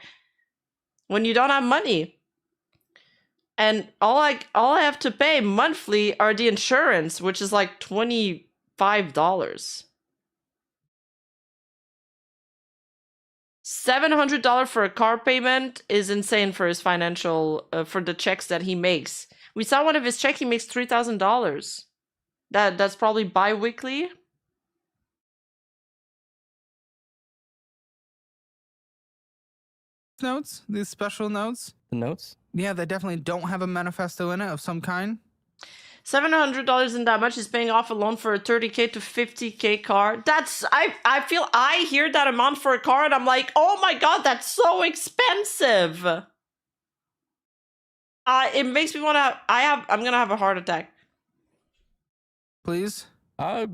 when you don't have money. And all I have to pay monthly are the insurance, which is like $25. $700 for a car payment is insane for his financial, for the checks that he makes. We saw one of his checks, he makes $3,000. That's probably bi-weekly. Notes? These special notes? The notes? Yeah, they definitely don't have a manifesto in it of some kind. $700 isn't that much. He's paying off a loan for a $30K to $50K car. That's I feel I hear that amount for a car and I'm like, oh my god, that's so expensive. It makes me wanna. I'm gonna have a heart attack. Please. I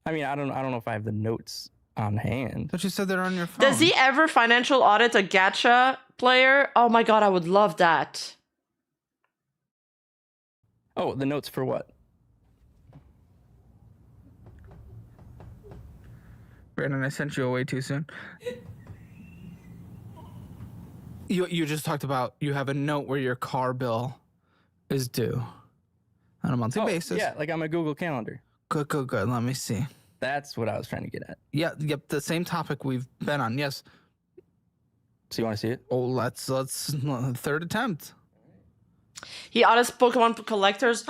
mean, I don't know if I have the notes on hand. But you said they're on your phone. Does he ever financial audit a gacha player? Oh my god, I would love that. Oh, the notes for what? Brandon, I sent you away too soon. You just talked about you have a note where your car bill is due on a monthly basis. Yeah, like on my Google Calendar. Good. Let me see. That's what I was trying to get at. Yeah, yep, the same topic we've been on. Yes. So you want to see it? Oh, let's third attempt. He audits Pokemon collectors.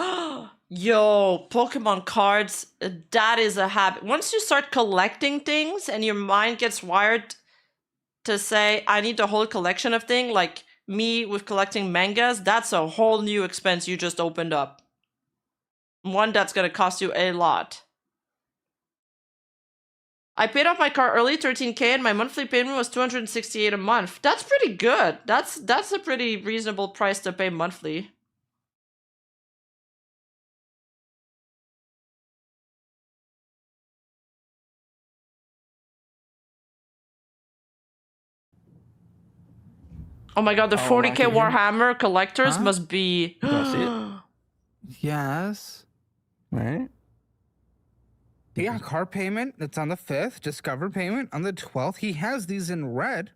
Yo, Pokemon cards, that is a habit. Once you start collecting things and your mind gets wired to say, I need the whole collection of things, like me with collecting mangas, that's a whole new expense you just opened up. One that's going to cost you a lot. I paid off my car early, $13K, and my monthly payment was $268 a month. That's pretty good. That's a pretty reasonable price to pay monthly. Oh my god, the 40K Warhammer collectors must be... You want to see it? Yes. Right? Yeah, car payment, that's on the 5th. Discover payment on the 12th. He has these in red.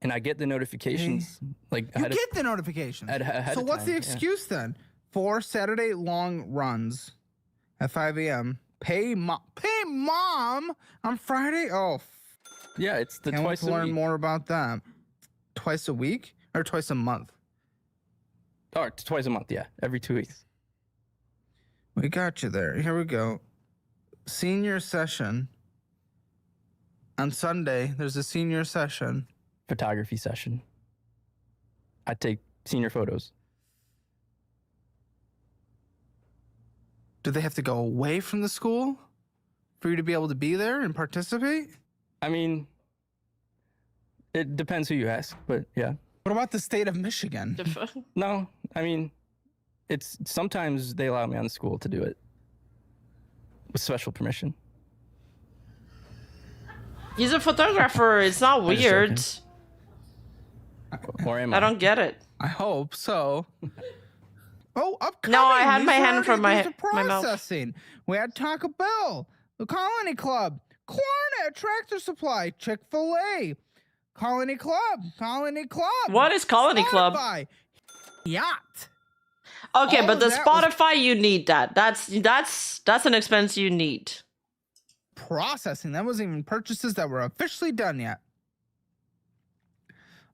And I get the notifications. Like You get the notifications. So what's the excuse then? 4 Saturday long runs at 5 a.m. Pay mom on Friday? Oh. Yeah, it's the Can't wait twice to a learn week. more about that. Twice a week? Or twice a month? Oh, it's twice a month, yeah. Every 2 weeks. We got you there. Here we go. Senior session. On Sunday, there's a senior session. Photography session. I take senior photos. Do they have to go away from the school for you to be able to be there and participate? I mean, it depends who you ask, but yeah. What about the state of Michigan? No, I mean, it's sometimes they allow me on the school to do it with special permission. He's a photographer. It's not I'm just weird. Or am I don't get it. I hope so. Oh, upcoming. No, I had These my are hand already- from my these are mouth. processing. We had Taco Bell, the Colony Club, Klarna, Tractor Supply, Chick-fil-A, Colony Club. What is Colony Club? Spotify, Yacht. Okay, All but of the that was- Spotify, you need that. That's an expense you need. Processing. That wasn't even purchases that were officially done yet.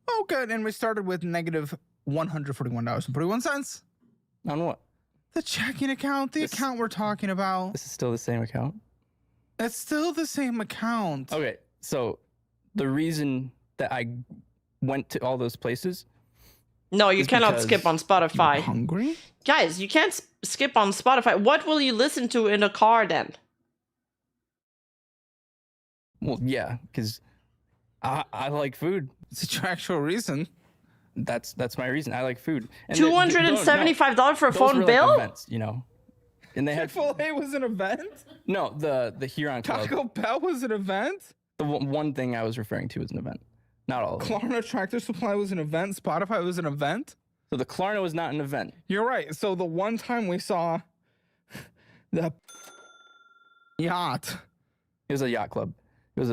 Oh, good. And we started with negative $141.41. On what? The checking account, the account we're talking about. This is still the same account? It's still the same account. Okay, so the reason that I went to all those places. No, you is cannot because skip on Spotify. you're hungry? Guys, you can't skip on Spotify. What will you listen to in a car then? Well, yeah, because I like food. It's your actual reason. That's my reason. I like food. And $275 for a those phone were, like, bill? events, you know. And they had Chick-fil-A was an event? no the Huron Club. Taco Bell was an event? The one thing I was referring to was an event, not all of them. Klarna Tractor Supply was an event. Spotify was an event. So the Klarna was not an event. You're right. So the one time we saw the yacht. It was a yacht club. It was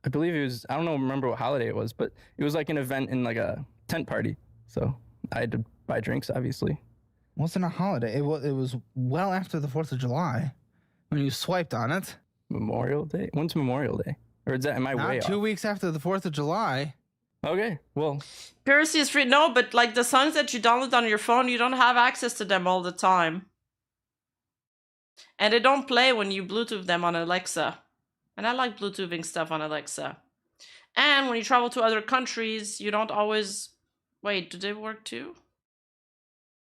I believe it was, I don't know, remember what holiday it was, but it was like an event in like a tent party. So I had to buy drinks, obviously. It wasn't a holiday. It was well after the 4th of July when you swiped on it. Memorial Day? When's Memorial Day? Or is that, am I way Not 2 weeks after the 4th of July. Okay, well. Piracy is free. No, but like the songs that you download on your phone, you don't have access to them all the time. And they don't play when you Bluetooth them on Alexa. And I like Bluetoothing stuff on Alexa. And when you travel to other countries, you don't always... Wait, do they work too?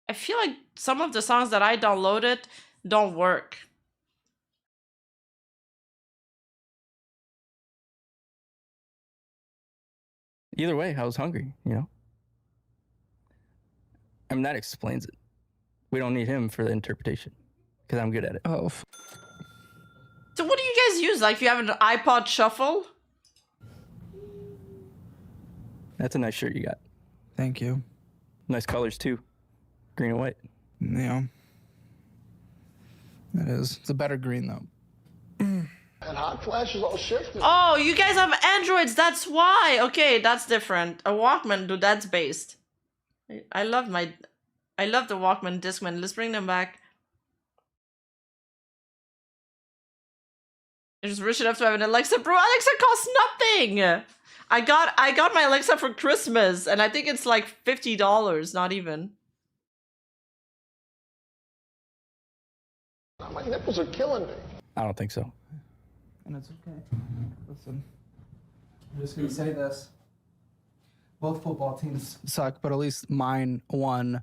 I feel like some of the songs that I downloaded don't work. Either way, I was hungry, you know? I mean, that explains it. We don't need him for the interpretation, because I'm good at it. Oh. So what do you guys use? Like, you have an iPod Shuffle? That's a nice shirt you got. Thank you. Nice colors, too. Green and white. Yeah. It is. It's a better green, though. And hot flashes all shifted. Oh, you guys have Androids, that's why. Okay, that's different. A Walkman, dude, that's based. I love the Walkman, Discman. Let's bring them back. You're just rich enough to have an Alexa, bro. Alexa costs nothing. I got my Alexa for Christmas, and I think it's like $50, not even. My nipples are killing me. I don't think so. And it's okay. Listen, I'm just gonna say this. Both football teams suck, but at least mine won.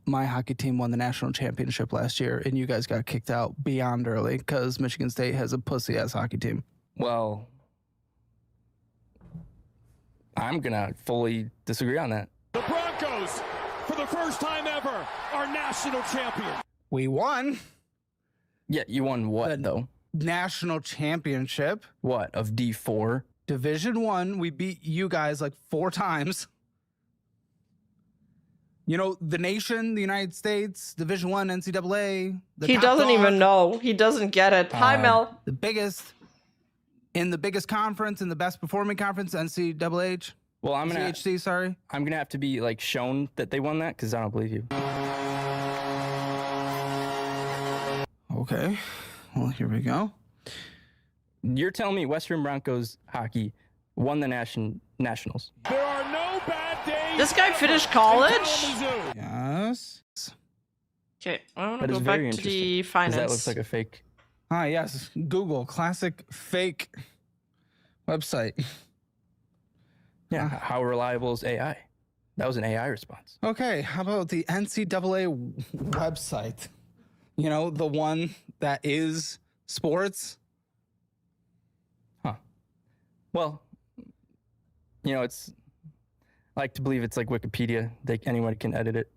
My hockey team won the national championship last year, and you guys got kicked out beyond early because Michigan State has a pussy-ass hockey team. Well, I'm gonna fully disagree on that. The Broncos, for the first time ever, are national champions. We won. Yeah, you won what, though? National championship. What, of D4? Division 1. We beat you guys like 4 times. You know, the nation, the United States, Division 1, NCAA. He doesn't even know. He doesn't get it. Hi, Mel. The biggest, in the biggest conference, in the best performing conference, NCAA. Well, I'm gonna CHC, sorry. I'm gonna have to be like shown that they won that because I don't believe you. Okay. Well, here we go. You're telling me Western Broncos hockey won the nationals? There are no bad days. This guy finished college? Yes. Okay, I want to That go is back very to interesting. the 'Cause finance. that looks like a fake. Ah, yes. Google, classic fake website. Yeah, how reliable is AI? That was an AI response. Okay, how about the NCAA website? You know, the one that is sports? Huh. Well, you know, it's... I like to believe it's like Wikipedia. Anyone can edit it.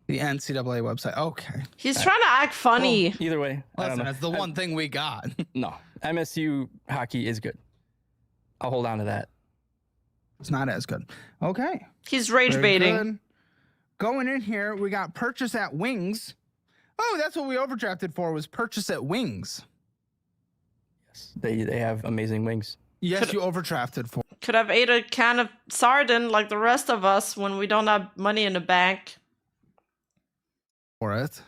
The NCAA website. Okay. He's trying to act funny. Well, either way, I don't Listen, know. that's the one thing we got. No, MSU hockey is good. I'll hold on to that. It's not as good. Okay. He's rage Very baiting. good. Going in here, we got purchase at Wings. Oh, that's what we overdrafted for, was purchase at Wings. Yes, they have amazing wings. Yes, you overdrafted for. Could have ate a can of sardine like the rest of us when we don't have money in the bank. For it.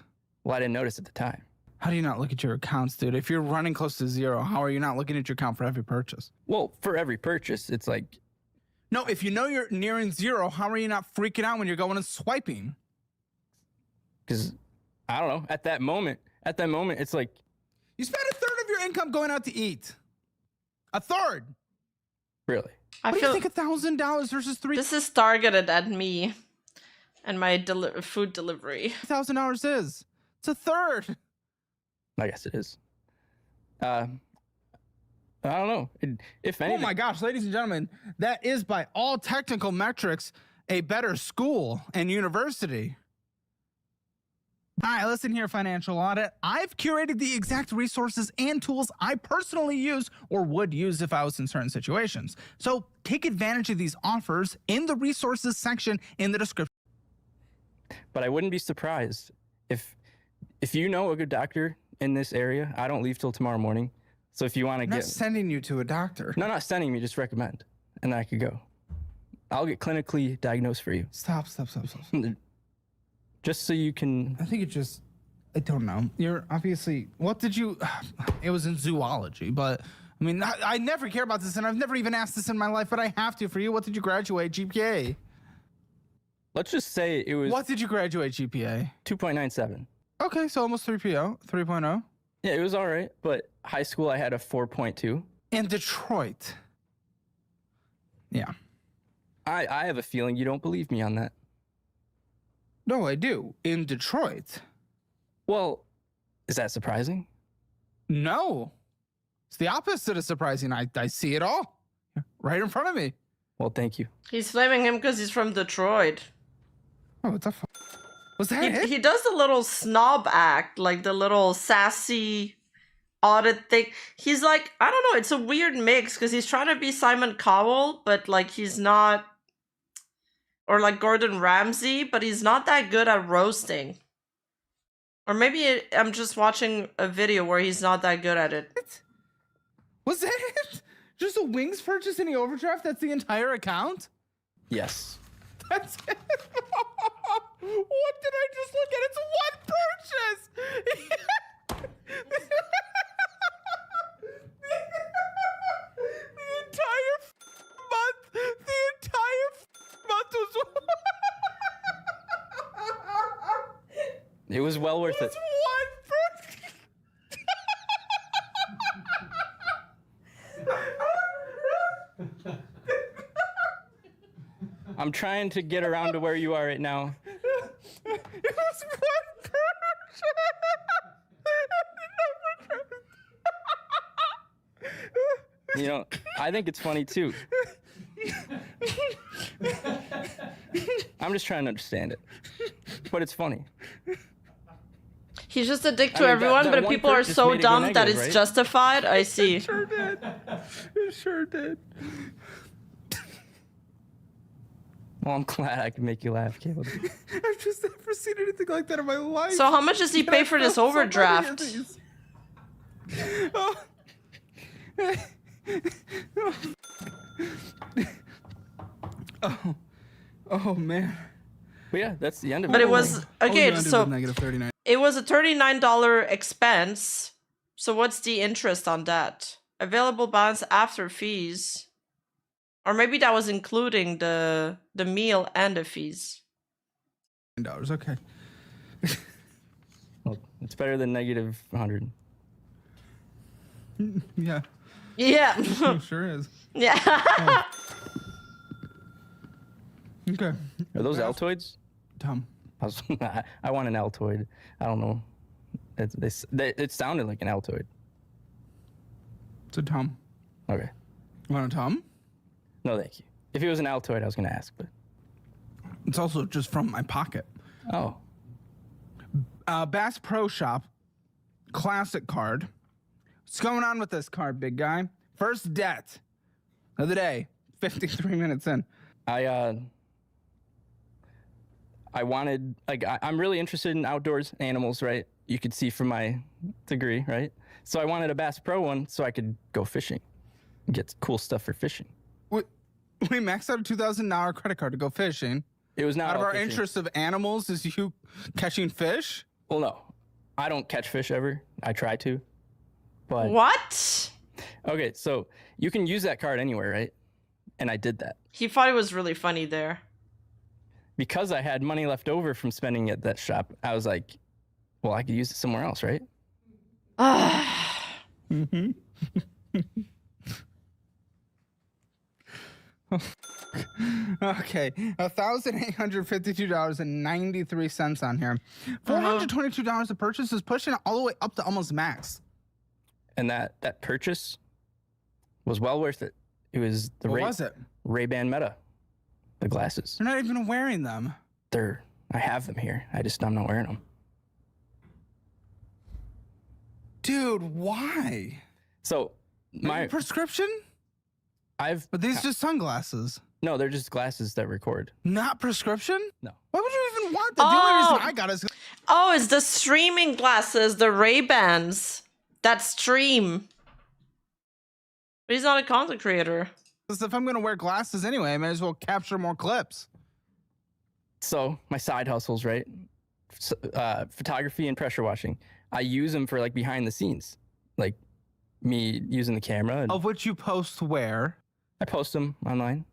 Well, I didn't notice at the time. How do you not look at your accounts, dude? If you're running close to zero, how are you not looking at your account for every purchase? Well, for every purchase, it's like... No, if you know you're nearing zero, how are you not freaking out when you're going and swiping? Because, I don't know, at that moment, it's like... You spend a third of your income going out to eat. A third. Really? What do you think $1,000 versus $3,000? This is targeted at me and my food delivery. $1,000 is. It's a third. I guess it is. I don't know. If anything... Oh my gosh, ladies and gentlemen, that is by all technical metrics a better school and university. All right, listen here, Financial Audit. I've curated the exact resources and tools I personally use or would use if I was in certain situations. So take advantage of these offers in the resources section in the description. But I wouldn't be surprised if you know a good doctor in this area. I don't leave till tomorrow morning. So if you want to I'm not sending you to a doctor. No, not sending me, just recommend. And I could go. I'll get clinically diagnosed for you. Stop. Just so you can... I think I don't know. You're obviously... What did you... It was in zoology, but... I mean, I never care about this, and I've never even asked this in my life, but I have to for you. What did you graduate GPA? Let's just say it was... What did you graduate GPA? 2.97. Okay, so almost 3.0. Yeah, it was all right, but high school I had a 4.2. In Detroit. Yeah. I have a feeling you don't believe me on that. No, I do. In Detroit. Well, is that surprising? No. It's the opposite of surprising. I see it all. Right in front of me. Well, thank you. He's flaming him because he's from Detroit. Oh, what the fuck? Was that it? He does the little snob act, like the little sassy audit thing. He's like, I don't know, it's a weird mix because he's trying to be Simon Cowell, but like he's not, or like Gordon Ramsay, but he's not that good at roasting. Or maybe I'm just watching a video where he's not that good at it. Was that it? Just a Wings purchase and the overdraft? That's the entire account? Yes. That's it. What did I just look at? It's one purchase. The entire month. The entire month was. It was well worth it. It's one purchase. I'm trying to get around to where you are right now. It was one purchase. You know, I think it's funny too. I'm just trying to understand it. But it's funny. He's just a dick to everyone, but if people are so dumb that it's justified, I see. It sure did. It sure did. Well, I'm glad I could make you laugh, Caleb. I've just never seen anything like that in my life. So how much does he pay for this overdraft? Oh. Oh man. But yeah, that's the end of it. But it was, okay, so -39. it was a $39 expense. So what's the interest on that? Available balance after fees. Or maybe that was including the meal and the fees. $9, okay. Well, it's better than -100. Yeah. Yeah. It sure is. Yeah. Oh. Okay. Are those Altoids? Tom. I want an Altoid. I don't know. It sounded like an Altoid. It's a Tom. Okay. You want a Tom? No, thank you. If it was an Altoid, I was going to ask, but... It's also just from my pocket. Oh. Bass Pro Shop Classic card. What's going on with this card, big guy? First debt of the day. 53 minutes in. I wanted, like, I'm really interested in outdoors animals, right? You could see from my degree, right? So I wanted a Bass Pro one so I could go fishing and get cool stuff for fishing. We maxed out a $2,000 credit card to go fishing. It was not out of all our fishing. interest of animals is you catching fish? Well, no. I don't catch fish ever. I try to. But What? okay, so you can use that card anywhere, right? And I did that. He thought it was really funny there. Because I had money left over from spending at that shop, I was like, well, I could use it somewhere else, right? Mm-hmm. Okay, $1,852.93 on here. $422 a purchase is pushing it all the way up to almost max. And that purchase was well worth it. It was the What was it? Ray-Ban Meta, the glasses. You're not even wearing them. I have them here. I'm not wearing them. Dude, why? So my prescription? But these just sunglasses. No, they're just glasses that record. Not prescription? No. Why would you even want that? The only reason I got is Oh, it's the streaming glasses, the Ray-Bans that stream. But he's not a content creator. if I'm gonna wear glasses anyway, I may as well capture more clips. So my side hustles, right? Photography and pressure washing. I use them for like behind the scenes, like me using the camera. Of which you post where? I post them online.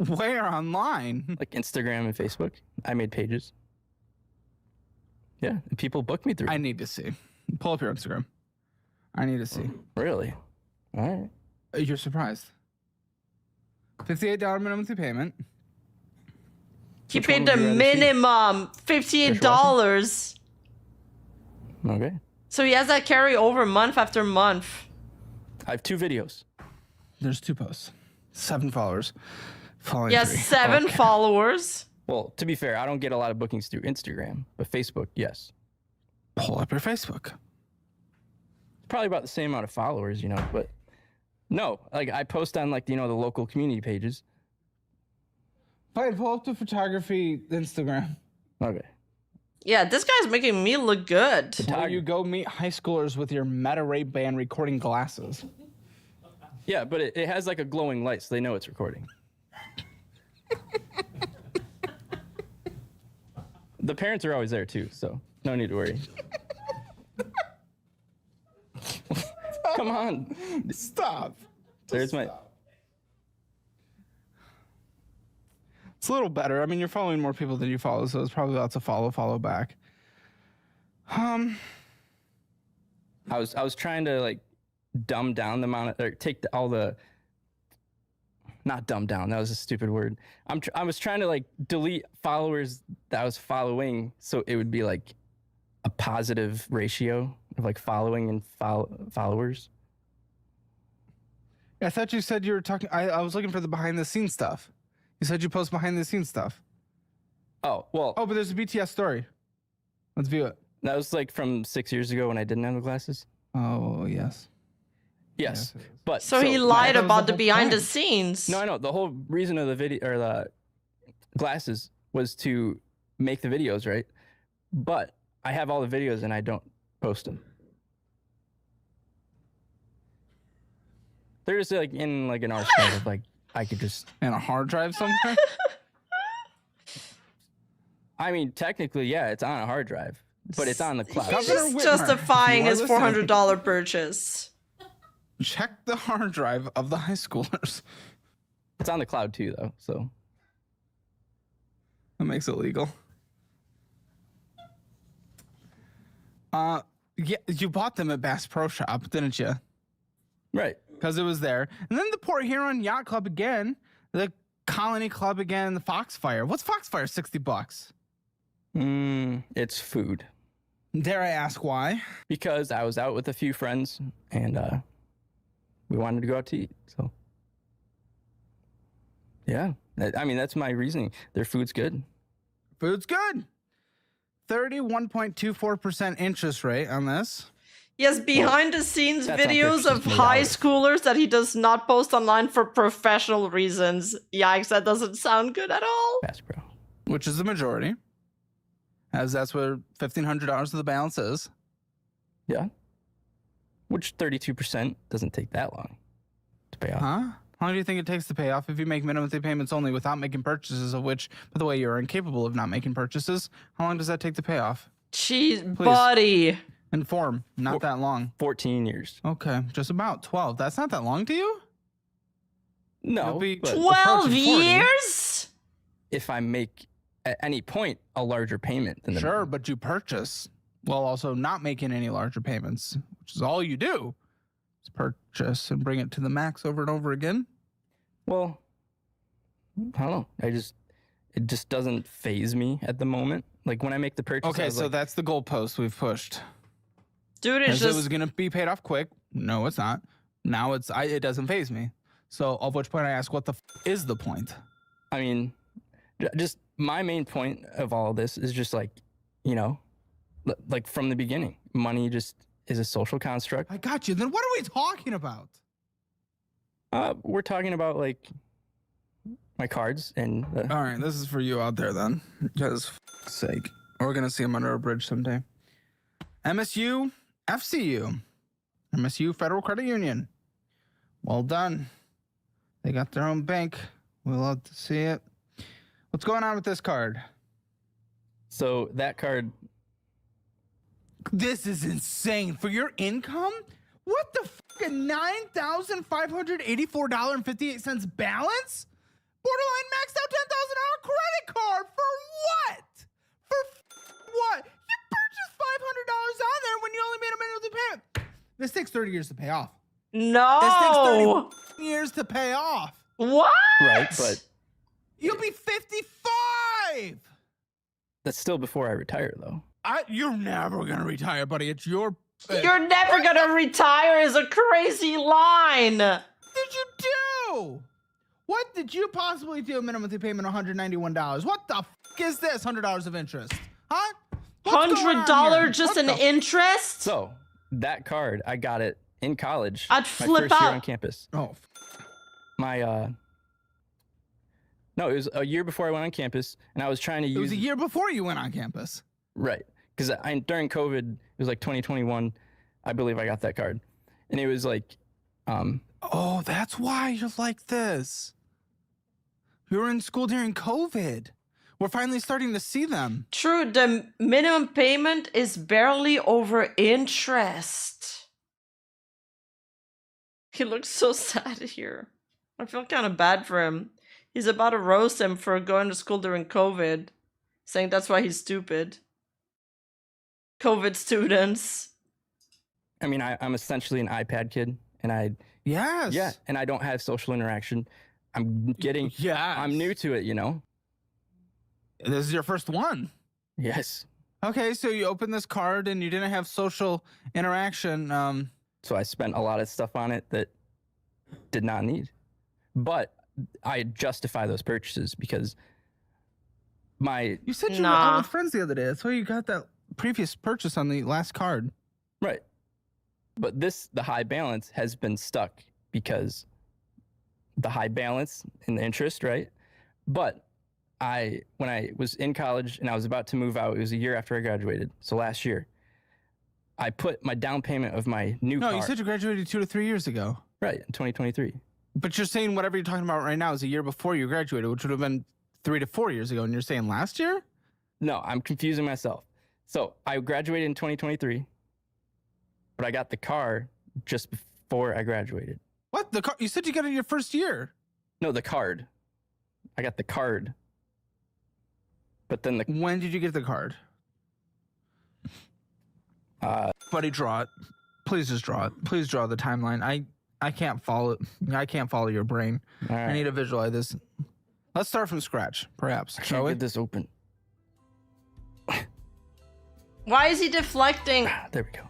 Where online? Like Instagram and Facebook. I made pages. Yeah, and people book me through. I need to see. Pull up your Instagram. I need to see. Really? All right. You're surprised. $58 minimum payment. He paid the minimum $58. Okay. So he has that carry over month after month. I have 2 videos. There's 2 posts. 7 followers. Following Yes, 3. 7 Okay. followers. Well, to be fair, I don't get a lot of bookings through Instagram, but Facebook, yes. Pull up your Facebook. Probably about the same amount of followers, but no, like I post on the local community pages. Fine, pull up the photography Instagram. Okay. Yeah, this guy's making me look good. Where you go meet high schoolers with your Meta Ray-Ban recording glasses. Yeah, but it has like a glowing light, so they know it's recording. The parents are always there too, so no need to worry. Come on. Stop. There's my... It's a little better. I mean, you're following more people than you follow, so it's probably lots of follow back. I was trying to like dumb down the amount of, or take all the, not dumb down, that was a stupid word. I was trying to like delete followers that I was following, so it would be like a positive ratio of like following and followers. I thought you said you were talking. I was looking for the behind the scenes stuff. You said you post behind the scenes stuff. Oh, well. Oh, but there's a BTS story. Let's view it. That was like from 6 years ago when I didn't have the glasses. Oh, yes. Yes, but So he lied that was about the whole behind the point. scenes. No, I know. The whole reason of the video or the glasses was to make the videos, right? But I have all the videos and I don't post them. They're just like in like an archive of like I could just in a hard drive somewhere. I mean, technically, yeah, it's on a hard drive, but it's on the cloud. He's just justifying his $400 purchase. Check the hard drive of the high schoolers. It's on the cloud too, though, so that makes it legal. Yeah, you bought them at Bass Pro Shop, didn't you? Right. Because it was there. And then the Port Huron Yacht Club again, the Colony Club again, the Foxfire. What's Foxfire? $60. It's food. Dare I ask why? Because I was out with a few friends and we wanted to go out to eat. So, yeah. I mean, that's my reasoning. Their food's good. Food's good. 31.24% interest rate on this. He has behind the scenes that's on videos of purchases made high out of. schoolers that he does not post online for professional reasons. Yikes, that doesn't sound good at all. Fast, bro. Which is the majority, as that's where $1,500 of the balance is. Yeah. Which 32% doesn't take that long to pay off. Huh? How long do you think it takes to pay off if you make minimum payments only without making purchases, of which, by the way, you're incapable of not making purchases? How long does that take to pay off? Jeez, Please. buddy. Inform. Not that long. 14 years. Okay, just about 12. That's not that long to you? No. You'll be but 12 approaching 40. years? if I make at any point a larger payment than the Sure, but you purchase while also not making any larger payments, which is all you do. Is purchase and bring it to the max over and over again. Well, I don't know. It just doesn't phase me at the moment. Like when I make the purchase. Okay, so like, that's the goalpost we've pushed. Dude, it's As just... it was gonna be paid off quick. No, it's not. Now it doesn't phase me. So of which point I ask, what the is the point? I mean, just my main point of all of this is just like, you know, like from the beginning, money just is a social construct. I got you. Then what are we talking about? We're talking about like my cards and. All right, this is for you out there then, because for f***'s sake, we're gonna see them under a bridge someday. MSU, FCU, MSU Federal Credit Union. Well done. They got their own bank. We love to see it. What's going on with this card? So that card. This is insane. For your income? What the fucking $9,584.58 balance? Borderline maxed out $10,000 credit card for what? For what? You purchased $500 on there when you only made a monthly payment. This takes 30 years to pay off. No. This takes 30 years to pay off. What? Right, but You'll be 55. that's still before I retire, though. You're never gonna retire, buddy. It's your. You're never gonna retire is a crazy line. What did you do? What did you possibly do? Minimum payment $191. What the f is this? $100 of interest, huh? $100 just an interest? So that card, I got it in college. I'd my flip first year out. on campus. Oh. No, it was a year before I went on campus, and I was trying to use. It was a year before you went on campus. Right, because during COVID, it was like 2021, I believe I got that card, and it was like, Oh, that's why you're like this. You were in school during COVID. We're finally starting to see them. True, the minimum payment is barely over interest. He looks so sad here. I feel kind of bad for him. He's about to roast him for going to school during COVID, saying that's why he's stupid. COVID students. I mean, I'm essentially an iPad kid, and Yes. Yeah, and I don't have social interaction. I'm new to it, you know? This is your first one. Yes. Okay, so you opened this card and you didn't have social interaction. So I spent a lot of stuff on it that did not need. But I justify those purchases because You said you were out with friends the other day. That's why you got that previous purchase on the last card. Right. But the high balance has been stuck because the high balance and the interest, right? But when I was in college and I was about to move out, it was a year after I graduated. So last year, I put my down payment of my new car. No, you said you graduated 2 to 3 years ago. Right, in 2023. But you're saying whatever you're talking about right now is a year before you graduated, which would have been 3 to 4 years ago. And you're saying last year? No, I'm confusing myself. So I graduated in 2023, but I got the car just before I graduated. What? The car? You said you got it in your first year. No, the card. I got the card. But then When did you get the card? Buddy, draw it. Please just draw it. Please draw the timeline. I can't follow it. I can't follow your brain. I need to visualize this. Let's start from scratch, perhaps. I can't get this open. Why is he deflecting? There we go.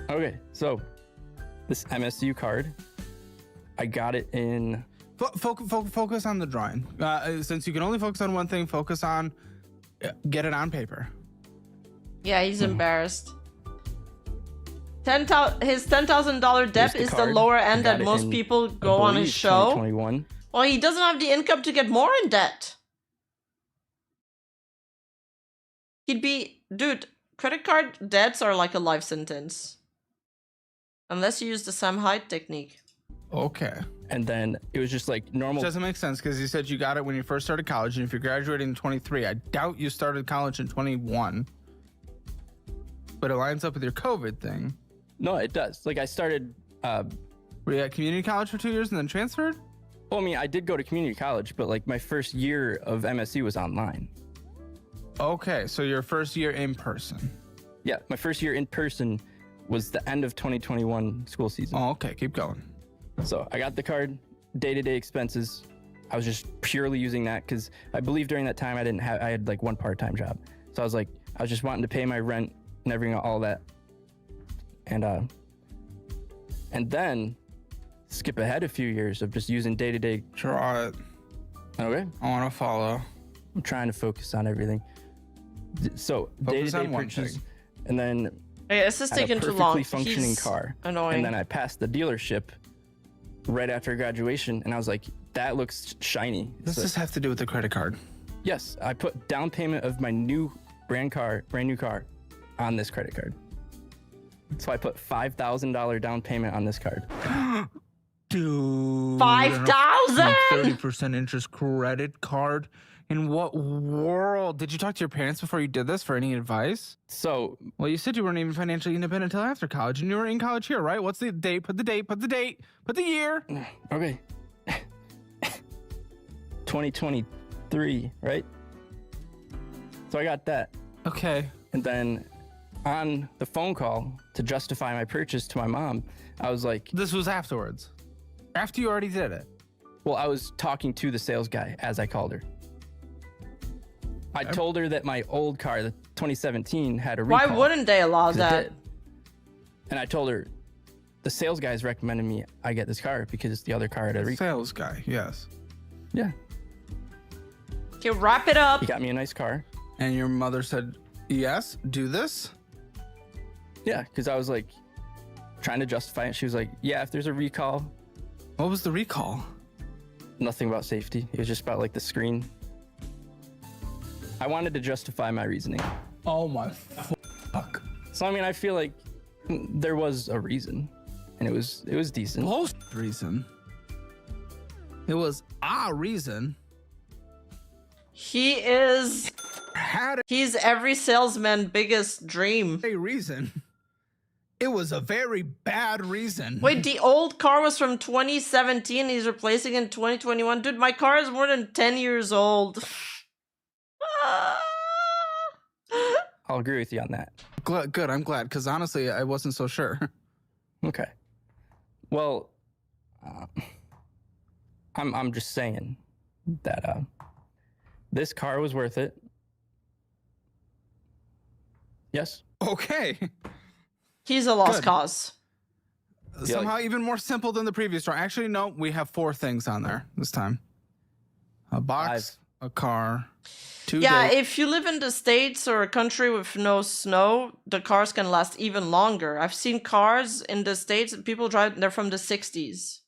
Okay, so this MSU card, I got it in. Focus on the drawing. Since you can only focus on one thing, focus on Get it on paper. Yeah, he's embarrassed. His $10,000 debt is the lower end that most people go on his show. Well, he doesn't have the income to get more in debt. He'd be... Dude, credit card debts are like a life sentence. Unless you use the Sam Hyde technique. Okay. And then it was just like normal. It doesn't make sense because you said you got it when you first started college, and if you're graduating in 23, I doubt you started college in 21. But it lines up with your COVID thing. No, it does. Like I started. Were you at community college for 2 years and then transferred? Well, I mean, I did go to community college, but like my first year of MSc was online. Okay, so your first year in person. Yeah, my first year in person was the end of 2021 school season. Oh, okay, keep going. So I got the card, day-to-day expenses. I was just purely using that because I believe during that time I had like one part-time job. So I was just wanting to pay my rent and everything, all that. And then skip ahead a few years of just using day-to-day. Draw it. Okay. I want to follow. I'm trying to focus on everything. So day-to-day purchase, and then okay, this is taking too long. Perfectly functioning car. Annoying. And then I passed the dealership right after graduation, and I was like, "That looks shiny." Does this have to do with the credit card? Yes, I put down payment of my brand new car, on this credit card. So I put $5,000 down payment on this card. Dude. 5,000. 30% interest credit card. In what world? Did you talk to your parents before you did this for any advice? So, well, you said you weren't even financially independent until after college, and you were in college here, right? What's the date? Put the date, put the year. Okay. 2023, right? So I got that. Okay. And then on the phone call to justify my purchase to my mom, I was like... This was afterwards. After you already did it. Well, I was talking to the sales guy as I called her. I told her that my old car, the 2017, had a recall. Why wouldn't they allow that? And I told her, the sales guys recommended me I get this car because the other car had a recall. Sales guy, yes. Yeah. Okay, wrap it up. He got me a nice car. And your mother said, yes, do this? Yeah, because I was like, trying to justify it. She was like, yeah, if there's a recall. What was the recall? Nothing about safety. It was just about like the screen. I wanted to justify my reasoning. Oh my fuck. So I mean, I feel like there was a reason, and it was decent. Reason. It was a reason. He's every salesman's biggest dream. A reason. It was a very bad reason. Wait, the old car was from 2017. He's replacing in 2021. Dude, my car is more than 10 years old. I'll agree with you on that. Good, I'm glad, because honestly, I wasn't so sure. Okay. Well, I'm just saying that this car was worth it. Yes. Okay. He's a lost cause. Somehow even more simple than the previous story. Actually, no, we have 4 things on there this time. A box, a car, 2 Yeah, dates. if you live in the States or a country with no snow, the cars can last even longer. I've seen cars in the States, people drive, they're from the 60s.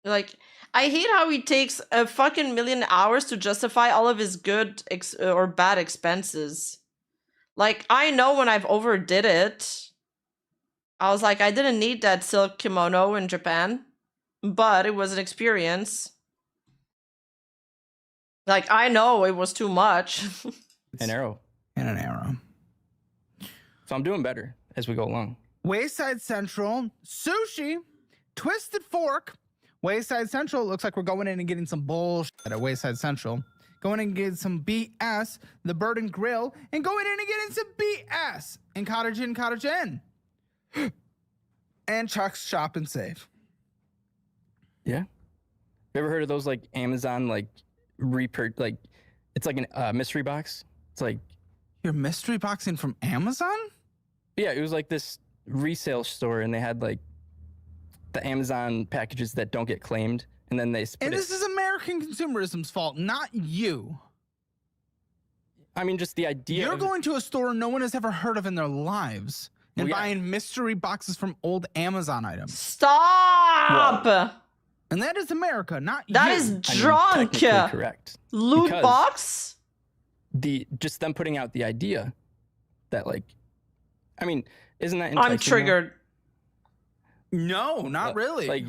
Like, I hate how he takes a fucking million hours to justify all of his good or bad expenses. Like, I know when I've overdid it. I was like, I didn't need that silk kimono in Japan, but it was an experience. Like, I know it was too much. An arrow. And an arrow. So I'm doing better as we go along. Wayside Central, sushi, Twisted Fork. Wayside Central, looks like we're going in and getting some bullshit at Wayside Central. Going in and getting some BS, the Bird and Grill, and going in and getting some BS in Cottage Inn, Cottage Inn. And Chuck's Shop and Save. Yeah. You ever heard of those like Amazon like it's like a mystery box? It's like you're mystery boxing from Amazon? Yeah, it was like this resale store, and they had like the Amazon packages that don't get claimed, and then they split And this is American consumerism's fault, not you. I mean, just the idea. You're going to a store no one has ever heard of in their lives and buying mystery boxes from old Amazon items. Stop! Well, and that is America, not you. That is drunk. Technically correct. Loot Because box? just them putting out the idea that, like, I mean, isn't that enticing? I'm triggered. No, not really. Like,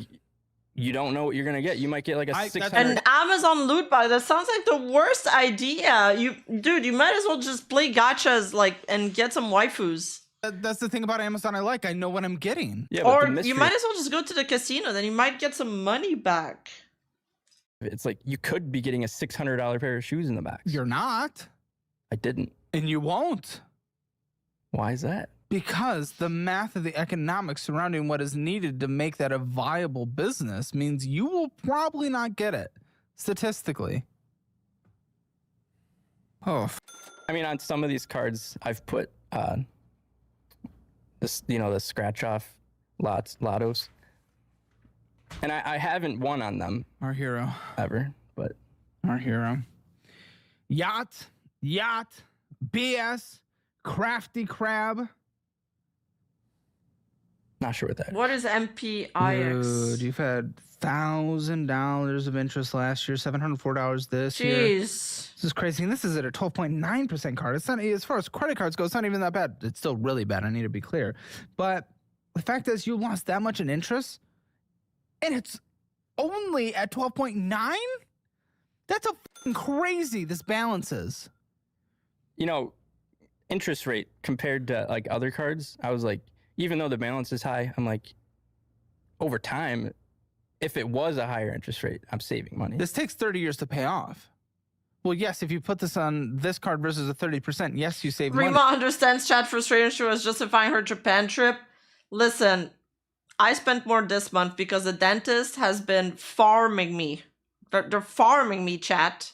you don't know what you're gonna get. You might get like a 600. An Amazon loot box. That sounds like the worst idea. Dude, you might as well just play gachas, like, and get some waifus. That's the thing about Amazon I like. I know what I'm getting. Yeah, or you might as well just go to the casino. Then you might get some money back. It's like you could be getting a $600 pair of shoes in the box. You're not. I didn't. And you won't. Why is that? Because the math of the economics surrounding what is needed to make that a viable business means you will probably not get it, statistically. Oh. I mean, on some of these cards, I've put this, the scratch off lottos, and I haven't won on them. Our hero ever, but our hero. Yacht, BS, Crafty Crab. Not sure what that is. What is MPIX? Dude, you've had $1,000 of interest last year, $704 this year. Jeez. This is crazy. And this is at a 12.9% card. It's not, as far as credit cards go, it's not even that bad. It's still really bad. I need to be clear. But the fact is you lost that much in interest and it's only at 12.9? That's a fucking crazy this balance is. Interest rate compared to like other cards, I was like, even though the balance is high, I'm like, over time, if it was a higher interest rate, I'm saving money. This takes 30 years to pay off. Well, yes, if you put this on this card versus a 30%, yes, you save Rima money. understands chat frustration. She was justifying her Japan trip. Listen, I spent more this month because the dentist has been farming me. They're farming me, chat.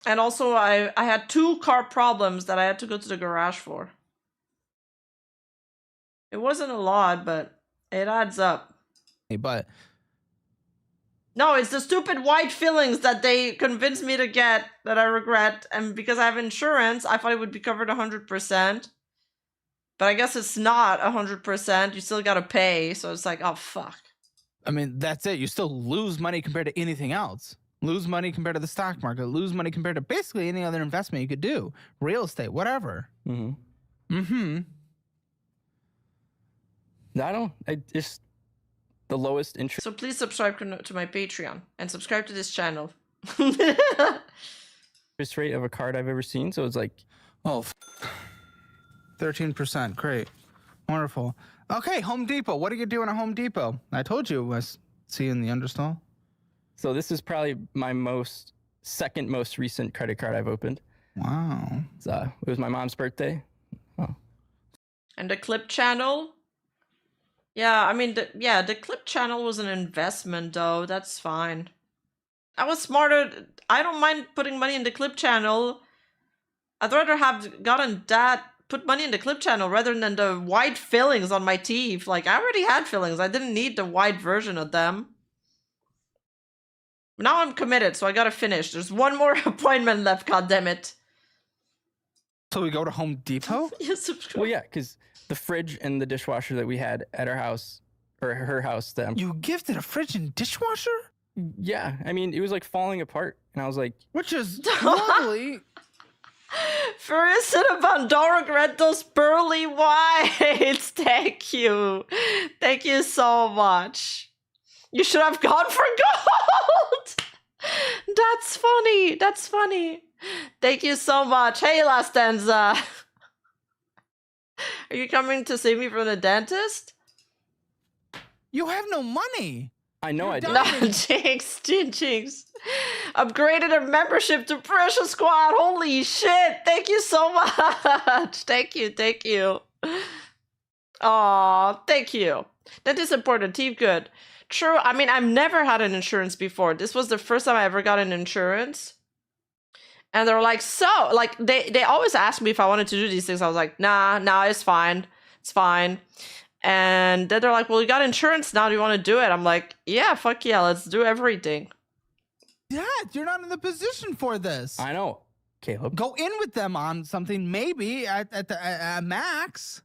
And also, I had 2 car problems that I had to go to the garage for. It wasn't a lot, but it adds up. But no, it's the stupid white fillings that they convinced me to get that I regret. And because I have insurance, I thought it would be covered 100%. But I guess it's not 100%. You still gotta pay. So it's like, oh, fuck. I mean, that's it. You still lose money compared to anything else. Lose money compared to the stock market. Lose money compared to basically any other investment you could do. Real estate, whatever. I just the lowest interest. So please subscribe to my Patreon and subscribe to this channel. Interest rate of a card I've ever seen. So it's like, 13%. Great. Wonderful. Okay, Home Depot. What are you doing at Home Depot? I told you, I see you in the understall. So this is probably my second most recent credit card I've opened. Wow. It was my mom's birthday. Oh. And the clip channel. Yeah, I mean, the clip channel was an investment, though. That's fine. I was smarter. I don't mind putting money in the clip channel. I'd rather have put money in the clip channel rather than the white fillings on my teeth. Like, I already had fillings. I didn't need the white version of them. Now I'm committed, so I gotta finish. There's one more appointment left, goddammit. So we go to Home Depot? Yes, subscribe. Well, yeah, because the fridge and the dishwasher that we had at our house, or her house, You gifted a fridge and dishwasher? Yeah, I mean, it was like falling apart, and I was like... Which is lovely. Fericita Pandora Gretos Pearly Whites. Thank you. Thank you so much. You should have gone for gold. That's funny. That's funny. Thank you so much. Hey, Lastenza. Are you coming to save me from the dentist? You have no money. I know I do. No, Jinx. Upgraded a membership to Precious Squad. Holy shit. Thank you so much. Thank you. Aw, thank you. That is important. Team good. True. I mean, I've never had an insurance before. This was the first time I ever got an insurance. And they're like, they always ask me if I wanted to do these things. I was like, nah, it's fine. It's fine. And then they're like, well, you got insurance now. Do you want to do it? I'm like, yeah, fuck yeah, let's do everything. Dad, you're not in the position for this. I know, Caleb. Go in with them on something, maybe at max.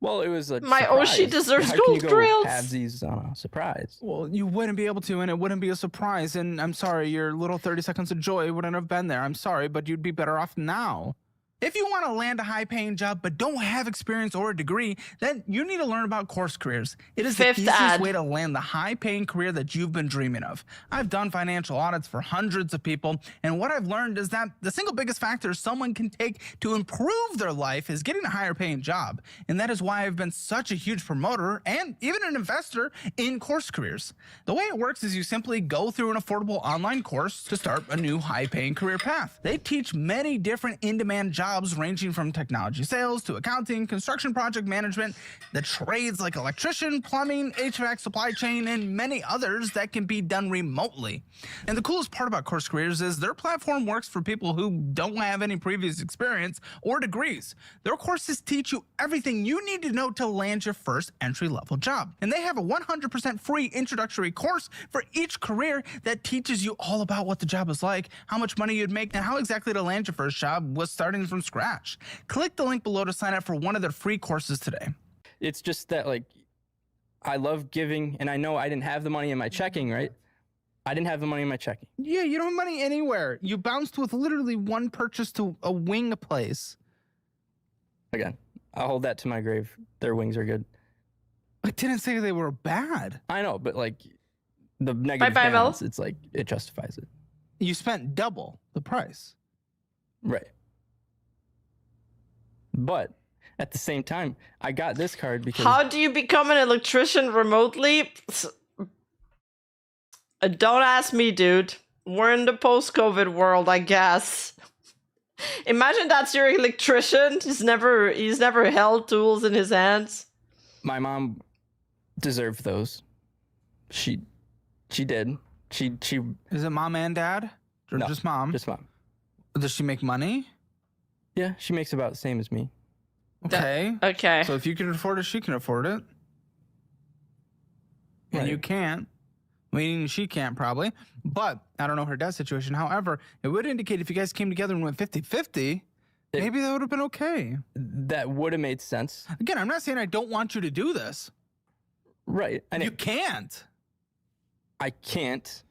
Well, it was a My surprise. Oshi deserves How gold can you grills. go halvesies on a surprise? Well, you wouldn't be able to, and it wouldn't be a surprise. And I'm sorry, your little 30 seconds of joy wouldn't have been there. I'm sorry, but you'd be better off now. If you want to land a high-paying job but don't have experience or a degree, then you need to learn about Course Careers. It is Fifth the easiest ad. way to land the high-paying career that you've been dreaming of. I've done financial audits for hundreds of people, and what I've learned is that the single biggest factor someone can take to improve their life is getting a higher-paying job. And that is why I've been such a huge promoter and even an investor in Course Careers. The way it works is you simply go through an affordable online course to start a new high-paying career path. They teach many different in-demand jobs ranging from technology sales to accounting, construction project management, the trades like electrician, plumbing, HVAC, supply chain, and many others that can be done remotely. And the coolest part about Course Careers is their platform works for people who don't have any previous experience or degrees. Their courses teach you everything you need to know to land your first entry-level job. And they have a 100% free introductory course for each career that teaches you all about what the job is like, how much money you'd make, and how exactly to land your first job with starting from scratch. Click the link below to sign up for one of their free courses today. It's just that, like, I love giving, and I know I didn't have the money in my checking, right? I didn't have the money in my checking. Yeah, you don't have money anywhere. You bounced with literally one purchase to a wing place. Again, I'll hold that to my grave. Their wings are good. I didn't say they were bad. I know, but like the negative Bye-bye, balance, it's like it justifies it. You spent double the price. Right. But at the same time, I got this card because How do you become an electrician remotely? Don't ask me, dude. We're in the post-COVID world, I guess. Imagine that's your electrician. He's never held tools in his hands. my mom deserved those. She did. She Is it mom and dad? Or No, just mom? just mom. Does she make money? Yeah, she makes about the same as me. Okay. Okay. So if you can afford it, she can afford it. And Right. you can't. Meaning she can't probably. But I don't know her dad's situation. However, it would indicate if you guys came together and went 50-50, maybe that would have been okay. That would have made sense. Again, I'm not saying I don't want you to do this. Right. And You can't. I can't.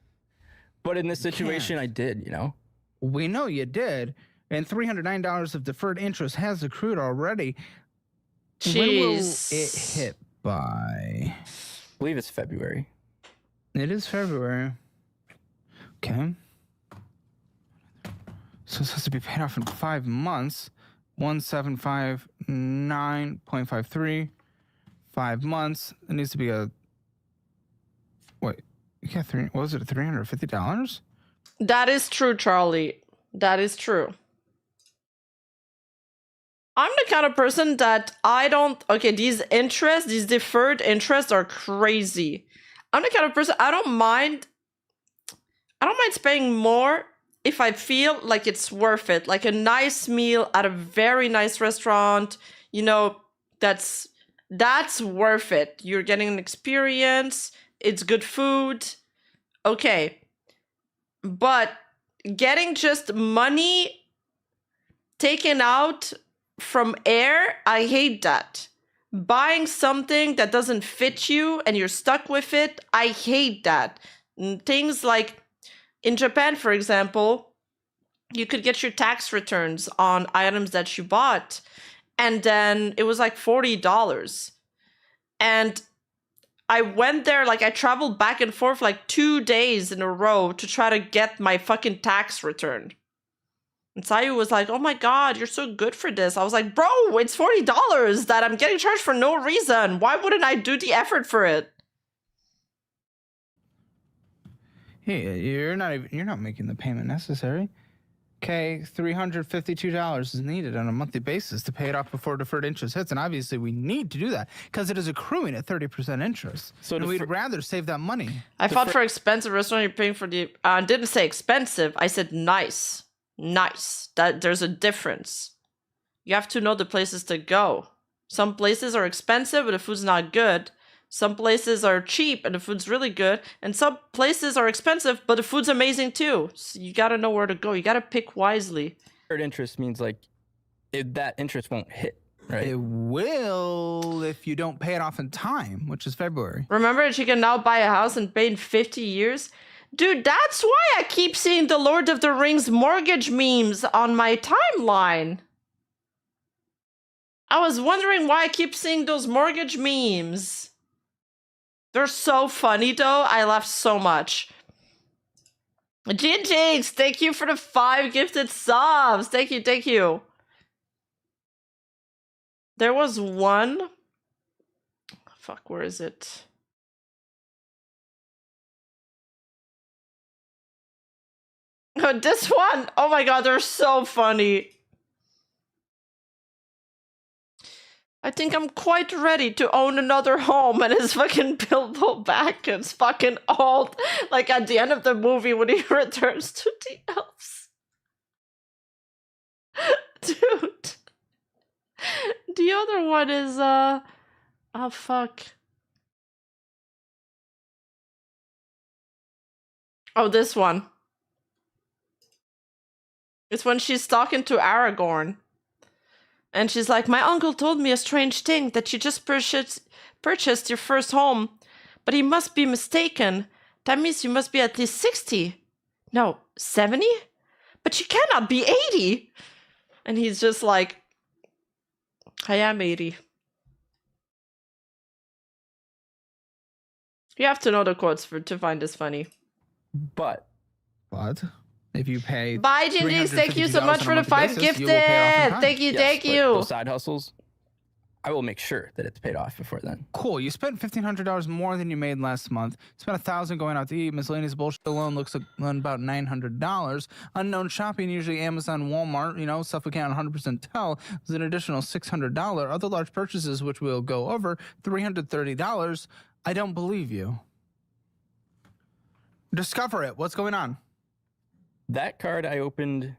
But in this situation, I did, you know? We know you did. And $309 of deferred interest has accrued already. When will Jeez. it hit by? I believe it's February. It is February. Okay. So this has to be paid off in 5 months. 1759.53. 5 months. It needs to be a. Wait. Yeah, what was it? $350? That is true, Charlie. That is true. I'm the kind of person that I don't. Okay, these interests, these deferred interests are crazy. I'm the kind of person I don't mind spending more if I feel like it's worth it. Like a nice meal at a very nice restaurant, you know, that's worth it. You're getting an experience, it's good food. Okay. But getting just money taken out from air, I hate that. Buying something that doesn't fit you and you're stuck with it, I hate that. Things like in Japan, for example, you could get your tax returns on items that you bought, and then it was like $40. And I went there, like I traveled back and forth like 2 days in a row to try to get my fucking tax return. And Sayu was like, oh my God, you're so good for this. I was like, bro, it's $40 that I'm getting charged for no reason. Why wouldn't I do the effort for it? Hey, you're not making the payment necessary. Okay, $352 is needed on a monthly basis to pay it off before deferred interest hits, and obviously we need to do that because it is accruing at 30% interest. So we'd rather save that money. I thought for expensive restaurant you're paying for the. I didn't say expensive. I said nice, nice. That there's a difference. You have to know the places to go. Some places are expensive, but the food's not good. Some places are cheap and the food's really good, and some places are expensive, but the food's amazing too. So you gotta know where to go. You gotta pick wisely. Deferred interest means like that interest won't hit, right? It will if you don't pay it off in time, which is February. Remember that you can now buy a house and pay in 50 years? Dude, that's why I keep seeing the Lord of the Rings mortgage memes on my timeline. I was wondering why I keep seeing those mortgage memes. They're so funny though. I laugh so much. Jinjings, thank you for the 5 gifted subs. Thank you, thank you. There was one. Fuck, where is it? This one. Oh my god, they're so funny. I think I'm quite ready to own another home, and it's fucking Bilbo Baggins, fucking old. Like at the end of the movie when he returns to the elves. Dude. The other one is oh fuck. Oh, this one. It's when she's talking to Aragorn. And she's like, my uncle told me a strange thing, that you just purchased your first home. But he must be mistaken. That means you must be at least 60. No, 70? But you cannot be 80. And he's just like, I am 80. You have to know the quotes to find this funny. But if you pay, bye, Jinjings. Thank you so much for the 5 gifted. Thank you, thank you. Those side hustles, I will make sure that it's paid off before then. Cool. You spent $1,500 more than you made last month. Spent $1,000 going out to eat. Miscellaneous bullshit alone looks like about $900. Unknown shopping, usually Amazon, Walmart, you know, stuff we can't 100% tell, is an additional $600. Other large purchases, which we'll go over, $330. I don't believe you. Discover it. What's going on? That card I opened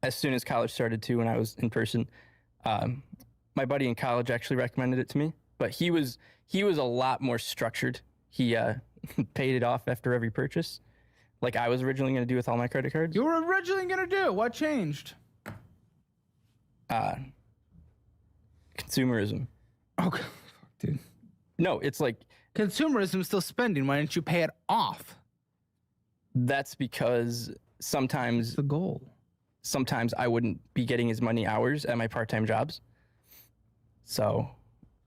as soon as college started too, when I was in person. My buddy in college actually recommended it to me, but he was a lot more structured. He paid it off after every purchase, like I was originally going to do with all my credit cards. You were originally going to do? What changed? Consumerism. Okay, dude. No, it's like consumerism is still spending. Why didn't you pay it off? That's because sometimes the goal. Sometimes I wouldn't be getting as many hours at my part-time jobs, so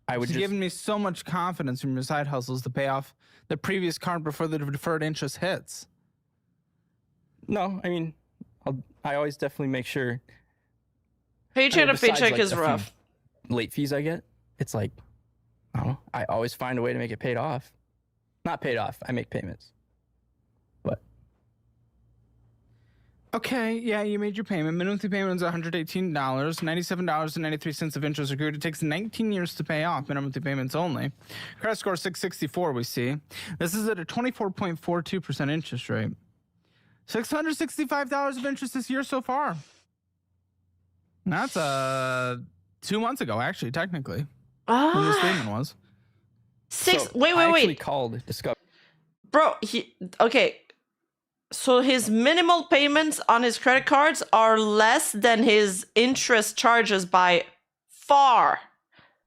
I would. It's given me so much confidence from your side hustles to pay off the previous card before the deferred interest hits. No, I mean, I always definitely make sure. Paycheck to paycheck is rough. Late fees I get, it's like, I don't know. I always find a way to make it paid off. Not paid off. I make payments. Okay, yeah, you made your payment. Minimum payment is $118, $97.93 of interest accrued. It takes 19 years to pay off, minimum payments only. Credit score 664, we see. This is at a 24.42% interest rate. $665 of interest this year so far. That's 2 months ago, actually, technically. When the statement was. Wait. I actually called Discover. Bro, okay. So his minimal payments on his credit cards are less than his interest charges by far.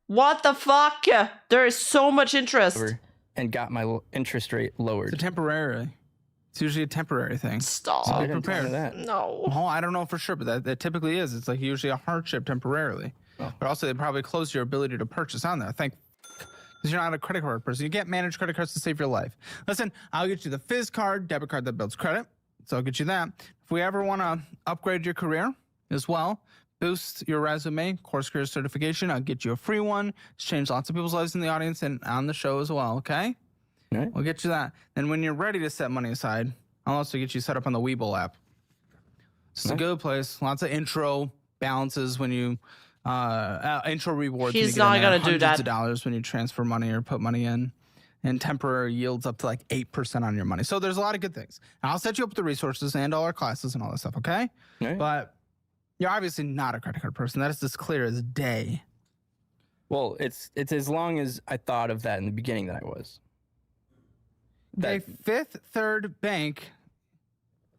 What the fuck? There is so much interest. And got my interest rate lowered. It's temporary. It's usually a temporary thing. Stop. So be prepared. That. No. Well, I don't know for sure, but that typically is. It's like usually a hardship temporarily. Oh. But also they probably close your ability to purchase on there. Because you're not a credit card person. You can't manage credit cards to save your life. Listen, I'll get you the Fizz card, debit card that builds credit. So I'll get you that. If we ever want to upgrade your career as well, boost your resume, course career certification, I'll get you a free one. It's changed lots of people's lives in the audience and on the show as well, okay? All right. We'll get you that. Then when you're ready to set money aside, I'll also get you set up on the Webull app. It's a good place. Lots of intro balances when you... intro rewards. He's not gonna do that. Hundreds of dollars when you transfer money or put money in, and temporary yields up to like 8% on your money. So there's a lot of good things. And I'll set you up with the resources and all our classes and all that stuff. Okay, right. But you're obviously not a credit card person. That is as clear as day. Well, it's as long as I thought of that in the beginning that I was. Okay, Fifth Third Bank.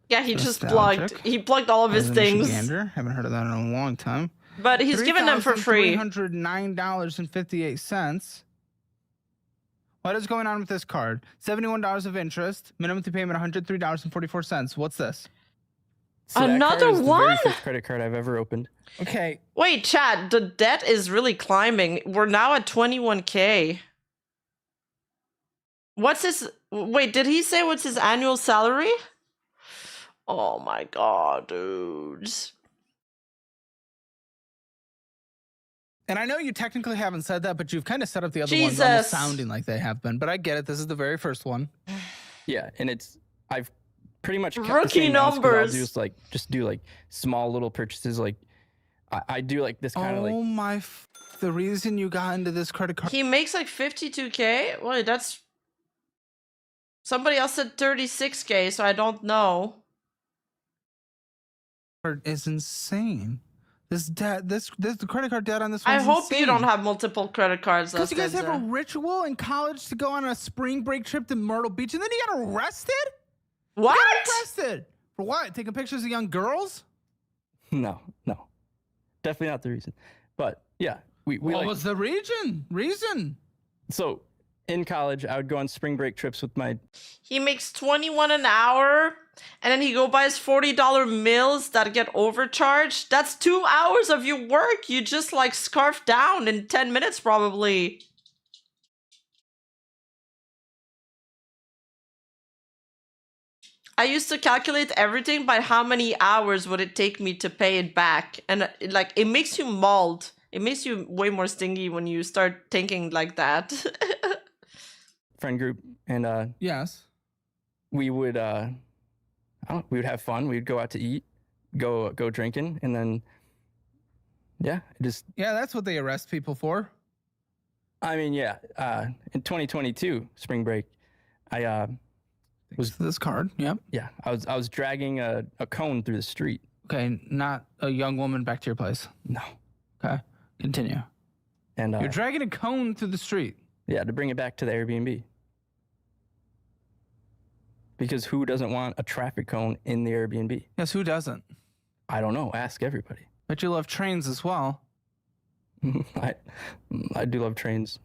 Yeah, he just Nostalgic. plugged all of his As a things. Michigander. Haven't heard of that in a long time. But he's given them for free. $3,309.58. What is going on with this card? $71 of interest. Minimum to payment $103.44. What's this? So that Another card is the very one? first credit card I've ever opened. Okay. Wait, chat, the debt is really climbing. We're now at 21K. What's his... Wait, did he say what's his annual salary? Oh my god, dudes. And I know you technically haven't said that, but you've kind of set up the other ones almost Jesus. sounding like they have been. But I get it. This is the very first one. Yeah, and I've pretty much kept Rookie the same amounts 'cause numbers. I'll just do like small little purchases. Like I do like this kind of like. Oh my! The reason you got into this credit card He makes like 52K? Wait, that's... Somebody else said 36K, so I don't know. is insane. This the credit card debt on this one. I hope you don't have multiple credit cards. Because you guys have a Leslie. ritual in college to go on a spring break trip to Myrtle Beach, and then you got arrested. What? You got arrested for what? Taking pictures of young girls? No, definitely not the reason. But yeah, we What like, was the reason? So in college, I would go on spring break trips with my. He makes 21 an hour, and then he go buys $40 meals that get overcharged. That's 2 hours of your work. You just like scarf down in 10 minutes probably. I used to calculate everything by how many hours would it take me to pay it back. And like, it makes you mauled. It makes you way more stingy when you start thinking like that. Friend group, and yes, we would we would have fun. We'd go out to eat, go drinking, and then yeah, that's what they arrest people for. I mean, yeah, in 2022 spring break, I was this card. Yep. Yeah, I was dragging a cone through the street. Okay, not a young woman back to your place. No. Okay, continue. And you're dragging a cone through the street. Yeah, to bring it back to the Airbnb. Because who doesn't want a traffic cone in the Airbnb? Yes, who doesn't? I don't know. Ask everybody. But you love trains as well. I do love trains.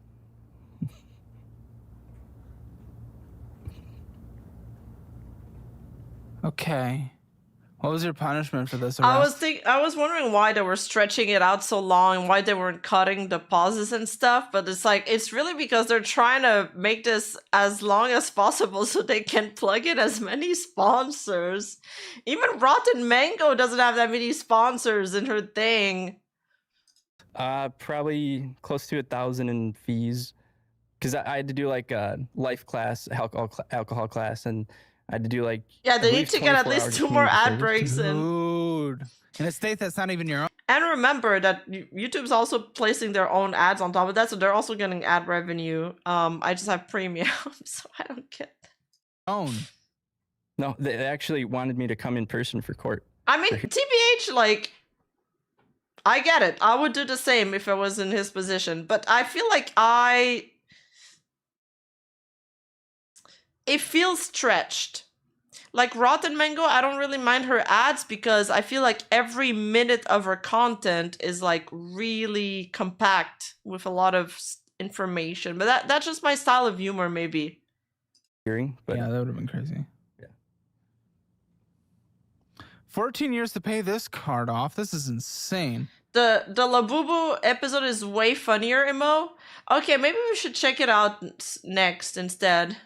Okay. What was your punishment for this arrest? I was wondering why they were stretching it out so long and why they weren't cutting the pauses and stuff, but it's like it's really because they're trying to make this as long as possible so they can plug in as many sponsors. Even Rotten Mango doesn't have that many sponsors in her thing. Probably close to 1,000 in fees, because I had to do like a life class, alcohol class, and I had to do like they need to get at least 2 more ad breaks in. Dude, in a state that's not even your own. And remember that YouTube's also placing their own ads on top of that, so they're also getting ad revenue. I just have premium, so I don't get that. Own. No, they actually wanted me to come in person for court. I mean, TBH, like, I get it. I would do the same if I was in his position, but I feel like it feels stretched. Like Rotten Mango, I don't really mind her ads because I feel like every minute of her content is like really compact with a lot of information. But that's just my style of humor, maybe. But yeah, that would have been crazy. Yeah. 14 years to pay this card off. This is insane. The Labubu episode is way funnier, Imo. Okay, maybe we should check it out next instead.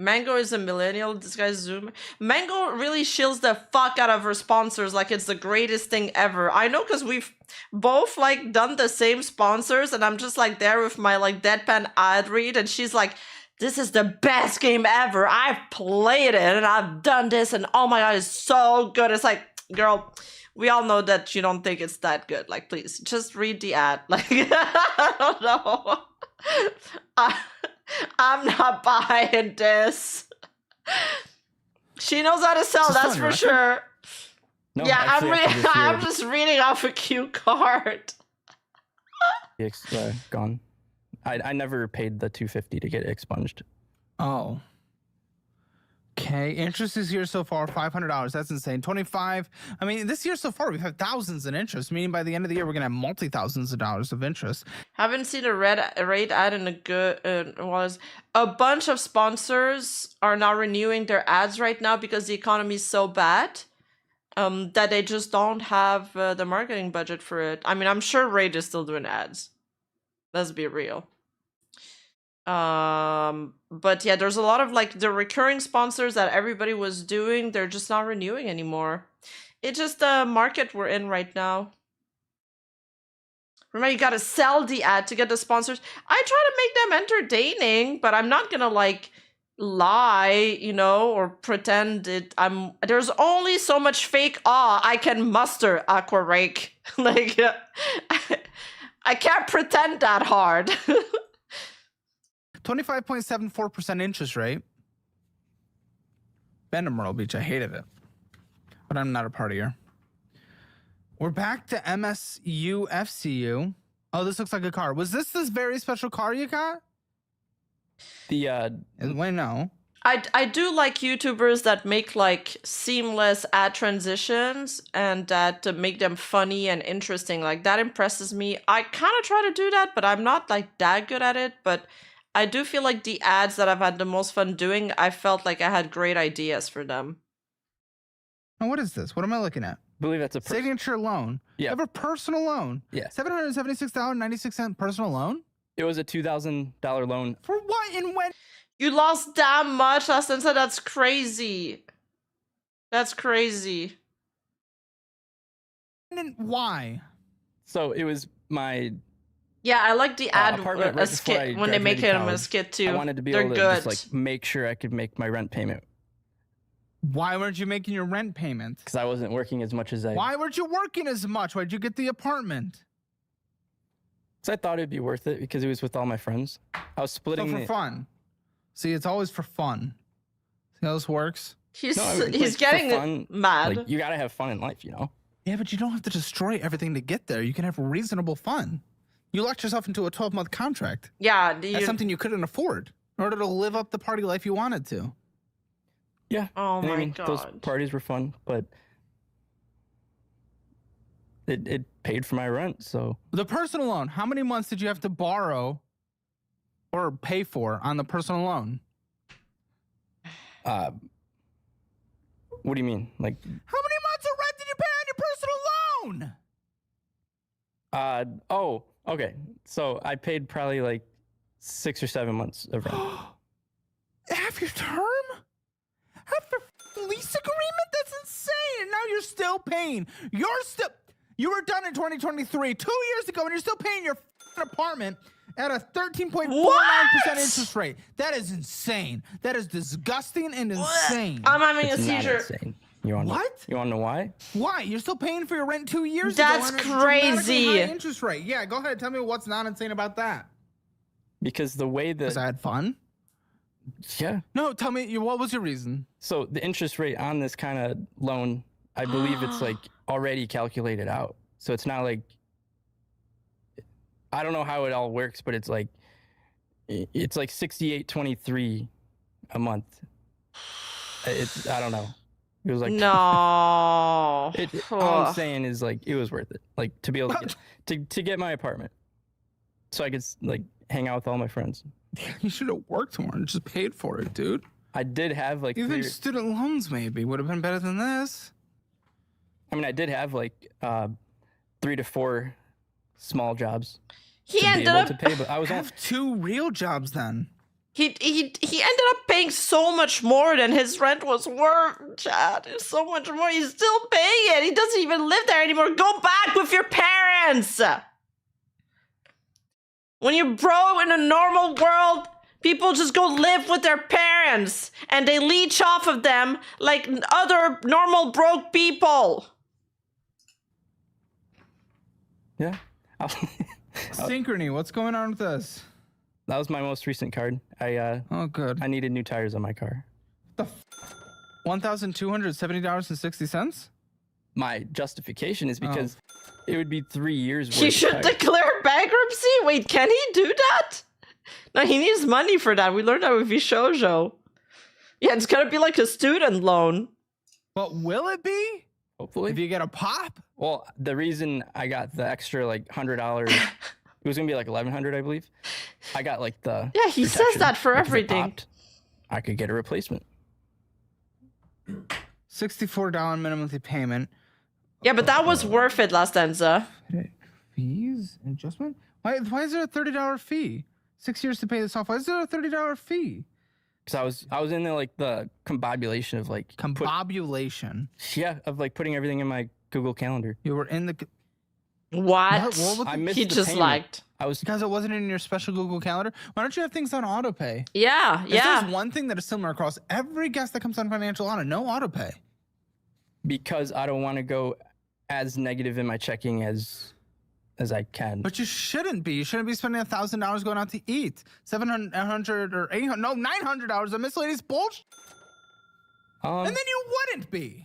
Mango is a millennial disguised Zoom. Mango really shills the fuck out of her sponsors like it's the greatest thing ever. I know because we've both like done the same sponsors and I'm just like there with my like deadpan ad read and she's like, this is the best game ever. I've played it and I've done this and oh my god, it's so good. It's like, girl, we all know that you don't think it's that good. Like, please, just read the ad. Like, I don't know. I'm not buying this. She knows how to sell, that's for sure. No, yeah, actually, after this year, I'm just reading off a cue card. it's gone. I never paid the $250 to get it expunged. Oh. Okay, interest this year so far, $500. That's insane. 25. I mean, this year so far, we've had thousands in interest, meaning by the end of the year, we're going to have multi-thousands of dollars of interest. Haven't seen a rate ad in a good was a bunch of sponsors are now renewing their ads right now because the economy is so bad that they just don't have the marketing budget for it. I mean, I'm sure Raid is still doing ads. Let's be real. But yeah, there's a lot of like the recurring sponsors that everybody was doing, they're just not renewing anymore. It's just the market we're in right now. Remember, you gotta sell the ad to get the sponsors. I try to make them entertaining, but I'm not gonna like lie, you know, or pretend it. There's only so much fake awe I can muster, Aqua Rake. Like, I can't pretend that hard. 25.74% interest rate. Bend Myrtle Beach, I hated it. But I'm not a partier. We're back to MSU FCU. Oh, this looks like a car. Was this very special car you got? Wait, no. I do like YouTubers that make like seamless ad transitions and that make them funny and interesting. Like that impresses me. I kind of try to do that, but I'm not like that good at it. But I do feel like the ads that I've had the most fun doing, I felt like I had great ideas for them. Now, what is this? What am I looking at? I believe that's a signature loan. Yeah. You have a personal loan. Yeah. $776.96 personal loan? It was a $2,000 loan. For what and when? You lost that much, Austin said. That's crazy. That's crazy. And why? So it was my... Yeah, I like the ad right a skit when they make it a skit too. I wanted to be They're able to good. just like make sure I could make my rent payment. Why weren't you making your rent payment? Because I wasn't working as much as I... Why weren't you working as much? Why'd you get the apartment? So I thought it'd be worth it because it was with all my friends. I was splitting for fun. See, it's always for fun. See how this works? He's getting fun, mad. Like, you gotta have fun in life, you know? Yeah, but you don't have to destroy everything to get there. You can have reasonable fun. You locked yourself into a 12-month contract. Yeah. That's something you couldn't afford in order to live up the party life you wanted to. Yeah. Oh my God. Those parties were fun, but it paid for my rent, so. The personal loan, how many months did you have to borrow or pay for on the personal loan? What do you mean? Like, how many months of rent did you pay on your personal loan? Oh, okay. So I paid probably like 6 or 7 months of rent. Half your term? Half your lease agreement? That's insane. And now you're still paying. You were done in 2023, 2 years ago, and you're still paying your apartment at a 13.49% interest rate. That is insane. That is disgusting and insane. I'm having a seizure. You want what? You want to know why? Why? You're still paying for your rent 2 years That's ago. That's crazy. High interest rate. Yeah, go ahead. Tell me what's not insane about that. Because the way that... Because I had fun? Yeah. No, tell me, what was your reason? So the interest rate on this kind of loan, I believe it's like already calculated out. So it's not like... I don't know how it all works, but it's like $68.23 a month. I don't know. It was like no. All I'm saying is like it was worth it. Like to be able to get my apartment, so I could like hang out with all my friends. You should have worked more and just paid for it, dude. I did have like even student loans maybe would have been better than this. I mean, I did have like 3 to 4 small jobs. He ended up to pay, but I was have 2 real jobs then. He ended up paying so much more than his rent was worth, Chad. It's so much more. He's still paying it. He doesn't even live there anymore. Go back with your parents. When you're broke in a normal world, people just go live with their parents and they leech off of them like other normal broke people. Yeah. Synchrony, what's going on with this? That was my most recent card. Oh, good. I needed new tires on my car. $1,270.60? my justification is because it would be 3 years. He should declare bankruptcy? Wait, can he do that? No, he needs money for that. We learned that with Vishojo. Yeah, it's gonna be like a student loan. But will it be? Hopefully. If you get a pop? Well, the reason I got the extra like $100, it was gonna be like $1,100, I believe. I got like the Yeah, he says that for because it everything. popped, I could get a replacement. $64 minimum monthly payment. Yeah, but that was worth it, Last Enza. Fees? Adjustment? Why is there a $30 fee? 6 years to pay this off. Why is there a $30 fee? Because I was in the like the combobulation of like combobulation. Of like putting everything in my Google Calendar. You were in the what? I missed He the just payment. liked. I was because it wasn't in your special Google Calendar. Why don't you have things on autopay? Yeah, If there's one thing that is similar across every guest that comes on Financial Audit, no autopay. Because I don't want to go as negative in my checking as I can. But you shouldn't be. You shouldn't be spending $1,000 going out to eat. $700 or $800, no, $900 of miscellaneous bullshit. And then you wouldn't be.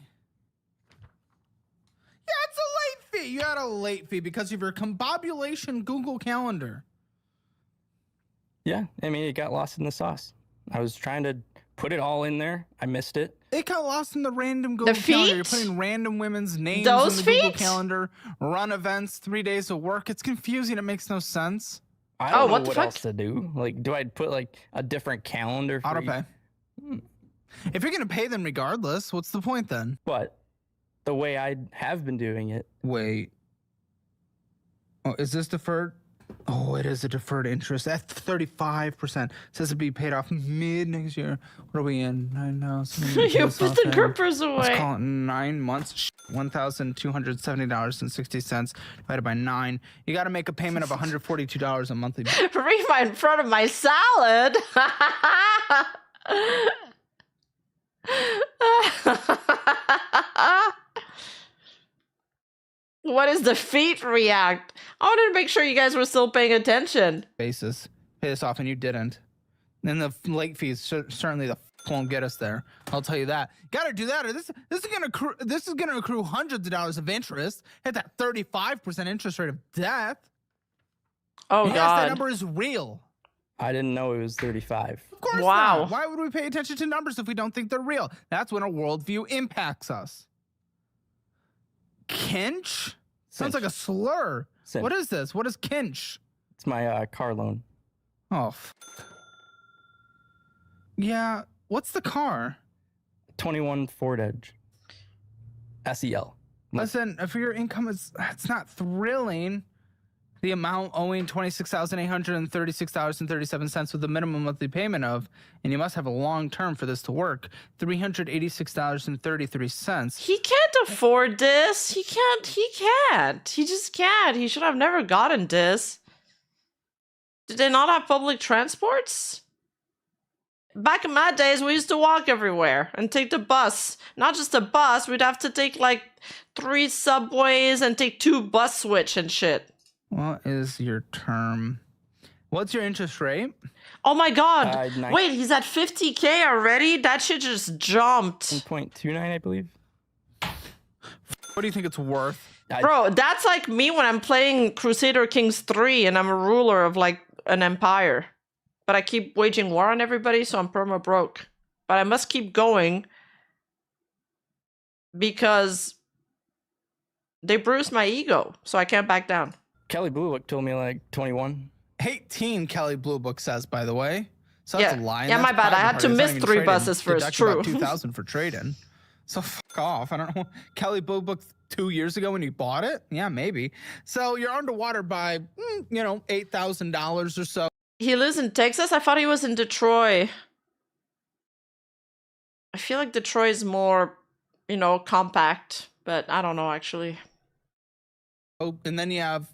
Yeah, it's a late fee. You had a late fee because of your combobulation Google Calendar. Yeah, I mean, it got lost in the sauce. I was trying to put it all in there. I missed it. It got lost in the random Google Calendar. You're putting random women's names Those in the Google feet? Calendar, run events, 3 days of work. It's confusing. It makes no sense. I don't know what else to do. Like, do I put like a different calendar for autopay? If you're going to pay them regardless, what's the point then? But the way I have been doing it. Wait. Oh, is this deferred? Oh, it is a deferred interest at 35%. Says to be paid off mid next year. What are we in? 9 now. You put the grippers away. Let's call it 9 months. $1,270.60 divided by 9. You got to make a payment of $142 a monthly. Rima in front of my salad. What is the feet react? I wanted to make sure you guys were still paying attention. Basis. Pay this off and you didn't. And the late fees certainly won't get us there. I'll tell you that. Got to do that, or this is gonna accrue hundreds of dollars of interest at that 35% interest rate of death. Oh yes, God, that number is real. I didn't know it was 35. Of course not. Why would we pay attention to numbers if we don't think they're real? That's when a worldview impacts us. Kinch? Sounds like a slur. What is this? What is kinch? It's my car loan. Oh, yeah. What's the car? 21 Ford Edge. SEL. Listen, if your income it's not thrilling. The amount owing $26,836.37 with a minimum monthly payment of, and you must have a long term for this to work, $386.33. he can't afford this. He can't. He just can't. He should have never gotten this. Did they not have public transports? Back in my days, we used to walk everywhere and take the bus. Not just a bus, we'd have to take like 3 subways and take 2 bus switch and shit. What is your term? What's your interest rate? Oh my God. Wait, he's at 50K already? That shit just jumped. 1.29, I believe. What do you think it's worth? Bro, that's like me when I'm playing Crusader Kings 3 and I'm a ruler of like an empire. But I keep waging war on everybody, so I'm perma broke. But I must keep going because they bruised my ego, so I can't back down. Kelly Blue Book told me like 21. 18, Kelly Blue Book says, by the way. So that's a lie. Yeah, my bad. I had to miss 3 buses first. True. About 2,000 for trade-in. So fuck off. I don't know. Kelly Blue Book 2 years ago when you bought it? Yeah, maybe. So you're underwater by, $8,000 or so. He lives in Texas? I thought he was in Detroit. I feel like Detroit is more, compact. But I don't know, actually. Oh, and then you have,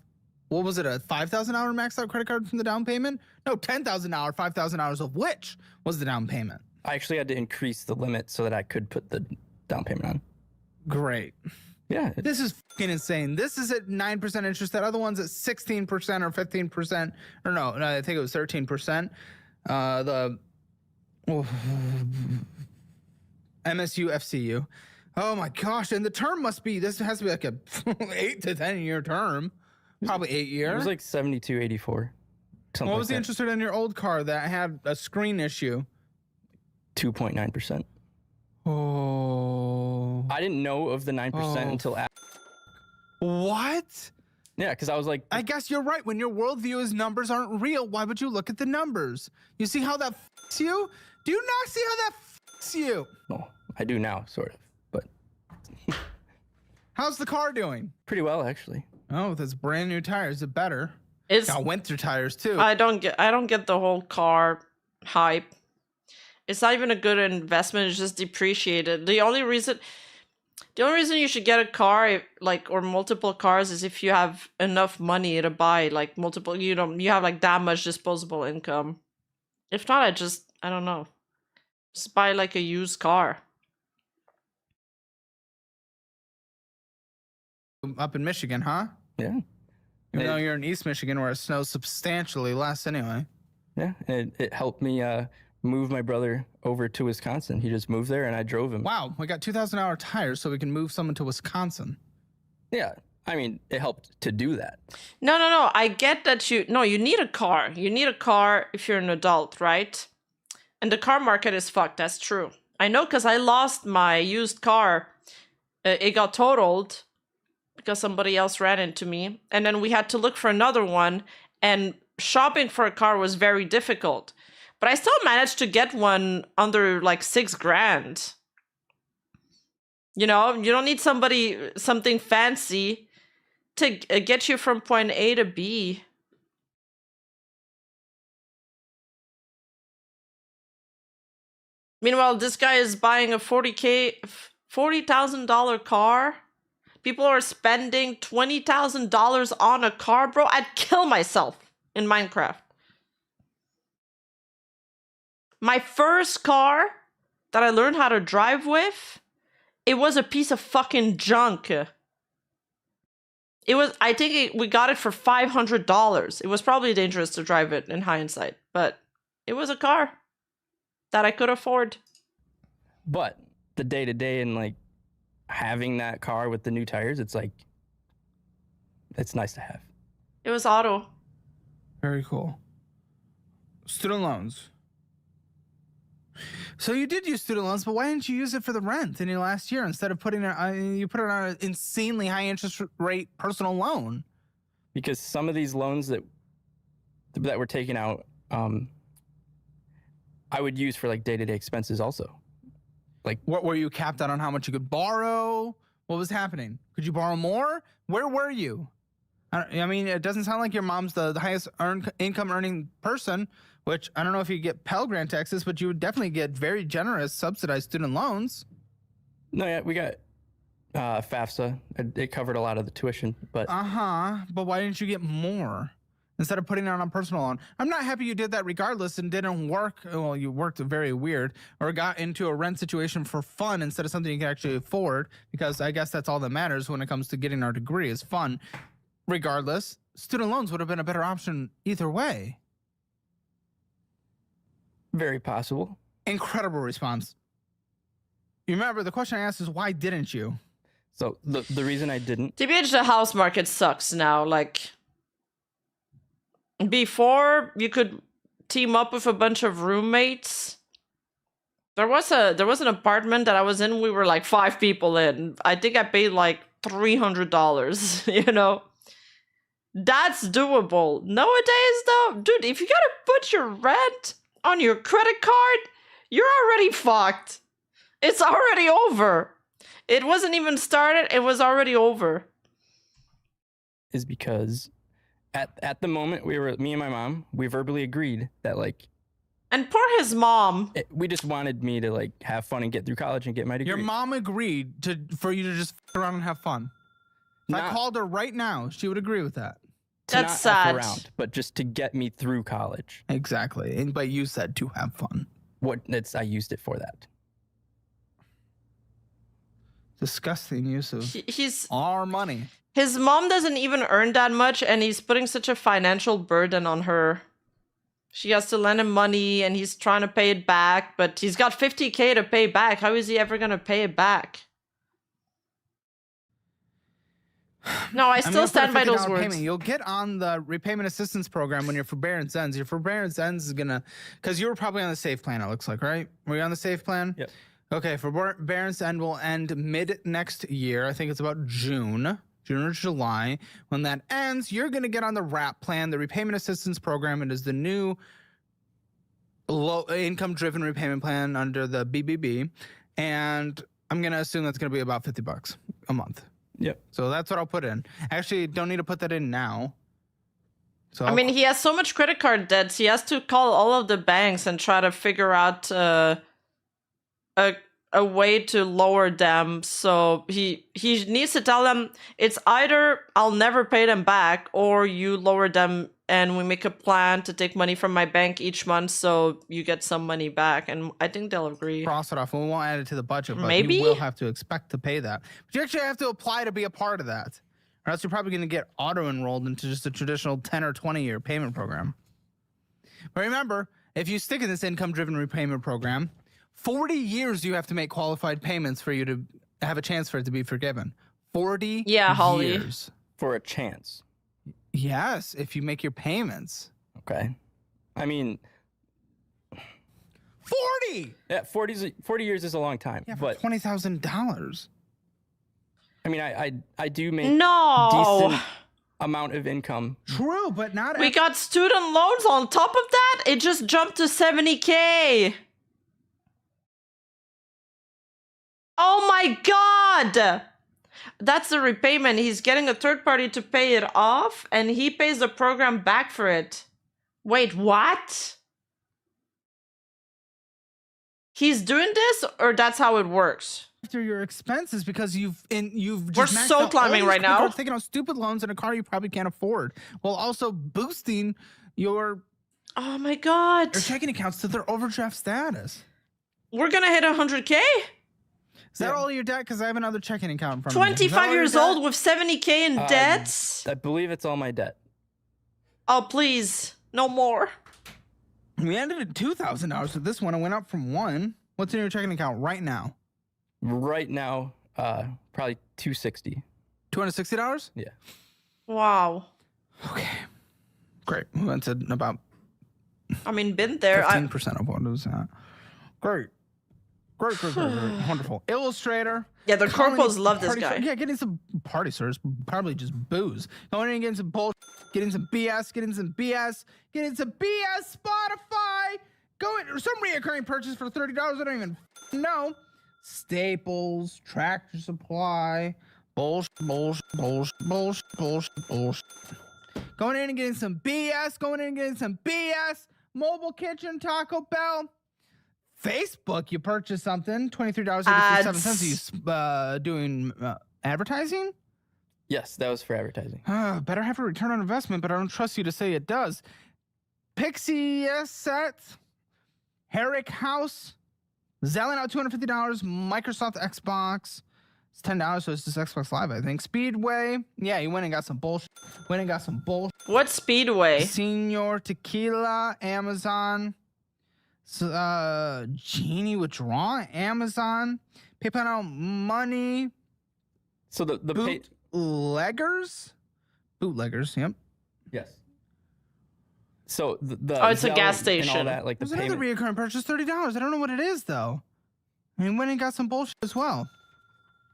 what was it, a $5,000 maxed out credit card from the down payment? No, $10,000, $5,000 of which was the down payment. I actually had to increase the limit so that I could put the down payment on. Great. Yeah. This is fucking insane. This is at 9% interest. That other one's at 16% or 15%. Or no, I think it was 13%. MSU FCU. Oh my gosh! And the term must be, this has to be like a 8 to 10 year term, probably 8 years. It was like 72.84. What was the interest rate on your old car that had a screen issue? 2.9%. Oh. I didn't know of the 9% until after. What? Yeah, because I was like, I guess you're right. When your worldview is numbers aren't real, why would you look at the numbers? You see how that f***s you? Do you not see how that f***s you? No, I do now, sort of. But how's the car doing? Pretty well, actually. Oh, with its brand new tires, it better. It's got winter tires too. I don't get the whole car hype. It's not even a good investment. It's just depreciated. The only reason you should get a car, like, or multiple cars, is if you have enough money to buy like multiple. You have like that much disposable income. If not, I don't know. Just buy like a used car. Up in Michigan, huh? Yeah. Even though you're in East Michigan, where it snows substantially less anyway. Yeah, it helped me move my brother over to Wisconsin. He just moved there, and I drove him. Wow, we got 2,000-hour tires, so we can move someone to Wisconsin. Yeah, I mean, it helped to do that. No. I get that you need a car. You need a car if you're an adult, right? And the car market is fucked. That's true. I know, because I lost my used car. It got totaled because somebody else ran into me. And then we had to look for another one. And shopping for a car was very difficult. But I still managed to get one under like $6,000. You know, you don't need something fancy to get you from point A to B. Meanwhile, this guy is buying a $40,000 car. People are spending $20,000 on a car, bro. I'd kill myself in Minecraft. My first car that I learned how to drive with, it was a piece of fucking junk. I think we got it for $500. It was probably dangerous to drive it in hindsight, but it was a car that I could afford. But the day-to-day and like having that car with the new tires, it's like, it's nice to have. It was auto. Very cool. Student loans. So you did use student loans, but why didn't you use it for the rent in your last year instead of putting it? You put it on an insanely high interest rate personal loan. Because some of these loans that were taken out, I would use for like day-to-day expenses also. Like, what were you capped out on how much you could borrow? What was happening? Could you borrow more? Where were you? I mean, it doesn't sound like your mom's the highest income earning person, which I don't know if you get Pell Grant taxes, but you would definitely get very generous subsidized student loans. No, yeah, we got FAFSA. It covered a lot of the tuition, but... But why didn't you get more instead of putting it on a personal loan? I'm not happy you did that regardless and didn't work. Well, you worked very weird, or got into a rent situation for fun instead of something you can actually afford, because I guess that's all that matters when it comes to getting our degree is fun. Regardless, student loans would have been a better option either way. Very possible. Incredible response. You remember, the question I asked is, why didn't you? So the reason I didn't... TBH, the house market sucks now. Like, before you could team up with a bunch of roommates. There was an apartment that I was in. We were like 5 people in. I think I paid like $300, you know? That's doable. Nowadays, though, dude, if you gotta put your rent on your credit card, you're already fucked. It's already over. It wasn't even started. It was already over. Is because at the moment, me and my mom, we verbally agreed that, like... And poor his mom. We just wanted me to, like, have fun and get through college and get my degree. Your mom agreed for you to just f around and have fun. If I called her right now, she would agree with that. That's sad. Around, but just to get me through college. Exactly. But you said to have fun. I used it for that. Disgusting use of our money. His mom doesn't even earn that much, and he's putting such a financial burden on her. She has to lend him money, and he's trying to pay it back, but he's got $50K to pay back. How is he ever going to pay it back? No, I I'm still gonna put a stand by those $50 words. payment. You'll get on the repayment assistance program when your forbearance ends. Your forbearance ends is gonna, because you were probably on the safe plan. It looks like, right? Were you on the safe plan? Yep. Okay. Forbearance end will end mid next year. I think it's about June or July. When that ends, you're gonna get on the RAP plan, the repayment assistance program. It is the new low income driven repayment plan under the BBB, and I'm gonna assume that's gonna be about $50 a month. Yep. So that's what I'll put in. Actually, don't need to put that in now. So I mean, he has so much credit card debts. He has to call all of the banks and try to figure out a way to lower them. So he needs to tell them it's either I'll never pay them back, or you lower them and we make a plan to take money from my bank each month so you get some money back. And I think they'll agree. cross it off. We won't add it to the budget, but Maybe? you will have to expect to pay that. But you actually have to apply to be a part of that. Or else you're probably going to get auto-enrolled into just a traditional 10 or 20-year payment program. But remember, if you stick in this income-driven repayment program, 40 years you have to make qualified payments for you to have a chance for it to be forgiven. 40 Holly. years. For a chance. Yes, if you make your payments. Okay. I mean, 40! yeah, 40 years is a long time. Yeah, but $20,000. I mean, I do make No. decent amount of income. True, but not. We got student loans on top of that. It just jumped to 70K. Oh my god! That's the repayment. He's getting a third party to pay it off, and he pays the program back for it. Wait, what? He's doing this, or that's how it works? After your expenses, because you've We're just maxed so out climbing all these right credit now. cards, taking out stupid loans in a car you probably can't afford, while also boosting your Oh my god! checking accounts to their overdraft status. We're gonna hit 100K. Is that all your debt? Because I have another checking account in front of me. Is that 25 all your years debt? old with 70K in debts. I believe it's all my debt. Oh please, no more. We ended at $2,000 with this one. It went up from $1,000. What's in your checking account right now? Right now, probably $260. $260? Yeah. Wow. Okay. Great. We went to about I mean, been there. 15% of what is that? Great. Great. Wonderful. Illustrator. Yeah, the Calling corpos it love this party guy. Yeah, getting some party service, probably just booze. Going in and getting some bullshit, getting some BS, getting some BS Spotify. Going some reoccurring purchase for $30. I don't even know. Staples, Tractor Supply, bullshit. Going in and getting some BS. Mobile Kitchen, Taco Bell. Facebook, you purchased something, $23.87. You doing advertising? Yes, that was for advertising. Better have a return on investment, but I don't trust you to say it does. Pixie set, Herrick House, Zelling out $250. Microsoft Xbox, it's $10, so it's just Xbox Live, I think. Speedway, yeah, you went and got some bullshit. What Speedway? Senior Tequila, Amazon. Genie Withdraw, Amazon. PayPal Money. So the bootleggers, yep. Yes. So the it's a gas Zelle station. and all that, like There's the another payment. reoccurring purchase, $30. I don't know what it is though. I mean, went and got some bullshit as well.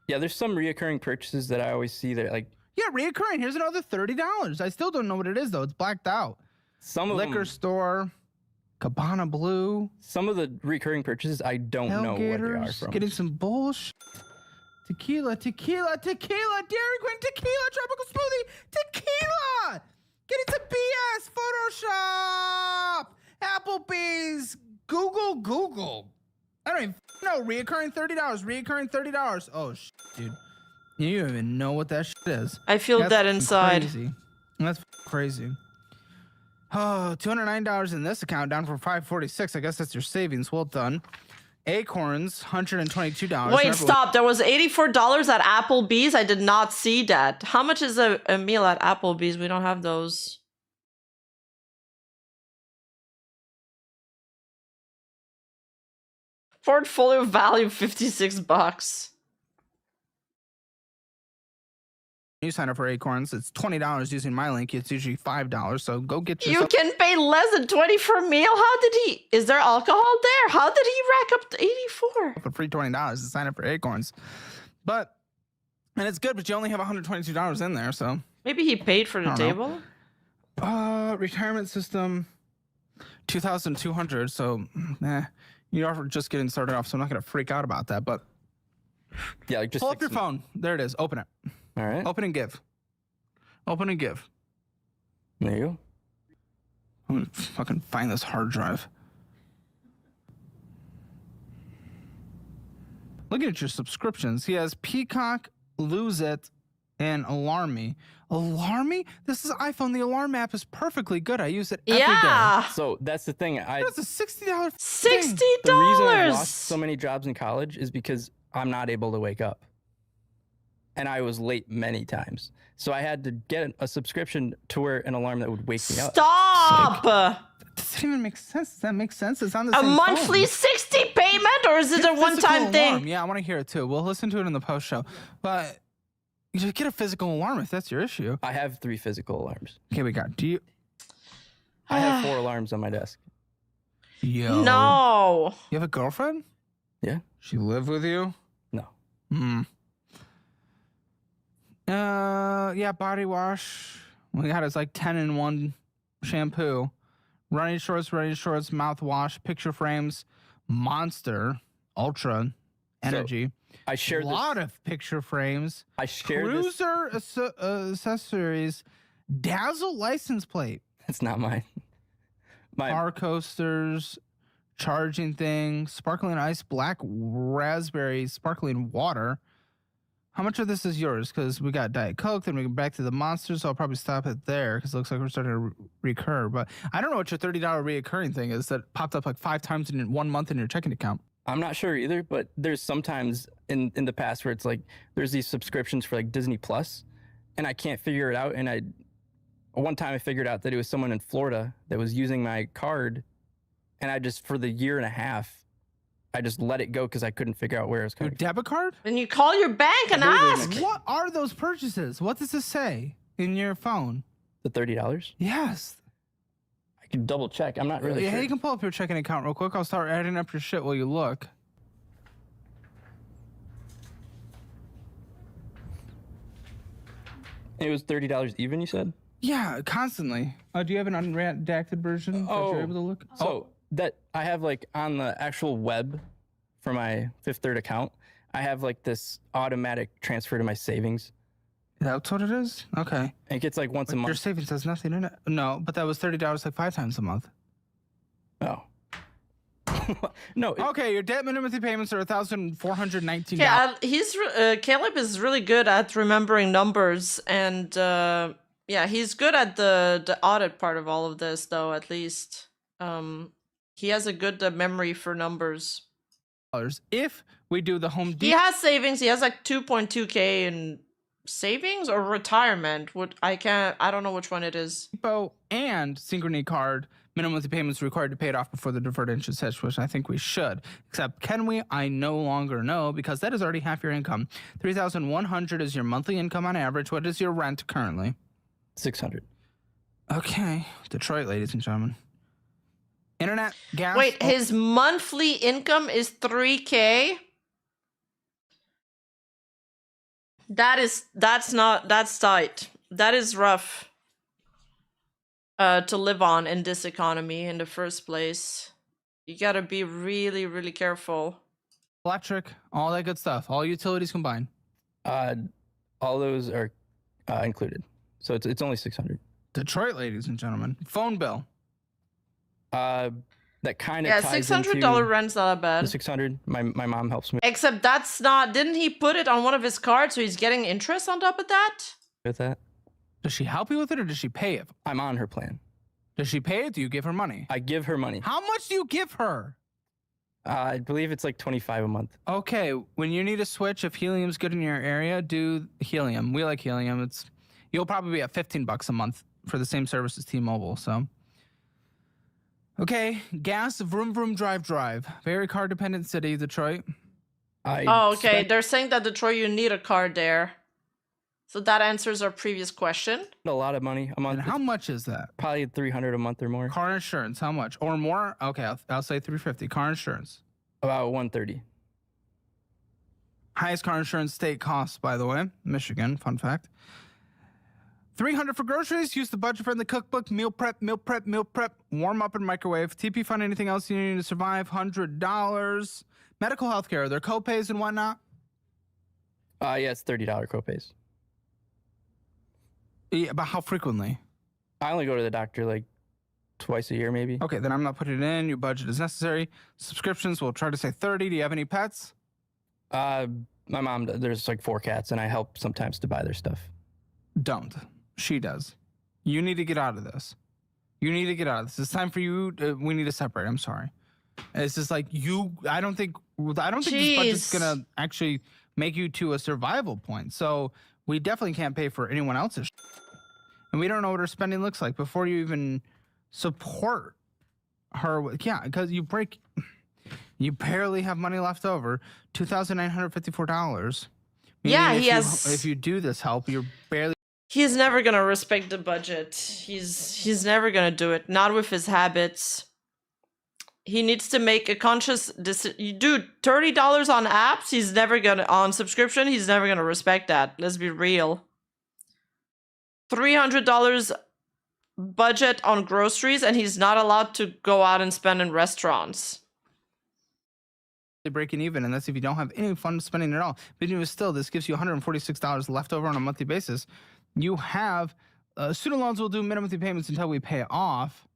Yeah, there's some reoccurring purchases that I always see that like. Yeah, reoccurring. Here's another $30. I still don't know what it is though. It's blacked out. Some of liquor them, store, Cabana Blue. Some of the recurring purchases I don't know where they are Hellgators, from. getting some bullshit. Tequila, Dairy Queen tequila, tropical smoothie, tequila. Getting some BS, Photoshop, Applebee's, Google. I don't even know. Reoccurring $30. Oh, dude. You don't even know what that shit is. I feel That's that inside. Crazy. That's crazy. Oh, $209 in this account, down from $546. I guess that's your savings. Well done. Acorns, $122. Wait, stop. There was $84 at Applebee's. I did not see that. How much is a meal at Applebee's? We don't have those. Portfolio value $56. You sign up for Acorns. It's $20 using my link. It's usually $5. So go get You yourself. can pay less than 20 for a meal? How did he? Is there alcohol there? How did he rack up to 84? For free $20 to sign up for Acorns. And it's good, but you only have $122 in there, so. Maybe he paid for the table? Retirement system, 2,200. So, you're just getting started off, so I'm not going to freak out about that. But yeah, like just pull up your phone. There it is. Open it. All right. Open and give. Open and give. There you go. I'm going to fucking find this hard drive. Looking at your subscriptions, he has Peacock, Lose It, and Alarmy. Alarmy? This is iPhone. The Alarm app is perfectly good. I use it every day. So that's the thing. That's a $60 $60. The reason I lost so many jobs in college is because I'm not able to wake up. And I was late many times. So I had to get a subscription to where an alarm that would wake me up. Stop! That doesn't even make sense. Does that make sense? It's on the A same monthly phone. 60 payment, or is it a one-time thing? Yeah, I want to hear it too. We'll listen to it in the post show. But you should get a physical alarm if that's your issue. I have 3 physical alarms. Okay, we got. Do you? I have 4 alarms on my desk. Yo. No. You have a girlfriend? Yeah. She live with you? No. Yeah, body wash. We got it's like 10-in-1 shampoo. Running shorts, mouthwash, picture frames, Monster, Ultra, Energy. So I shared a lot of picture frames. I shared Cruiser accessories, Dazzle license plate. That's not mine. Bar coasters, charging thing, sparkling ice, black raspberry, sparkling water. How much of this is yours? Because we got Diet Coke, then we go back to the Monsters, so I'll probably stop it there because it looks like we're starting to recur. But I don't know what your $30 reoccurring thing is that popped up like 5 times in 1 month in your checking account. I'm not sure either, but there's sometimes in the past where it's like there's these subscriptions for like Disney Plus, and I can't figure it out. And one time I figured out that it was someone in Florida that was using my card, and I just for the year and a half, I just let it go because I couldn't figure out where it was coming. Your debit card? Then you call your bank and ask. What are those purchases? What does this say in your phone? The $30? Yes. I can double check. I'm not really sure. Yeah, you can pull up your checking account real quick. I'll start adding up your shit while you look. It was $30 even, you said? Yeah, constantly. Do you have an unredacted version that you're able to look? So that I have like on the actual web for my Fifth Third account, I have like this automatic transfer to my savings. That's what it is? Okay. And it gets like once a month. Your savings has nothing in it? No, but that was $30 like 5 times a month. Oh. No. Okay, your debt minimum payments are $1,419. Yeah, Caleb is really good at remembering numbers, and yeah, he's good at the audit part of all of this, though. At least he has a good memory for numbers. If we do the Home Depot, he has savings. He has like 2.2K in savings or retirement. I don't know which one it is. Depot and Synchrony card. Minimum monthly payments required to pay it off before the deferred interest hits, which I think we should. Except, can we? I no longer know because that is already half your income. $3,100 is your monthly income on average. What is your rent currently? $600. Okay, Detroit, ladies and gentlemen. Internet, gas. Wait, his monthly income is $3K. That's tight. That is rough. To live on in this economy in the first place. You gotta be really, really careful. Electric, all that good stuff. All utilities combined. All those are included. So it's only $600. Detroit, ladies and gentlemen. Phone bill. That kind of yeah, ties $600 rent's not that bad. The $600. My mom helps me. Except that's not. Didn't he put it on one of his cards, so he's getting interest on top of that? With that. Does she help you with it or does she pay it? I'm on her plan. Does she pay it? Do you give her money? I give her money. How much do you give her? I believe it's like $25 a month. Okay, when you need a switch, if helium's good in your area, do helium. We like helium. You'll probably be at $15 a month for the same service as T-Mobile. So, okay, gas, vroom vroom, drive. Very car dependent city, Detroit. Okay. They're saying that Detroit, you need a car there. So that answers our previous question. A lot of money a month. And how much is that? Probably $300 a month or more. Car insurance, how much? Or more? Okay, I'll say $350. Car insurance. About $130. Highest car insurance state costs, by the way. Michigan, fun fact. $300 for groceries. Use the budget-friendly cookbook. Meal prep. Warm up and microwave. TP fund. Anything else you need to survive? $100. Medical health care. Are there copays and whatnot? Yeah, it's $30 copays. Yeah, but how frequently? I only go to the doctor like twice a year, maybe. Okay, then I'm not putting it in. Your budget is necessary. Subscriptions, we'll try to say 30. Do you have any pets? My mom, there's like 4 cats, and I help sometimes to buy their stuff. Don't. She does. You need to get out of this. You need to get out of this. It's time for you. We need to separate. I'm sorry. It's just like you. I don't think this budget's gonna actually make you to a survival point. So we definitely can't pay for anyone else's. And we don't know what her spending looks like before you even support her. Yeah, because you barely have money left over. $2,954. Yeah, he has. If you do this help, you're barely. He's never gonna respect the budget. He's never gonna do it. Not with his habits. He needs to make a conscious decision. Dude, $30 on apps. He's never gonna on subscription. He's never gonna respect that. Let's be real. $300 budget on groceries, and he's not allowed to go out and spend in restaurants. Breaking even, and that's if you don't have any fun spending at all. But even still, this gives you $146 left over on a monthly basis. You have student loans will do minimum payments until we pay it off.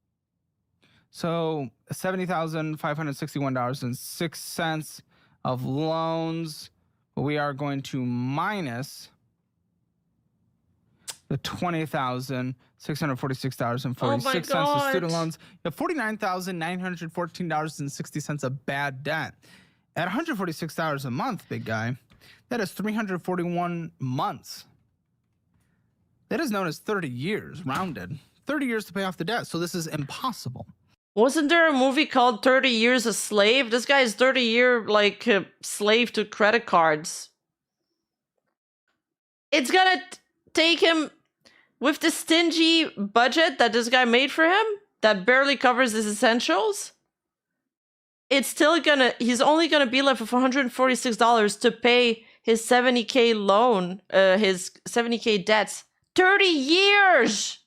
So $70,561.06 of loans. But we are going to minus the $20,646.46 of student loans. You have $49,914.60 of bad debt. At $146 a month, big guy, that is 341 months. That is known as 30 years, rounded. 30 years to pay off the debt, so this is impossible. Wasn't there a movie called 30 Years a Slave? This guy is 30-year, like, slave to credit cards. It's gonna take him, with the stingy budget that this guy made for him, that barely covers his essentials, it's still gonna, he's only gonna be left with $146 to pay his 70K loan, his 70K debts. 30 years!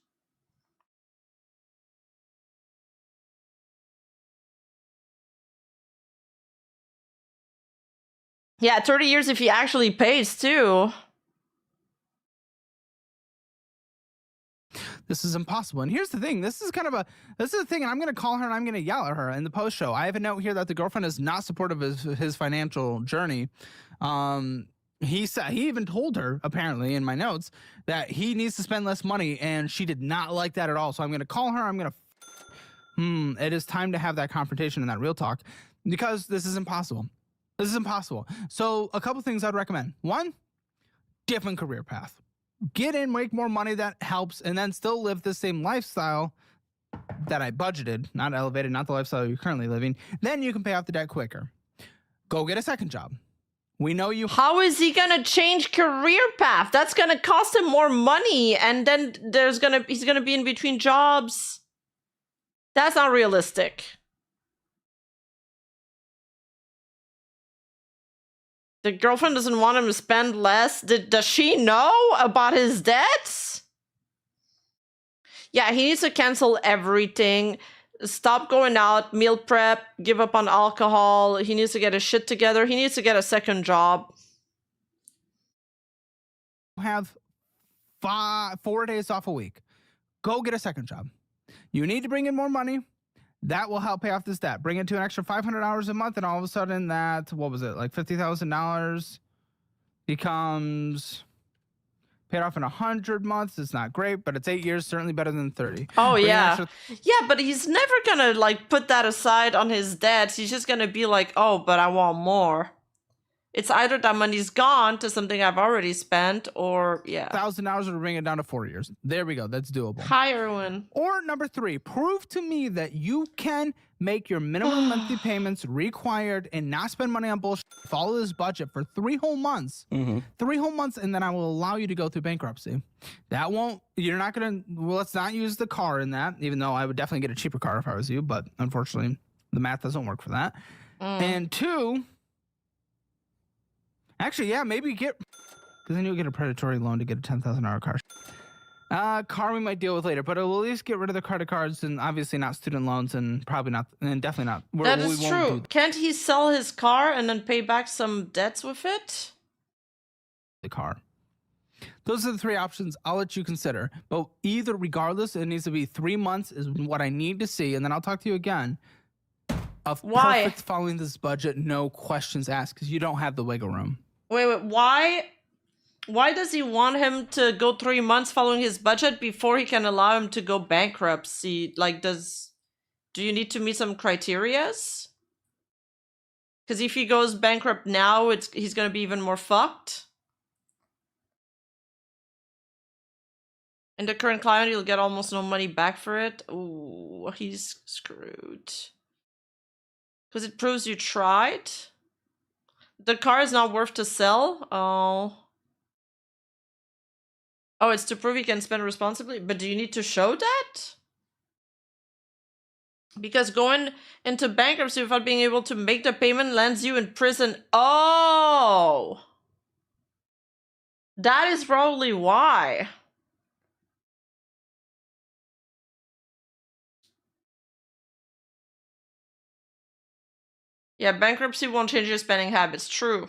Yeah, 30 years if he actually pays too. This is impossible. And here's the thing. This is the thing, and I'm going to call her and I'm going to yell at her in the post show. I have a note here that the girlfriend is not supportive of his financial journey. He even told her, apparently, in my notes, that he needs to spend less money, and she did not like that at all. So I'm going to call her. I'm going to... it is time to have that confrontation and that real talk, because this is impossible. This is impossible. So a couple things I'd recommend. One, different career path. Get in, make more money, that helps, and then still live the same lifestyle that I budgeted, not elevated, not the lifestyle you're currently living. Then you can pay off the debt quicker. Go get a second job. We know you. How is he gonna change career path? That's gonna cost him more money, and then he's gonna be in between jobs. That's not realistic. The girlfriend doesn't want him to spend less. Does she know about his debts? Yeah, he needs to cancel everything. Stop going out, meal prep, give up on alcohol. He needs to get his shit together. He needs to get a second job. Have 4 days off a week. Go get a second job. You need to bring in more money. That will help pay off this debt. Bring it to an extra $500 a month, and all of a sudden that, what was it, like $50,000 becomes paid off in 100 months. It's not great, but it's 8 years, certainly better than 30. Oh, yeah. Yeah, but he's never gonna, like, put that aside on his debts. He's just gonna be like, oh, but I want more. It's either that money's gone to something I've already spent, or yeah. $1,000 would bring it down to 4 years. There we go. That's doable. Hi, Erwin. Or number 3, prove to me that you can make your minimum monthly payments required and not spend money on bullshit. Follow this budget for 3 whole months. 3 whole months, and then I will allow you to go through bankruptcy. That won't, you're not going to, well, let's not use the car in that, even though I would definitely get a cheaper car if I was you, but unfortunately, the math doesn't work for that. And 2, actually, yeah, maybe get, because then you'll get a predatory loan to get a $10,000 car. Car we might deal with later, but it'll at least get rid of the credit cards and obviously not student loans and probably not, and definitely not. That is true. Can't he sell his car and then pay back some debts with it? The car. Those are the 3 options I'll let you consider. But either, regardless, it needs to be 3 months is what I need to see, and then I'll talk to you again. Of perfect following this budget, no questions asked, because you don't have the wiggle room. Wait, why does he want him to go 3 months following his budget before he can allow him to go bankruptcy? Like, do you need to meet some criterias? Because if he goes bankrupt now, he's gonna be even more fucked. In the current climate, he'll get almost no money back for it. Ooh, he's screwed. Because it proves you tried. The car is not worth to sell. Oh, it's to prove you can spend responsibly. But do you need to show that? Because going into bankruptcy without being able to make the payment lands you in prison. Oh! That is probably why. Yeah, bankruptcy won't change your spending habits. True.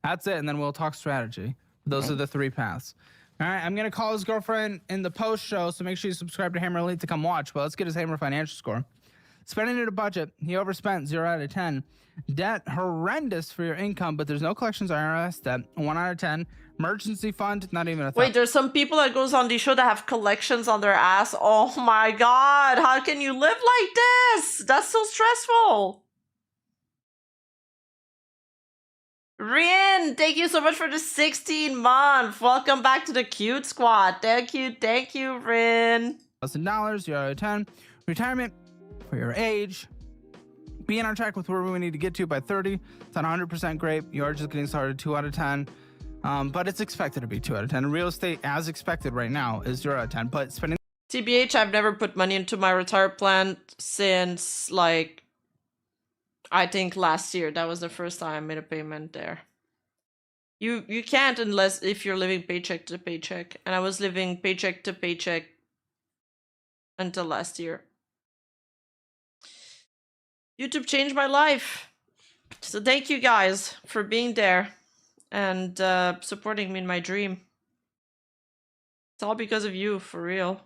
That's it, and then we'll talk strategy. Those are the 3 paths. All right, I'm going to call his girlfriend in the post-show, so make sure you subscribe to Hammer Elite to come watch. But let's get his Hammer financial score. Spending at a budget, he overspent, 0 out of 10. Debt, horrendous for your income, but there's no collections or IRS debt, 1 out of 10. Emergency fund, not even a thought. Wait, there's some people that goes on the show that have collections on their ass. Oh my god, how can you live like this? That's so stressful. Rin, thank you so much for the 16 month. Welcome back to the cute squad. Thank you, Rin. $1,000, 0 out of 10. Retirement for your age. Being on track with where we need to get to by 30. It's not 100% great. You are just getting started, 2 out of 10. But it's expected to be 2 out of 10. Real estate, as expected right now, is 0 out of 10. But spending... TBH, I've never put money into my retire plan since, like, I think last year. That was the first time I made a payment there. You can't unless if you're living paycheck to paycheck. And I was living paycheck to paycheck until last year. YouTube changed my life. So thank you guys for being there and supporting me in my dream. It's all because of you, for real.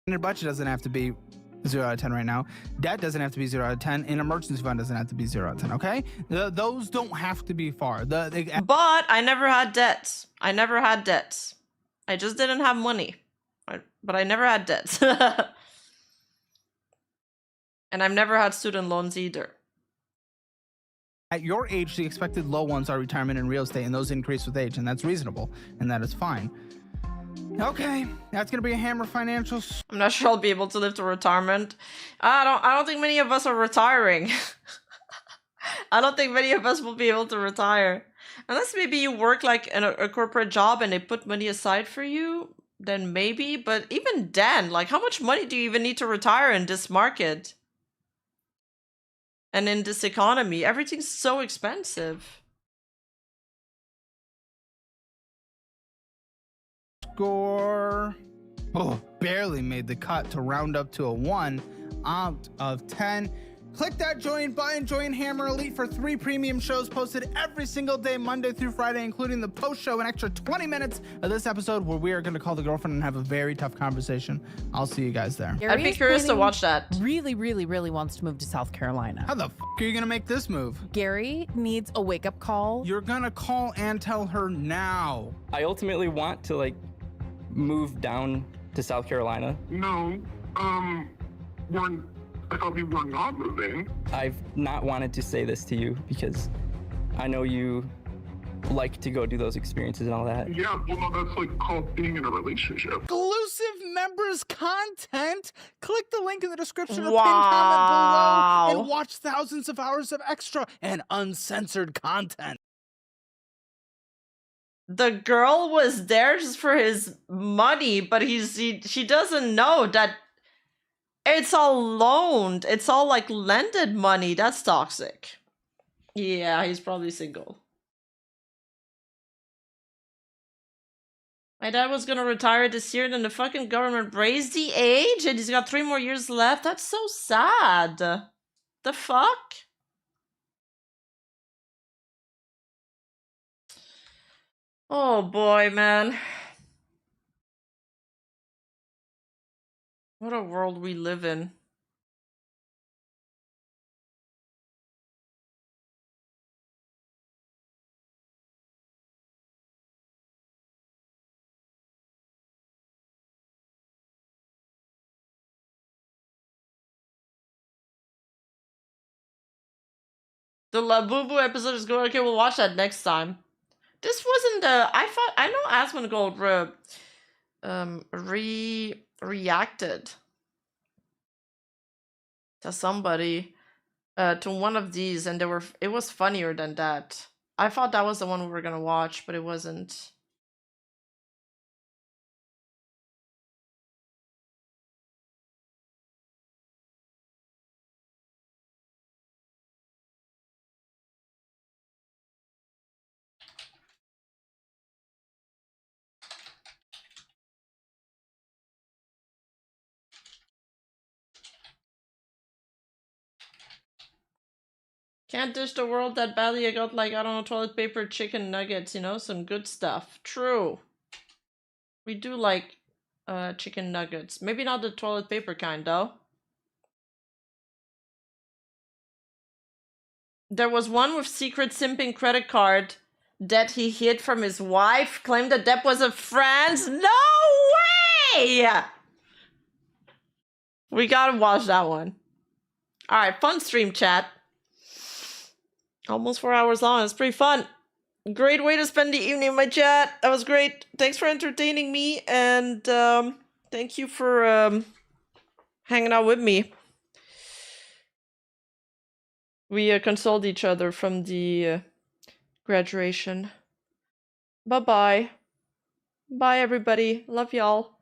Your budget doesn't have to be 0 out of 10 right now. Debt doesn't have to be 0 out of 10. And emergency fund doesn't have to be 0 out of 10, okay? Those don't have to be far. But I never had debts. I just didn't have money. But I never had debts. And I've never had student loans either. At your age, the expected low ones are retirement and real estate, and those increase with age, and that's reasonable, and that is fine. Okay, that's gonna be a Hammer financial. I'm not sure I'll be able to live to retirement. I don't think many of us are retiring. I don't think many of us will be able to retire. Unless maybe you work like in a corporate job and they put money aside for you, then maybe. But even then, like, how much money do you even need to retire in this market? And in this economy, everything's so expensive. Score. Oh, barely made the cut to round up to a 1 out of 10. Click that join button. Join Hammer Elite for 3 premium shows posted every single day, Monday through Friday, including the post show, an extra 20 minutes of this episode where we are going to call the girlfriend and have a very tough conversation. I'll see you guys there. I'd be curious to watch that. Really wants to move to South Carolina. How the f are you going to make this move? Gary needs a wake-up call. You're going to call and tell her now. I ultimately want to, like, move down to South Carolina. No, I thought people were not moving. I've not wanted to say this to you because I know you like to go do those experiences and all that. Yeah, well, no, that's like called being in a relationship. Exclusive members content. Click the link in the description or Wow. pinned comment below and watch thousands of hours of extra and uncensored content. The girl was there just for his money, but she doesn't know that it's all loaned. It's all like lended money. That's toxic. Yeah, he's probably single. My dad was gonna retire this year, then the fucking government raised the age, and he's got 3 more years left. That's so sad. The fuck? Oh boy, man. What a world we live in. The Labubu episode is going. Okay, we'll watch that next time. This wasn't the. I know Asmongold reacted to somebody, to one of these, and it was funnier than that. I thought that was the one we were gonna watch, but it wasn't. Can't dish the world that badly. I got like, I don't know, toilet paper, chicken nuggets, you know, some good stuff. True. We do like chicken nuggets. Maybe not the toilet paper kind though. There was one with secret simping credit card that he hid from his wife, claimed that that was a friend's. No way! We gotta watch that one. Alright, fun stream, chat. Almost 4 hours long. It's pretty fun. Great way to spend the evening, my chat. That was great. Thanks for entertaining me, and thank you for hanging out with me. We consoled each other from the graduation. Bye-bye. Bye, everybody. Love y'all.